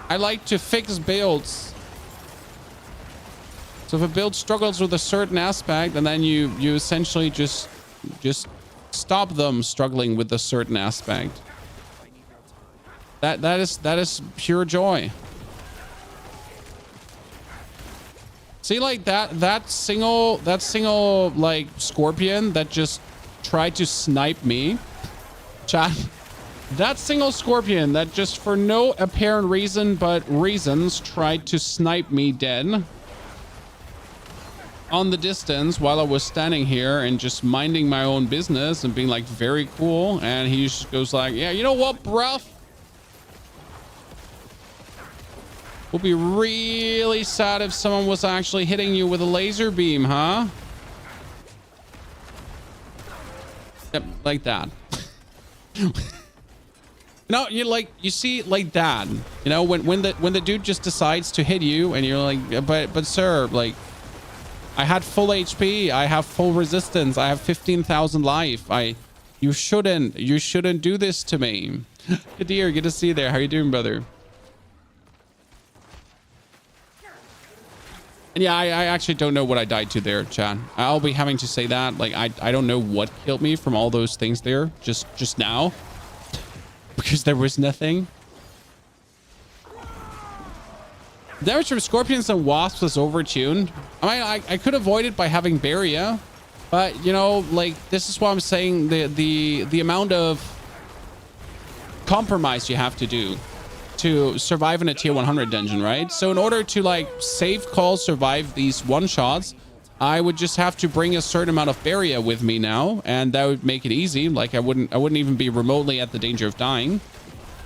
I like to fix builds. So if a build struggles with a certain aspect, and then you essentially just stop them struggling with a certain aspect. That is pure joy. See, like that single like Scorpion that just tried to snipe me. Chat. That single Scorpion that just for no apparent reason but reasons tried to snipe me dead on the distance while I was standing here and just minding my own business and being like very cool, and he just goes like, yeah, you know what, bruh? Would be really sad if someone was actually hitting you with a laser beam, huh? Yep, like that. No, you see, like that, you know, when the dude just decides to hit you and you're like, but sir, like, I had full HP, I have full resistance, I have 15,000 life, you shouldn't do this to me. Kadir, good to see you there. How you doing, brother? And yeah, I actually don't know what I died to there, chat. I'll be having to say that. Like, I don't know what killed me from all those things there just now. Because there was nothing. Damage from scorpions and wasps was overtuned. I mean, I could avoid it by having barrier. But, you know, like, this is what I'm saying. The amount of compromise you have to do to survive in a tier 100 dungeon, right? So in order to like save calls, survive these one shots, I would just have to bring a certain amount of barrier with me now, and that would make it easy. Like I wouldn't even be remotely at the danger of dying.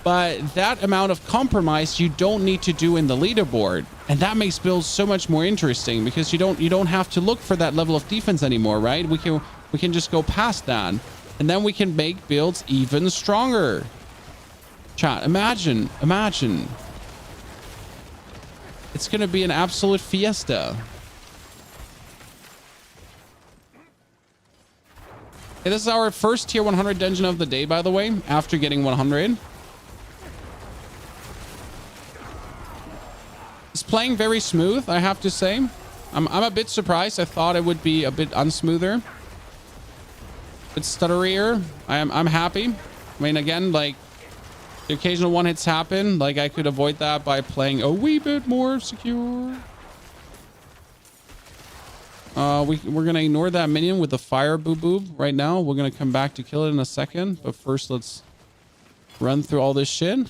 But that amount of compromise you don't need to do in the leaderboard, and that makes builds so much more interesting because you don't have to look for that level of defense anymore, right? We can just go past that, and then we can make builds even stronger. Chat, imagine. It's going to be an absolute fiesta. Okay, this is our first tier 100 dungeon of the day, by the way, after getting 100. It's playing very smooth, I have to say. I'm a bit surprised. I thought it would be a bit unsmoother. A bit stutterier. I'm happy. I mean, again, like, the occasional one hits happen. Like, I could avoid that by playing a wee bit more secure. We're going to ignore that minion with the fire boob right now. We're going to come back to kill it in a second. But first, let's run through all this shit.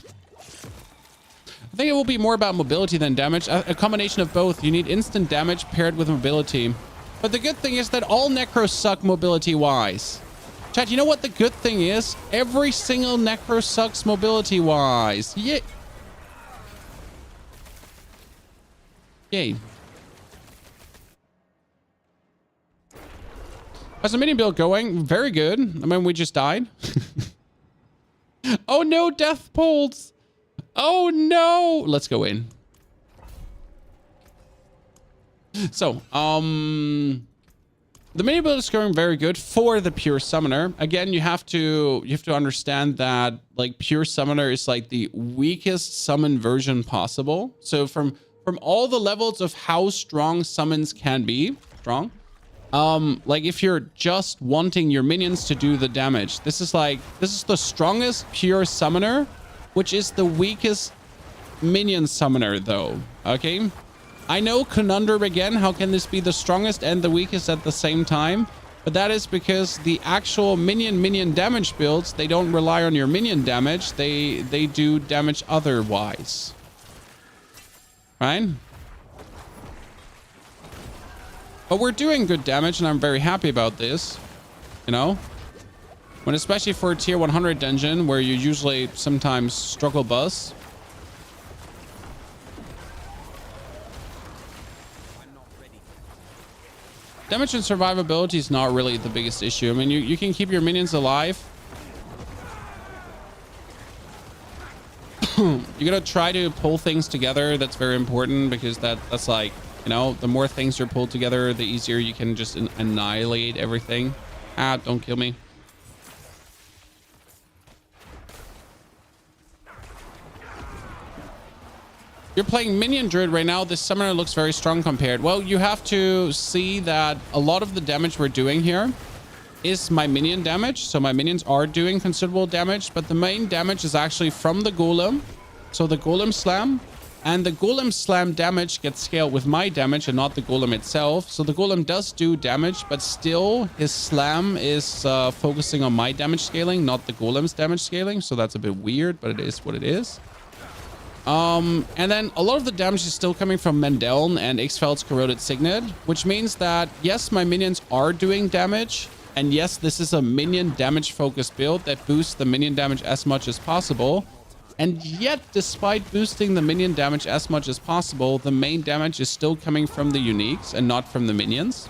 I think it will be more about mobility than damage. A combination of both. You need instant damage paired with mobility. But the good thing is that all Necros suck mobility-wise. Chat, you know what the good thing is? Every single Necro sucks mobility-wise. Yeah. Yay. How's the minion build going? Very good. I mean, we just died. Oh no, death pulls. Oh no. Let's go in. So, the mini build is going very good for the pure summoner. Again, you have to understand that like pure summoner is like the weakest summon version possible. So from all the levels of how strong summons can be, like if you're just wanting your minions to do the damage, this is the strongest pure summoner, which is the weakest minion summoner though. Okay. I know, conundrum again, how can this be the strongest and the weakest at the same time? But that is because the actual minion damage builds, they don't rely on your minion damage. They do damage otherwise. Right? But we're doing good damage and I'm very happy about this. You know? When especially for a tier 100 dungeon where you usually sometimes struggle bus. Damage and survivability is not really the biggest issue. I mean, you can keep your minions alive. You're gonna try to pull things together. That's very important because that's like, you know, the more things are pulled together, the easier you can just annihilate everything. Ah, don't kill me. You're playing Minion Druid right now. This summoner looks very strong compared. Well, you have to see that a lot of the damage we're doing here is my minion damage. So my minions are doing considerable damage, but the main damage is actually from the golem. So the golem slam, and the golem slam damage gets scaled with my damage and not the golem itself. So the golem does do damage, but still his slam is focusing on my damage scaling, not the golem's damage scaling. So that's a bit weird, but it is what it is. And then a lot of the damage is still coming from Mendeln and Ixfeld's Corroded Signet, which means that, yes, my minions are doing damage. And yes, this is a minion damage focused build that boosts the minion damage as much as possible. And yet, despite boosting the minion damage as much as possible, the main damage is still coming from the uniques and not from the minions.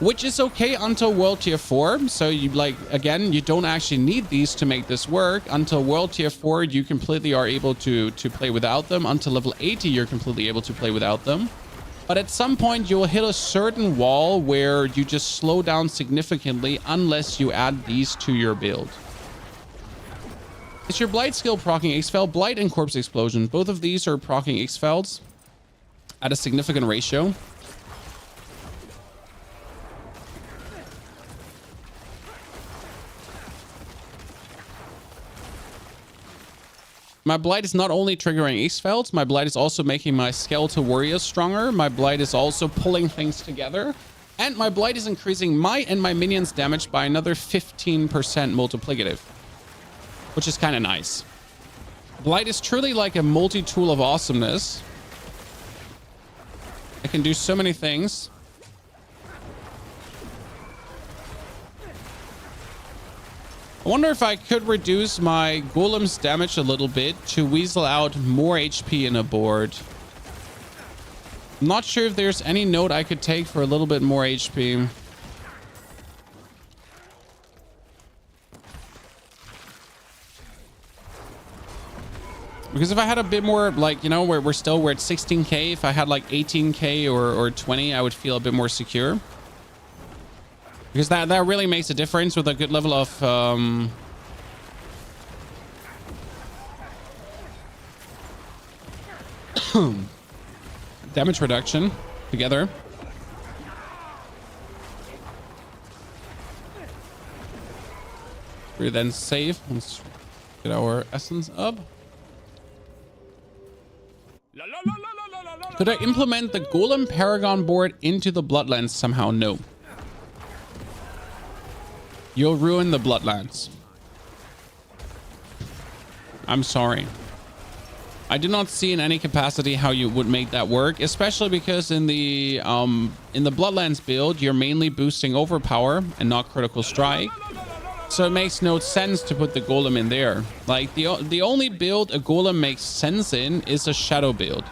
Which is okay until World Tier 4. So you again, you don't actually need these to make this work. Until World Tier 4, you completely are able to play without them. Until level 80, you're completely able to play without them. But at some point, you'll hit a certain wall where you just slow down significantly unless you add these to your build. Is your Blight skill proccing Ixfeld? Blight and Corpse Explosion. Both of these are proccing Ixfelds. at a significant ratio. My Blight is not only triggering X-Felds, my Blight is also making my Skeletal Warriors stronger. My Blight is also pulling things together. And my Blight is increasing my and my minions' damage by another 15% multiplicative, which is kind of nice. Blight is truly like a multi-tool of awesomeness. It can do so many things. I wonder if I could reduce my golem's damage a little bit to weasel out more HP in a board. I'm not sure if there's any note I could take for a little bit more HP. Because if I had a bit more, like, you know, we're at 16k. If I had like 18k or 20, I would feel a bit more secure. Because that really makes a difference with a good level of damage reduction together. We then save. Let's get our essence up. Could I implement the Golem Paragon board into the Bloodlands somehow? No. You'll ruin the Bloodlands. I'm sorry. I do not see in any capacity how you would make that work, especially because in the Bloodlands build, you're mainly boosting overpower and not critical strike. So it makes no sense to put the Golem in there. Like the only build a Golem makes sense in is a Shadow build.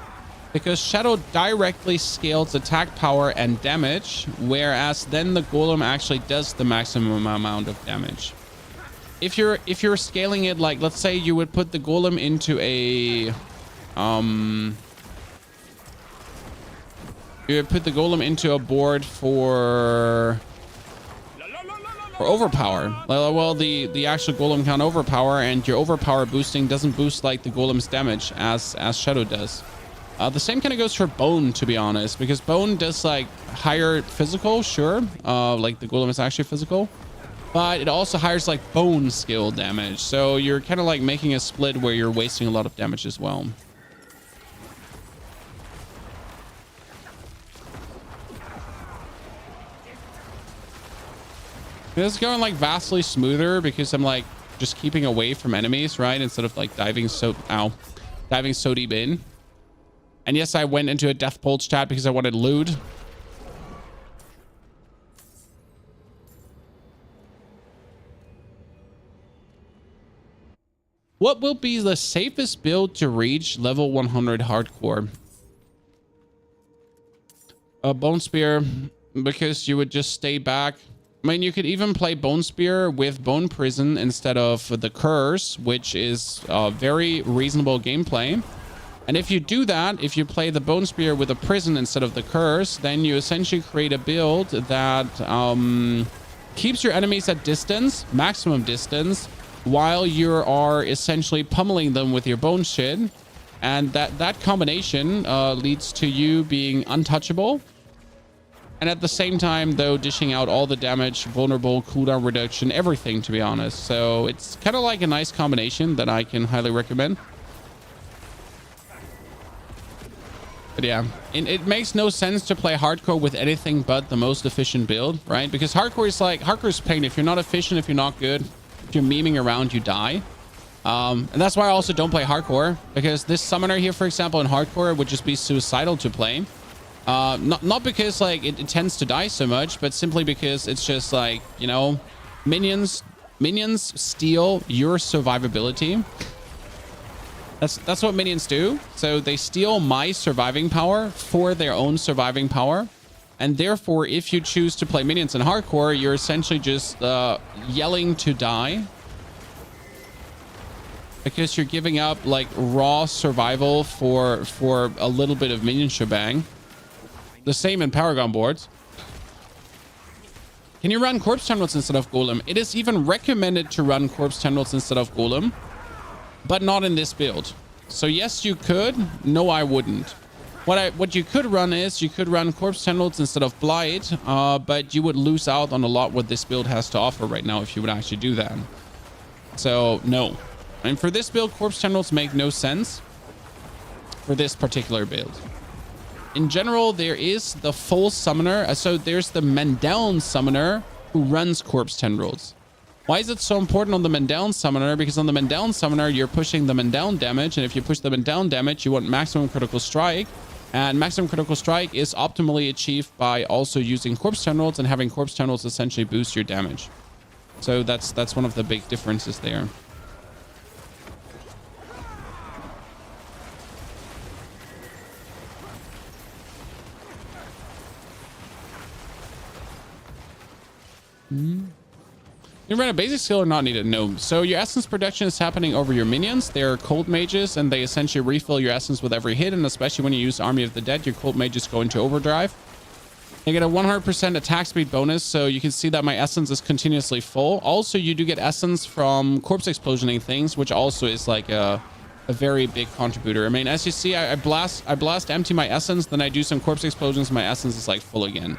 Because Shadow directly scales attack power and damage, whereas then the Golem actually does the maximum amount of damage. If you're scaling it, like, let's say you would put the Golem into a you would put the Golem into a board for overpower. Well, the actual Golem can overpower, and your overpower boosting doesn't boost like the Golem's damage as Shadow does. The same kind of goes for Bone, to be honest, because Bone does like higher physical, sure. Like the Golem is actually physical, but it also hires like bone skill damage. So you're kind of like making a split where you're wasting a lot of damage as well. This is going like vastly smoother because I'm like just keeping away from enemies, right? Instead of like diving so deep in. And yes, I went into a Death Pulse chat because I wanted loot. What will be the safest build to reach level 100 hardcore? A Bone Spear, because you would just stay back. I mean, you could even play Bone Spear with Bone Prison instead of the Curse, which is very reasonable gameplay. And if you do that, if you play the Bone Spear with a Prison instead of the Curse, then you essentially create a build that keeps your enemies at distance, maximum distance, while you are essentially pummeling them with your bone shit. And that combination leads to you being untouchable. And at the same time, though, dishing out all the damage, vulnerable, cooldown reduction, everything, to be honest. So it's kind of like a nice combination that I can highly recommend. But yeah, it makes no sense to play hardcore with anything but the most efficient build, right? Because hardcore is pain. If you're not efficient, if you're not good, if you're memeing around, you die. And that's why I also don't play hardcore, because this summoner here, for example, in hardcore would just be suicidal to play. Not because like it tends to die so much, but simply because it's just like, you know, minions steal your survivability. That's what minions do. So they steal my surviving power for their own surviving power. And therefore, if you choose to play minions in hardcore, you're essentially just yelling to die. Because you're giving up like raw survival for a little bit of minion shebang. The same in Paragon boards. Can you run Corpse Tendrils instead of Golem? It is even recommended to run Corpse Tendrils instead of Golem, but not in this build. So yes, you could. No, I wouldn't. What you could run is you could run Corpse Tendrils instead of Blight, but you would lose out on a lot what this build has to offer right now if you would actually do that. So no. And for this build, Corpse Tendrils make no sense for this particular build. In general, there is the full summoner. So there's the Mendeln summoner who runs Corpse Tendrils. Why is it so important on the Mendeln summoner? Because on the Mendeln summoner, you're pushing the Mendeln damage. And if you push the Mendeln damage, you want maximum critical strike. And maximum critical strike is optimally achieved by also using Corpse Tendrils and having Corpse Tendrils essentially boost your damage. So that's one of the big differences there. You run a basic skill or not needed? No. So your essence production is happening over your minions. They're cold mages and they essentially refill your essence with every hit. And especially when you use Army of the Dead, your cold mages go into overdrive. You get a 100% attack speed bonus. So you can see that my essence is continuously full. Also, you do get essence from corpse explosioning things, which also is like a very big contributor. I mean, as you see, I blast empty my essence, then I do some corpse explosions. My essence is like full again.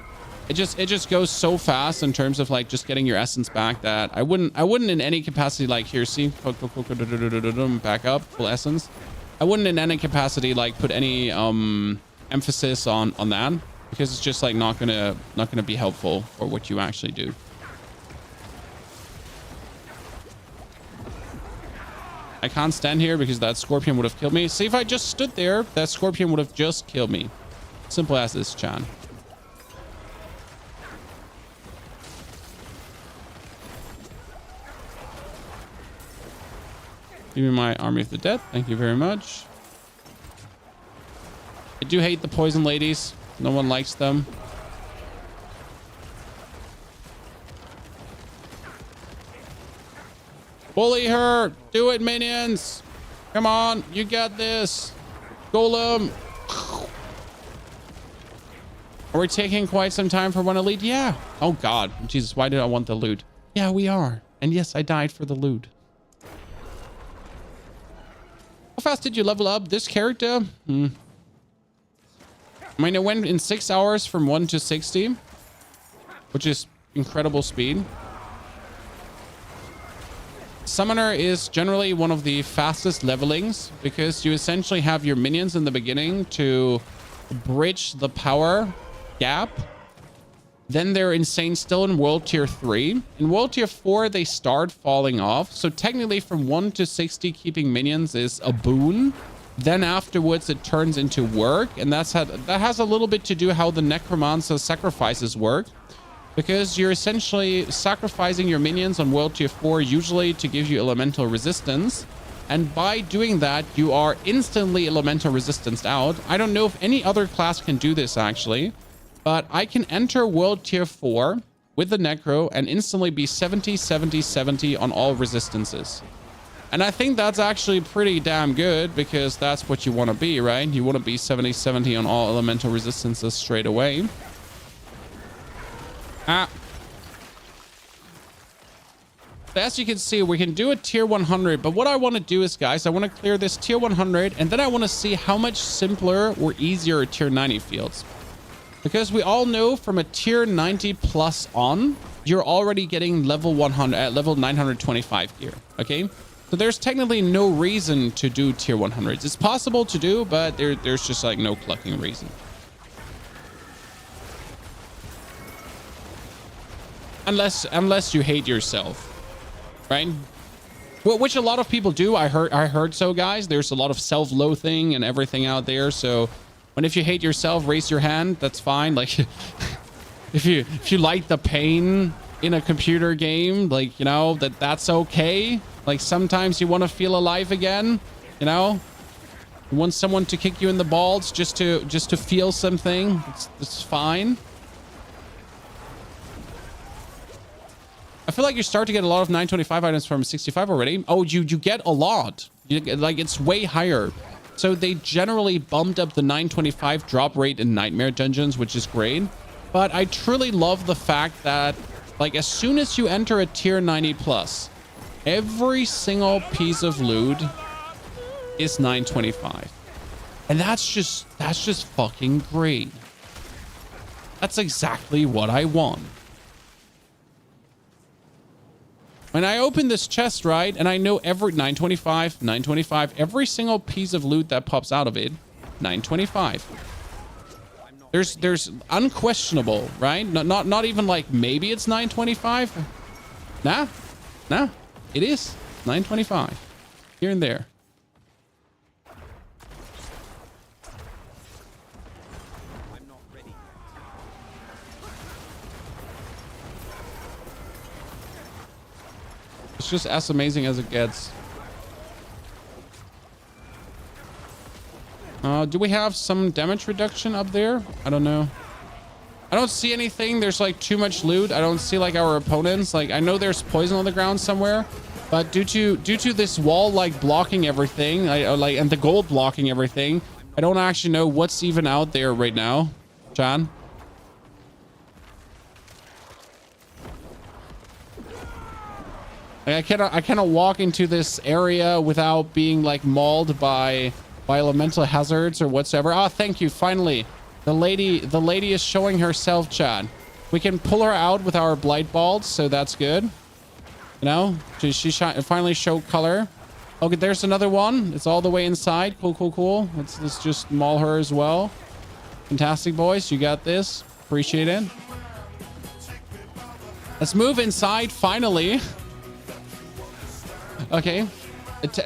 It just goes so fast in terms of like just getting your essence back that I wouldn't in any capacity like here, see, back up full essence. I wouldn't in any capacity like put any emphasis on that because it's just like not gonna be helpful for what you actually do. I can't stand here because that scorpion would have killed me. See, if I just stood there, that scorpion would have just killed me. Simple as this, Chan. Give me my Army of the Dead. Thank you very much. I do hate the poison ladies. No one likes them. Bully her. Do it, minions. Come on. You got this. Golem. Are we taking quite some time for one elite? Yeah. Oh, God. Jesus, why did I want the loot? Yeah, we are. And yes, I died for the loot. How fast did you level up this character? I mean, it went in 6 hours from 1 to 60, which is incredible speed. Summoner is generally one of the fastest levelings because you essentially have your minions in the beginning to bridge the power gap. Then they're insane still in World Tier 3. In World Tier 4, they start falling off. So technically from 1 to 60, keeping minions is a boon. Then afterwards, it turns into work. And that has a little bit to do how the Necromancer sacrifices work. Because you're essentially sacrificing your minions on World Tier 4, usually to give you elemental resistance. And by doing that, you are instantly elemental resistanced out. I don't know if any other class can do this, actually. But I can enter World Tier 4 with the Necro and instantly be 70, 70, 70 on all resistances. And I think that's actually pretty damn good because that's what you want to be, right? You want to be 70, 70 on all elemental resistances straight away. As you can see, we can do a tier 100. But what I want to do is, guys, I want to clear this tier 100. And then I want to see how much simpler or easier a tier 90 feels. Because we all know from a tier 90 plus on, you're already getting level 100 at level 925 gear. Okay, so there's technically no reason to do tier 100s. It's possible to do, but there's just like no clucking reason. Unless you hate yourself, right? Well, which a lot of people do. I heard so, guys. There's a lot of self-loathing and everything out there. So if you hate yourself, raise your hand. That's fine. Like, if you like the pain in a computer game, like, you know, that's okay. Like, sometimes you want to feel alive again, you know. You want someone to kick you in the balls just to feel something. It's fine. I feel like you start to get a lot of 925 items from 65 already. Oh, you get a lot. Like, it's way higher. So they generally bumped up the 925 drop rate in Nightmare Dungeons, which is great. But I truly love the fact that, like, as soon as you enter a tier 90 plus, every single piece of loot is 925. And that's just fucking great. That's exactly what I want. When I open this chest, right, and I know every 925, every single piece of loot that pops out of it, 925. There's unquestionable, right? Not even like maybe it's 925. Nah, it is 925 here and there. I'm not ready. It's just as amazing as it gets. Do we have some damage reduction up there? I don't know. I don't see anything. There's like too much loot. I don't see like our opponents. Like I know there's poison on the ground somewhere, but due to this wall like blocking everything, and the gold blocking everything, I don't actually know what's even out there right now. John. Like, I cannot walk into this area without being like mauled by elemental hazards or whatsoever. Ah, thank you. Finally, the lady is showing herself, Chad. We can pull her out with our blight balls, so that's good. You know, she finally showed color. Okay, there's another one. It's all the way inside. Cool. Let's just maul her as well. Fantastic, boys. You got this. Appreciate it. Let's move inside finally. Okay.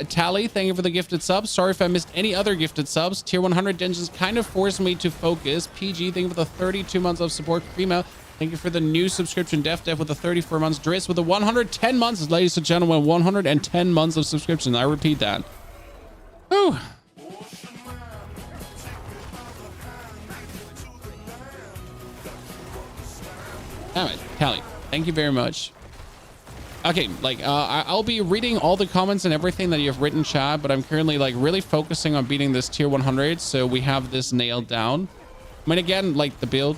Tally, thank you for the gifted subs. Sorry if I missed any other gifted subs. Tier 100 dungeons kind of forced me to focus. PG, thank you for the 32 months of support. Prima, thank you for the new subscription. Def with the 34 months. Driss with the 110 months. Ladies and gentlemen, 110 months of subscription. I repeat that. Whew. Damn it, Tally. Thank you very much. Okay, like, I'll be reading all the comments and everything that you've written, Chad, but I'm currently, like, really focusing on beating this tier 100, so we have this nailed down. I mean, again, like, the build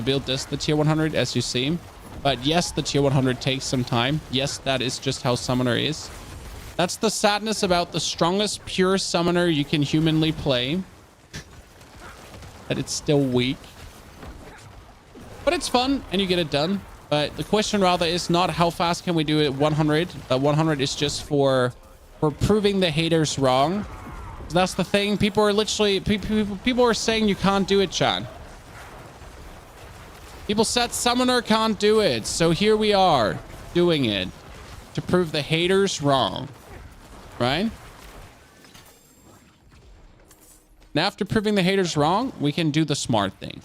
is the tier 100, as you see. But yes, the tier 100 takes some time. Yes, that is just how Summoner is. That's the sadness about the strongest pure Summoner you can humanly play. That it's still weak. But it's fun, and you get it done. But the question rather is not how fast can we do it at 100. That 100 is just for proving the haters wrong. That's the thing. People are literally people are saying you can't do it, Chan. People said Summoner can't do it, so here we are doing it to prove the haters wrong, right? Now, after proving the haters wrong, we can do the smart thing.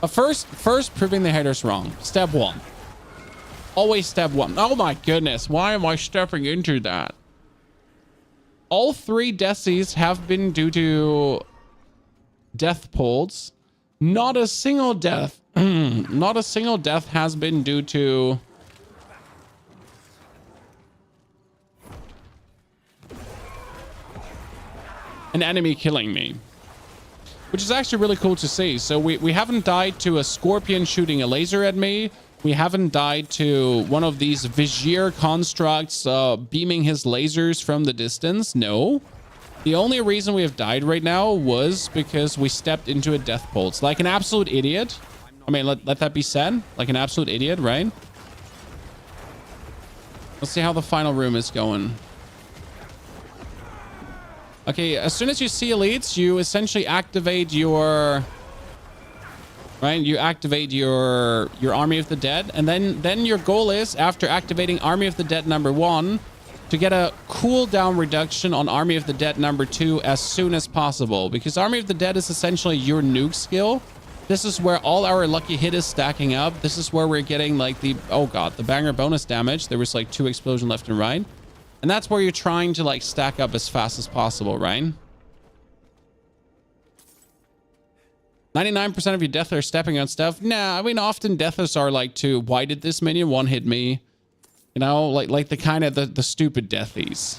First proving the haters wrong. Step one. Always step one. Oh my goodness. Why am I stepping into that? All 3 deaths have been due to death pulls. Not a single death. Not a single death has been due to an enemy killing me. Which is actually really cool to see. So we haven't died to a scorpion shooting a laser at me. We haven't died to one of these Vizier constructs beaming his lasers from the distance. No. The only reason we have died right now was because we stepped into a death pulse. Like an absolute idiot. I mean, let that be said. Like an absolute idiot, right? Let's see how the final room is going. Okay, as soon as you see elites, you essentially activate your... Right? You activate your Army of the Dead. And then your goal is, after activating Army of the Dead number 1, to get a cooldown reduction on Army of the Dead number 2 as soon as possible. Because Army of the Dead is essentially your nuke skill. This is where all our lucky hit is stacking up. This is where we're getting like the... Oh god, the banger bonus damage. There was like 2 explosions left and right. And that's where you're trying to like stack up as fast as possible, right? 99% of your deaths are stepping on stuff. Nah, I mean, often deaths are like to, why did this minion one hit me? You know, like the kind of the stupid deathies.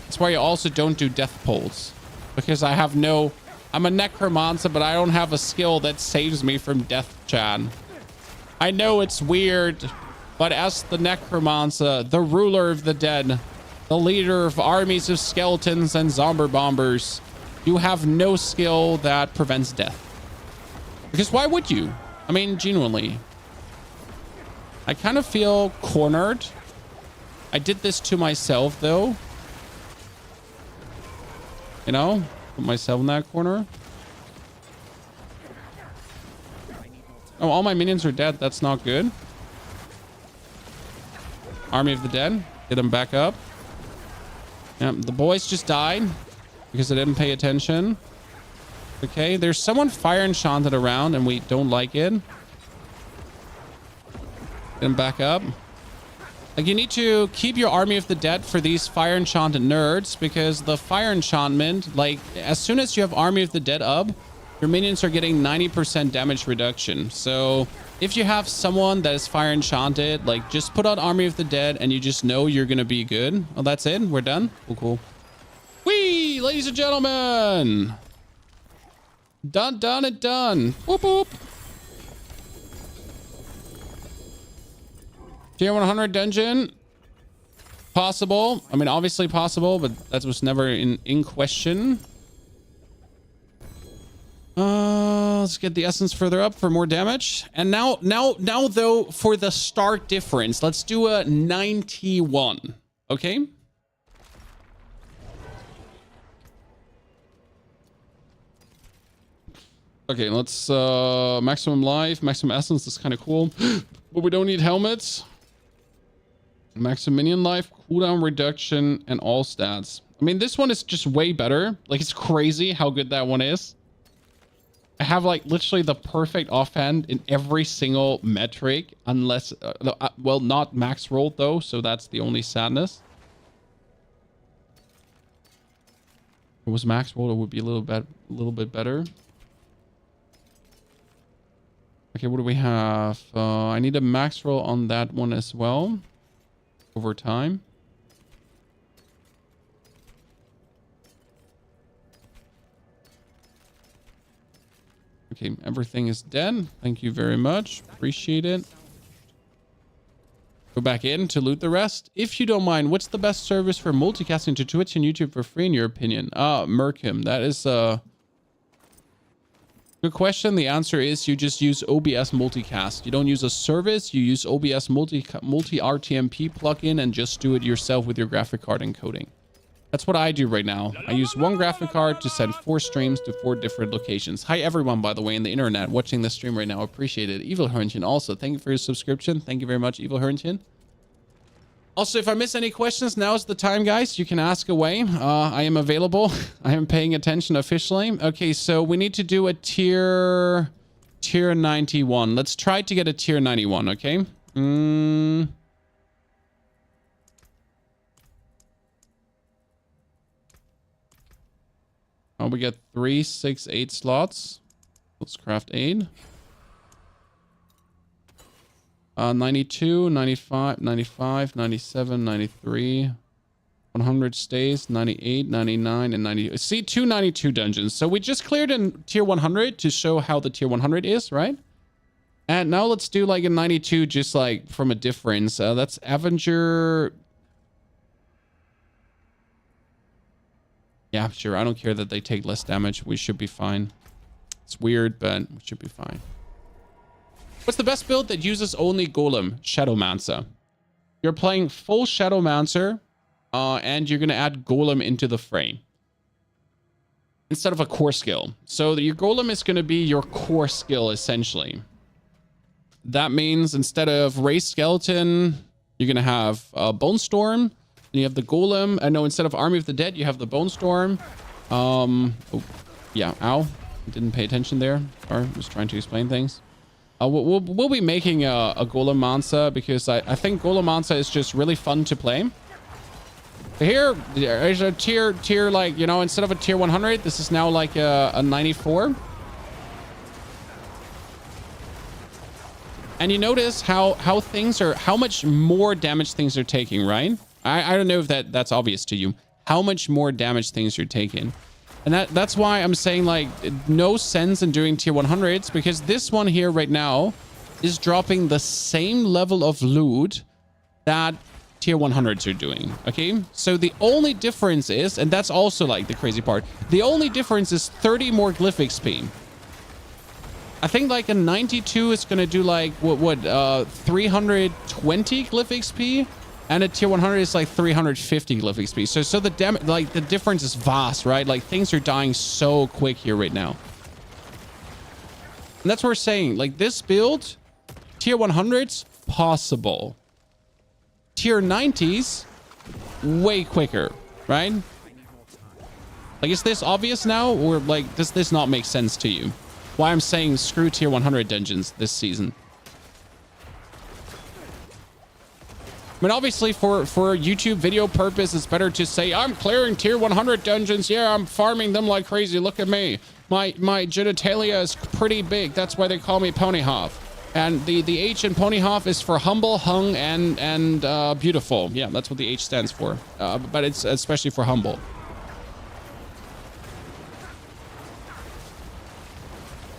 That's why you also don't do death pulls. Because I have no... I'm a necromancer, but I don't have a skill that saves me from death, Chan. I know it's weird, but as the necromancer, the ruler of the dead, the leader of armies of skeletons and zombie bombers, you have no skill that prevents death. Because why would you? I mean, genuinely. I kind of feel cornered. I did this to myself, though. You know, put myself in that corner. Oh, all my minions are dead. That's not good. Army of the dead. Get them back up. Yeah, the boys just died because they didn't pay attention. Okay, there's someone fire enchanted around and we don't like it. Get them back up. Like, you need to keep your army of the dead for these fire enchanted nerds, because the fire enchantment, like, as soon as you have army of the dead up, your minions are getting 90% damage reduction. So if you have someone that is fire enchanted, like, just put out army of the dead and you just know you're gonna be good. Oh, that's it. We're done. Cool. Whee, ladies and gentlemen. Done and done. Whoop whoop. Tier 100 dungeon. Possible. I mean, obviously possible, but that was never in question. Let's get the essence further up for more damage. And now though, for the start difference, let's do a 91. Okay. Okay, let's maximum life, maximum essence. That's kind of cool, but we don't need helmets. Maximum minion life, cooldown reduction, and all stats. I mean, this one is just way better. Like, it's crazy how good that one is. I have, like, literally the perfect offhand in every single metric, unless, well, not max rolled though, so that's the only sadness. If it was max rolled, it would be a little bit better. Okay, what do we have? I need a max roll on that one as well. Over time. Okay, everything is dead. Thank you very much. Appreciate it. Go back in to loot the rest. If you don't mind, what's the best service for multicasting to Twitch and YouTube for free in your opinion? Merkim. That is good question. The answer is you just use OBS multicast. You don't use a service. You use OBS multi RTMP plugin and just do it yourself with your graphic card encoding. That's what I do right now. I use one graphic card to send 4 streams to 4 different locations. Hi everyone, by the way, in the internet watching this stream right now. Appreciate it. Evil Herntjen also. Thank you for your subscription. Thank you very much, Evil Herntjen. Also, if I miss any questions, now is the time, guys. You can ask away. I am available. I am paying attention officially. Okay, so we need to do a tier 91. Let's try to get a tier 91, okay? Oh, we get 3, 6, 8 slots. Let's craft 8. 92, 95, 95, 97, 93, 100 stays, 98, 99, and 90. See, 292 dungeons. So we just cleared in tier 100 to show how the tier 100 is, right? And now let's do like a 92 just like from a difference. That's Avenger. Yeah, sure. I don't care that they take less damage. We should be fine. It's weird, but we should be fine. What's the best build that uses only Golem? Shadowmancer. You're playing full Shadowmancer, and you're going to add Golem into the frame instead of a core skill. So your Golem is going to be your core skill, essentially. That means instead of Raised Skeleton, you're going to have Bone Storm. And you have the Golem. No, instead of Army of the Dead, you have the Bone Storm. Oh, yeah, ow. Didn't pay attention there. Sorry, just trying to explain things. We'll be making a Golemancer because I think Golemancer is just really fun to play. Here, there's a tier like, you know, instead of a tier 100, this is now like a 94. And you notice how things are, how much more damage things are taking, right? I don't know if that's obvious to you. How much more damage things are taking. And that's why I'm saying, like, no sense in doing tier 100s, because this one here right now is dropping the same level of loot that tier 100s are doing. Okay, so the only difference is, and that's also like the crazy part, the only difference is 30 more glyph XP. I think like a 92 is gonna do like 320 glyph XP, and a tier 100 is like 350 glyph XP. So the difference is vast, right? Like things are dying so quick here right now. And that's what we're saying. Like this build, tier 100s possible. Tier 90s way quicker, right? Like is this obvious now, or like does this not make sense to you? Why I'm saying screw tier 100 dungeons this season. I mean, obviously for YouTube video purpose, it's better to say I'm clearing tier 100 dungeons. Yeah, I'm farming them like crazy. Look at me. My genitalia is pretty big. That's why they call me Ponyhoff. And the H in Ponyhoff is for humble, hung, and beautiful. Yeah, that's what the H stands for. But it's especially for humble.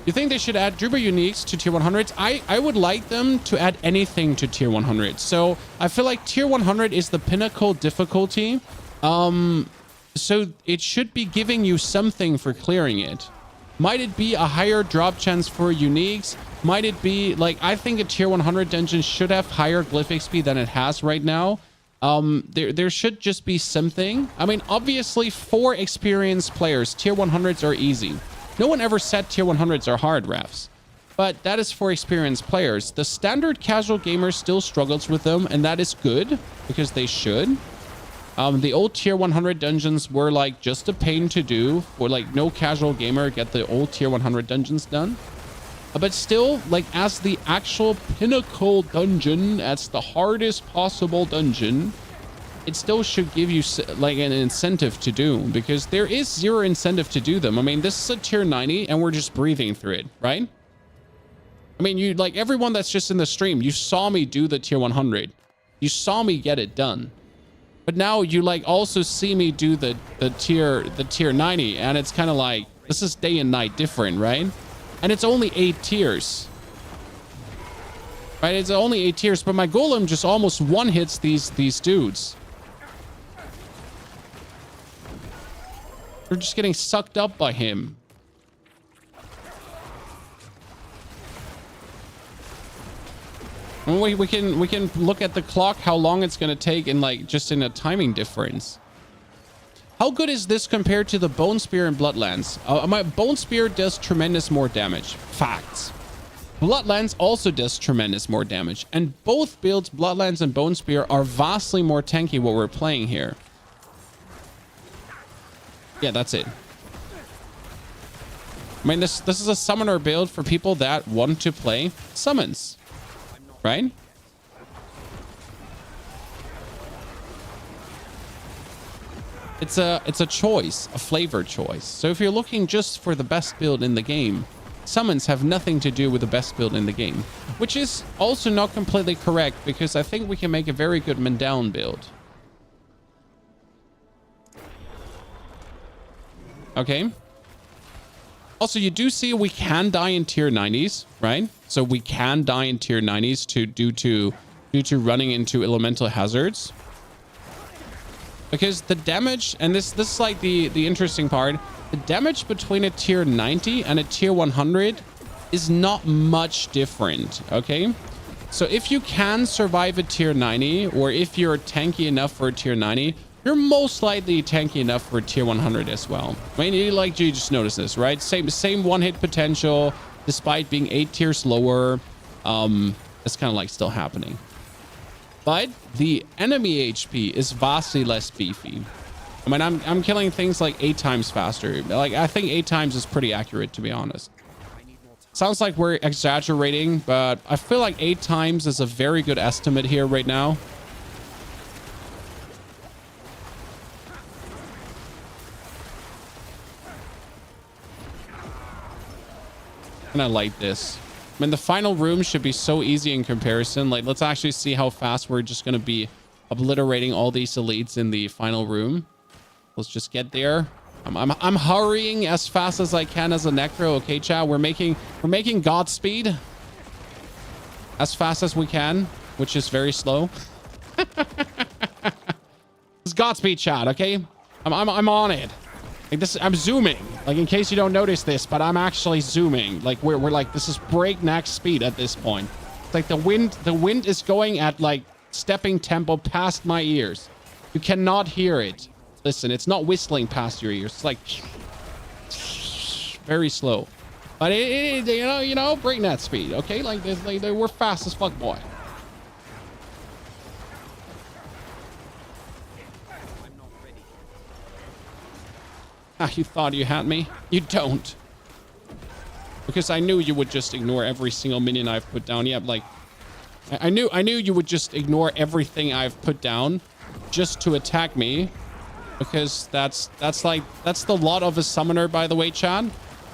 You think they should add Druba uniques to tier 100s? I would like them to add anything to tier 100. So I feel like tier 100 is the pinnacle difficulty. So it should be giving you something for clearing it. Might it be a higher drop chance for uniques? Might it be like, I think a tier 100 dungeon should have higher glyph XP than it has right now. There should just be something. I mean, obviously for experienced players, tier 100s are easy. No one ever said tier 100s are hard, refs. But that is for experienced players. The standard casual gamer still struggles with them, and that is good, because they should. The old tier 100 dungeons were like just a pain to do, for like no casual gamer get the old tier 100 dungeons done. But still, like as the actual pinnacle dungeon, as the hardest possible dungeon, it still should give you like an incentive to do, because there is zero incentive to do them. I mean, this is a tier 90 and we're just breathing through it, right? I mean, you like everyone that's just in the stream, you saw me do the tier 100. You saw me get it done. But now you like also see me do the tier 90, and it's kind of like this is day and night different, right? And it's only 8 tiers. Right? It's only 8 tiers, but my golem just almost one hits these dudes. They're just getting sucked up by him. And we can look at the clock, how long it's gonna take, and like just in a timing difference. How good is this compared to the Bone Spear and Bloodlands? My Bone Spear does tremendous more damage. Facts. Bloodlands also does tremendous more damage, and both builds, Bloodlands and Bone Spear, are vastly more tanky what we're playing here. Yeah, that's it. I mean, this is a summoner build for people that want to play summons, right? It's a choice, a flavor choice. So if you're looking just for the best build in the game, summons have nothing to do with the best build in the game, which is also not completely correct, because I think we can make a very good Mandown build. Okay. Also, you do see we can die in tier 90s, right? So we can die in tier 90s due to running into elemental hazards. Because the damage, and this is like the interesting part, the damage between a tier 90 and a tier 100 is not much different, okay? So if you can survive a tier 90, or if you're tanky enough for a tier 90, you're most likely tanky enough for a tier 100 as well. I mean, you just notice this, right? Same one-hit potential, despite being 8 tiers lower. It's kind of like still happening. But the enemy HP is vastly less beefy. I mean, I'm killing things like 8 times faster. Like, I think 8 times is pretty accurate, to be honest. Sounds like we're exaggerating, but I feel like 8 times is a very good estimate here right now. And I like this. I mean, the final room should be so easy in comparison. Like, let's actually see how fast we're just going to be obliterating all these elites in the final room. Let's just get there. I'm hurrying as fast as I can as a Necro. Okay, chat, we're making God speed. as fast as we can, which is very slow. It's Godspeed, chat, okay? I'm on it. Like this, I'm zooming. Like in case you don't notice this, but I'm actually zooming. Like we're like, this is breakneck speed at this point. It's like the wind is going at like stepping tempo past my ears. You cannot hear it. Listen, it's not whistling past your ears. It's like very slow. But it you know, breakneck speed, okay? Like we're fast as fuck, boy. Ah, you thought you had me? You don't. Because I knew you would just ignore every single minion I've put down. Yeah, like I knew you would just ignore everything I've put down just to attack me. Because that's the lot of a summoner, by the way, chat,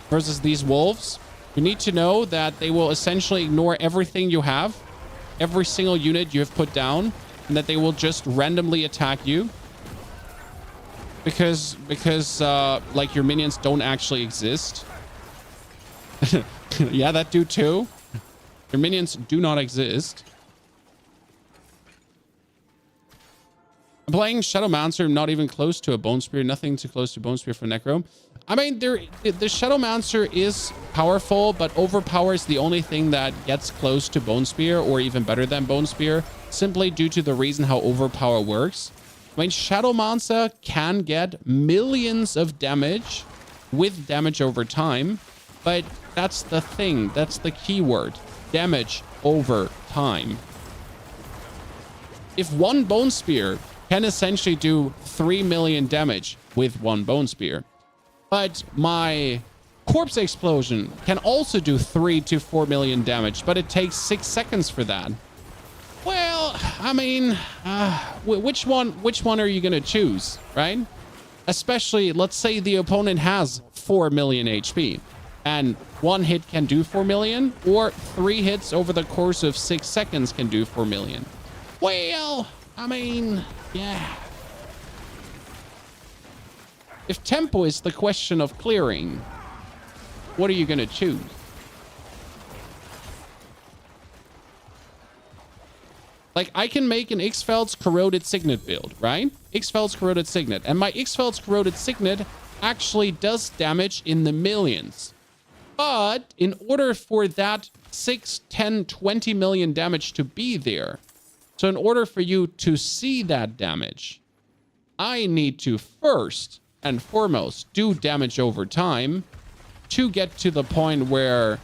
versus these wolves. You need to know that they will essentially ignore everything you have, every single unit you have put down, and that they will just randomly attack you. Because like your minions don't actually exist. Yeah, that dude too. Your minions do not exist. I'm playing Shadowmancer, not even close to a Bone Spear. Nothing too close to Bone Spear for Necro. I mean, the Shadowmancer is powerful, but Overpower is the only thing that gets close to Bone Spear, or even better than Bone Spear, simply due to the reason how Overpower works. I mean, Shadowmancer can get millions of damage with damage over time, but that's the thing. That's the keyword. Damage over time. If one Bone Spear can essentially do 3 million damage with one Bone Spear, but my Corpse Explosion can also do 3 to 4 million damage, but it takes 6 seconds for that. Well, I mean, which one are you going to choose, right? Especially, let's say the opponent has 4 million HP and one hit can do 4 million, or 3 hits over the course of 6 seconds can do 4 million. Well, I mean, yeah. If tempo is the question of clearing, what are you going to choose? Like, I can make an Ixfeld's Corroded Signet build, right? Ixfeld's Corroded Signet. And my Ixfeld's Corroded Signet actually does damage in the millions. But in order for that 6, 10, 20 million damage to be there, so in order for you to see that damage, I need to first and foremost do damage over time to get to the point where,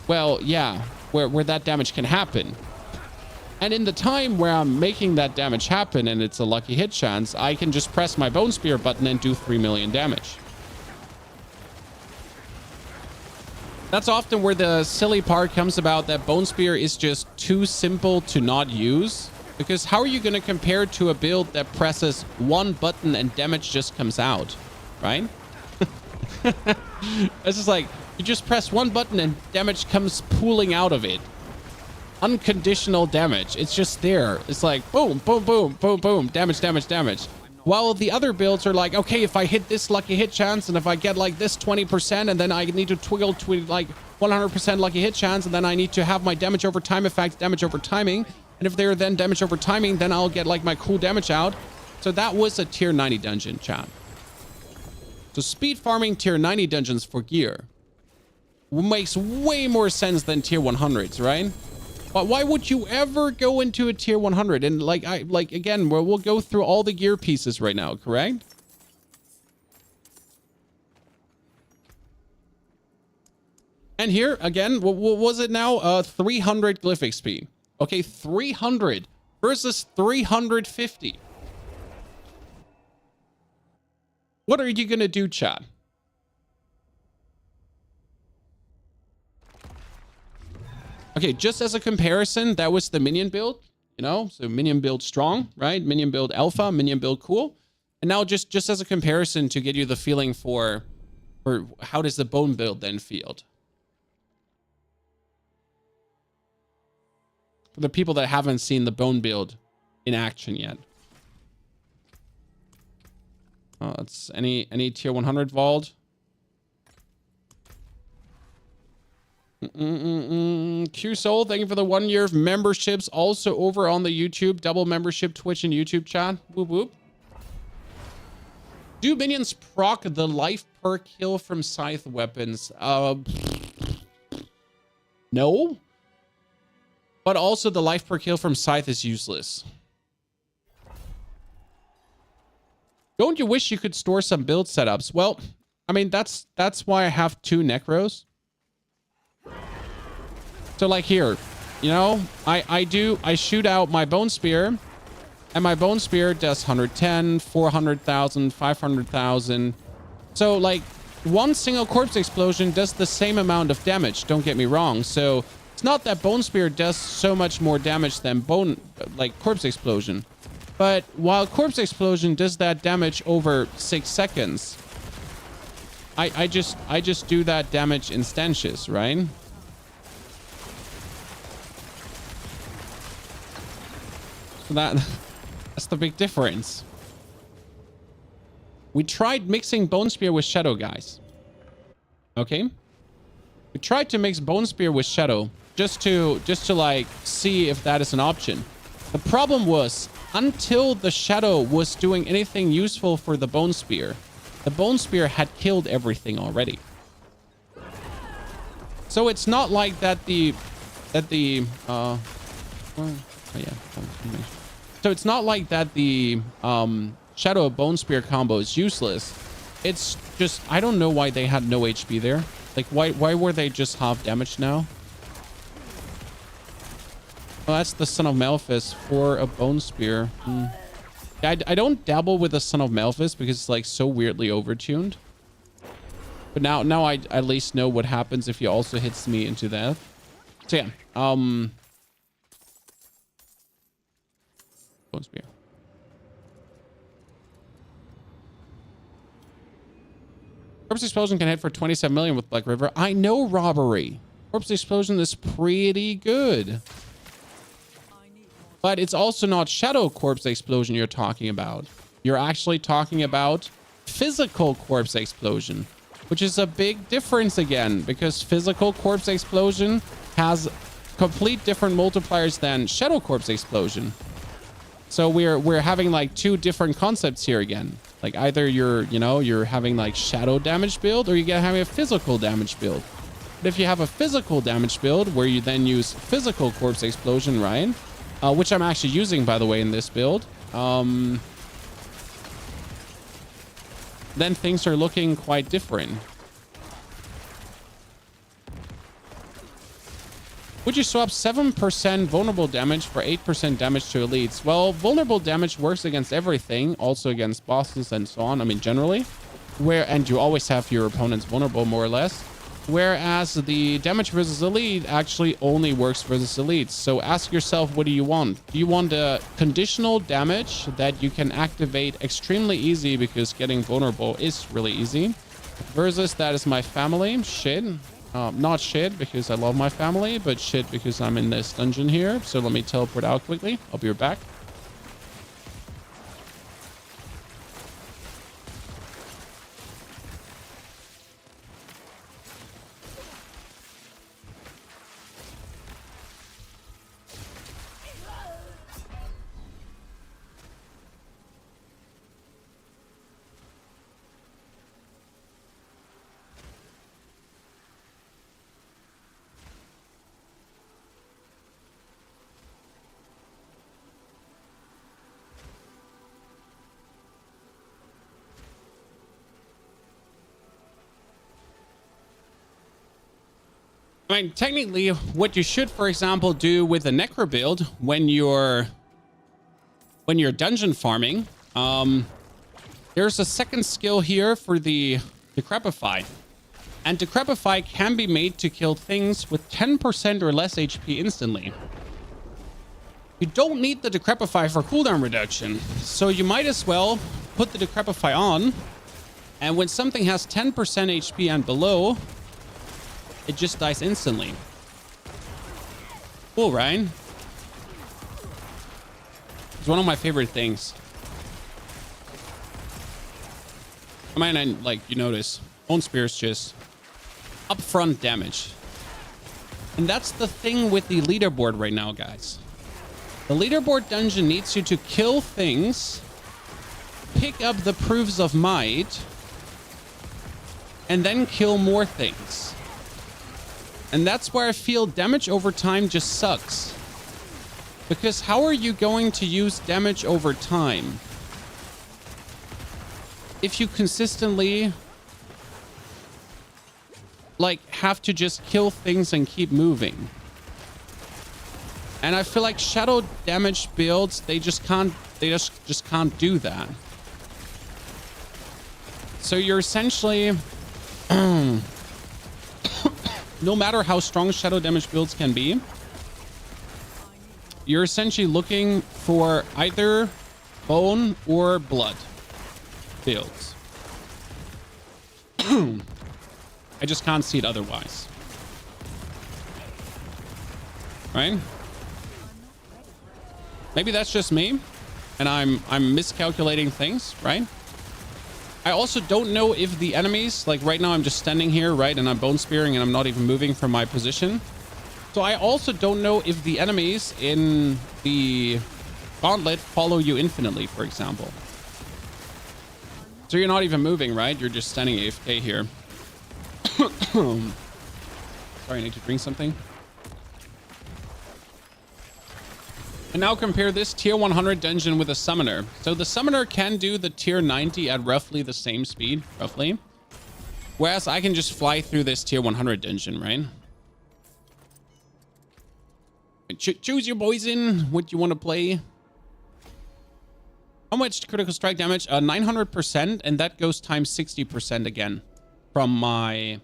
well, yeah, where that damage can happen. And in the time where I'm making that damage happen and it's a lucky hit chance, I can just press my Bone Spear button and do 3 million damage. That's often where the silly part comes about, that Bone Spear is just too simple to not use. Because how are you going to compare to a build that presses one button and damage just comes out, right? It's just like, you just press one button and damage comes pooling out of it. Unconditional damage. It's just there. It's like, boom, boom, boom, boom, boom, damage, damage, damage. While the other builds are like, okay, if I hit this lucky hit chance, and if I get like this 20%, and then I need to twiggle to like 100% lucky hit chance, and then I need to have my damage over time effect, damage over timing. And if they're then damage over timing, then I'll get like my cool damage out. So that was a tier 90 dungeon, chat. So speed farming tier 90 dungeons for gear makes way more sense than tier 100s, right? But why would you ever go into a tier 100? And like, again, we'll go through all the gear pieces right now, correct? And here, again, what was it now? 300 glyph XP. Okay, 300 versus 350. What are you going to do, chat? Okay, just as a comparison, that was the Minion build, you know? So Minion build strong, right? Minion build alpha, Minion build cool. And now just as a comparison to get you the feeling for how does the Bone build then feel? For the people that haven't seen the Bone build in action yet. Oh, it's any tier 100 vault. Q Soul, thank you for the 1 year of memberships. Also over on the YouTube, double membership, Twitch and YouTube chat. Whoop whoop. Do minions proc the life per kill from scythe weapons? No. But also the life per kill from scythe is useless. Don't you wish you could store some build setups? Well, I mean, that's why I have 2 Necros. So like here, you know, I shoot out my Bone Spear, and my Bone Spear does 110, 400,000, 500,000. So like 1 single corpse explosion does the same amount of damage. Don't get me wrong. So it's not that Bone Spear does so much more damage than corpse explosion. But while corpse explosion does that damage over 6 seconds, I just do that damage instantious, right? So that's the big difference. We tried mixing Bone Spear with Shadow, guys. Okay? We tried to mix Bone Spear with Shadow just to like see if that is an option. The problem was, until the Shadow was doing anything useful for the Bone Spear, the Bone Spear had killed everything already. So it's not like that So it's not like that the Shadow of Bone Spear combo is useless. It's just, I don't know why they had no HP there. Like, why were they just half damaged now? Oh, that's the Son of Malphus for a Bone Spear. I don't dabble with the Son of Malphus because it's like so weirdly overtuned. But now I at least know what happens if he also hits me into that. So yeah, Bone Spear. Corpse Explosion can hit for 27 million with Black River. I know, Robbery. Corpse Explosion is pretty good. But it's also not Shadow Corpse Explosion you're talking about. You're actually talking about Physical Corpse Explosion, which is a big difference again, because Physical Corpse Explosion has complete different multipliers than Shadow Corpse Explosion. So we're having like 2 different concepts here again. Like either you're having like shadow damage build, or you're having a physical damage build. But if you have a physical damage build where you then use Physical Corpse Explosion, right? Which I'm actually using, by the way, in this build. Then things are looking quite different. Would you swap 7% vulnerable damage for 8% damage to elites? Well, vulnerable damage works against everything, also against bosses and so on. I mean, generally. And you always have your opponents vulnerable, more or less. Whereas the damage versus elite actually only works versus elites. So ask yourself, what do you want? Do you want a conditional damage that you can activate extremely easy because getting vulnerable is really easy? Versus that is my family. Shit. Not shit because I love my family, but shit because I'm in this dungeon here. So let me teleport out quickly. I'll be right back. I mean, technically, what you should, for example, do with a Necro build when you're dungeon farming, there's a second skill here for the Decrepify. And Decrepify can be made to kill things with 10% or less HP instantly. You don't need the Decrepify for cooldown reduction, so you might as well put the Decrepify on, and when something has 10% HP and below, it just dies instantly. Cool, right? It's one of my favorite things. I mean, like, you notice, Bone Spear's just upfront damage. And that's the thing with the leaderboard right now, guys. The leaderboard dungeon needs you to kill things, pick up the proofs of might, and then kill more things. And that's where I feel damage over time just sucks. Because how are you going to use damage over time if you consistently like have to just kill things and keep moving? And I feel like shadow damage builds, they just can't do that. So you're essentially no matter how strong shadow damage builds can be, you're essentially looking for either bone or blood builds. I just can't see it otherwise. Right? Maybe that's just me and I'm miscalculating things, right? I also don't know if the enemies, like right now I'm just standing here, right? And I'm bone spearing and I'm not even moving from my position. So I also don't know if the enemies in the gauntlet follow you infinitely, for example. So you're not even moving, right? You're just standing AFK here. Sorry, I need to drink something. And now compare this tier 100 dungeon with a summoner. So the summoner can do the tier 90 at roughly the same speed, roughly. Whereas I can just fly through this tier 100 dungeon, right? Choose your poison, what you want to play. How much critical strike damage? 900%, and that goes times 60% again from my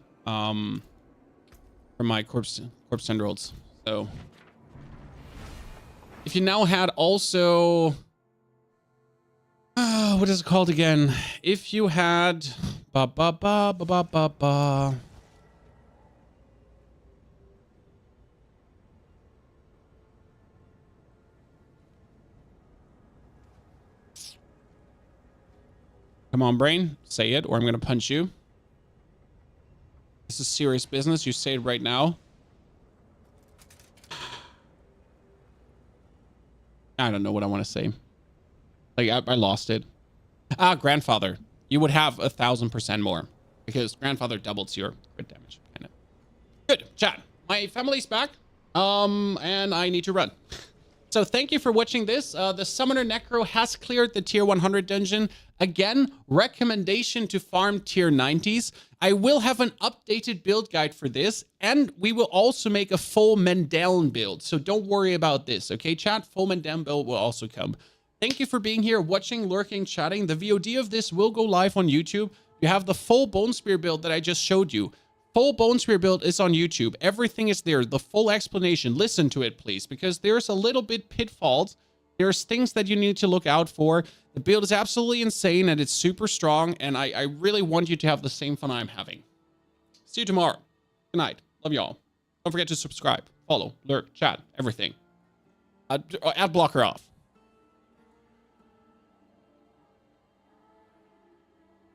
corpse tendrils. So if you now had also what is it called again? If you had come on, brain, say it or I'm gonna punch you. This is serious business. You say it right now. I don't know what I want to say. Like, I lost it. Grandfather. You would have 1,000% more because grandfather doubles your crit damage. Kind of. Good. Chat. My family's back. And I need to run. So thank you for watching this. The Summoner Necro has cleared the tier 100 dungeon. Again, recommendation to farm tier 90s. I will have an updated build guide for this, and we will also make a full Mendeln build. So don't worry about this, okay, chat? Full Mendeln build will also come. Thank you for being here, watching, lurking, chatting. The VOD of this will go live on YouTube. You have the full Bone Spear build that I just showed you. Full Bone Spear build is on YouTube. Everything is there. The full explanation. Listen to it, please, because there's a little bit pitfalls. There's things that you need to look out for. The build is absolutely insane and it's super strong. And I really want you to have the same fun I'm having. See you tomorrow. Good night. Love y'all. Don't forget to subscribe, follow, lurk, chat, everything. Ad blocker off.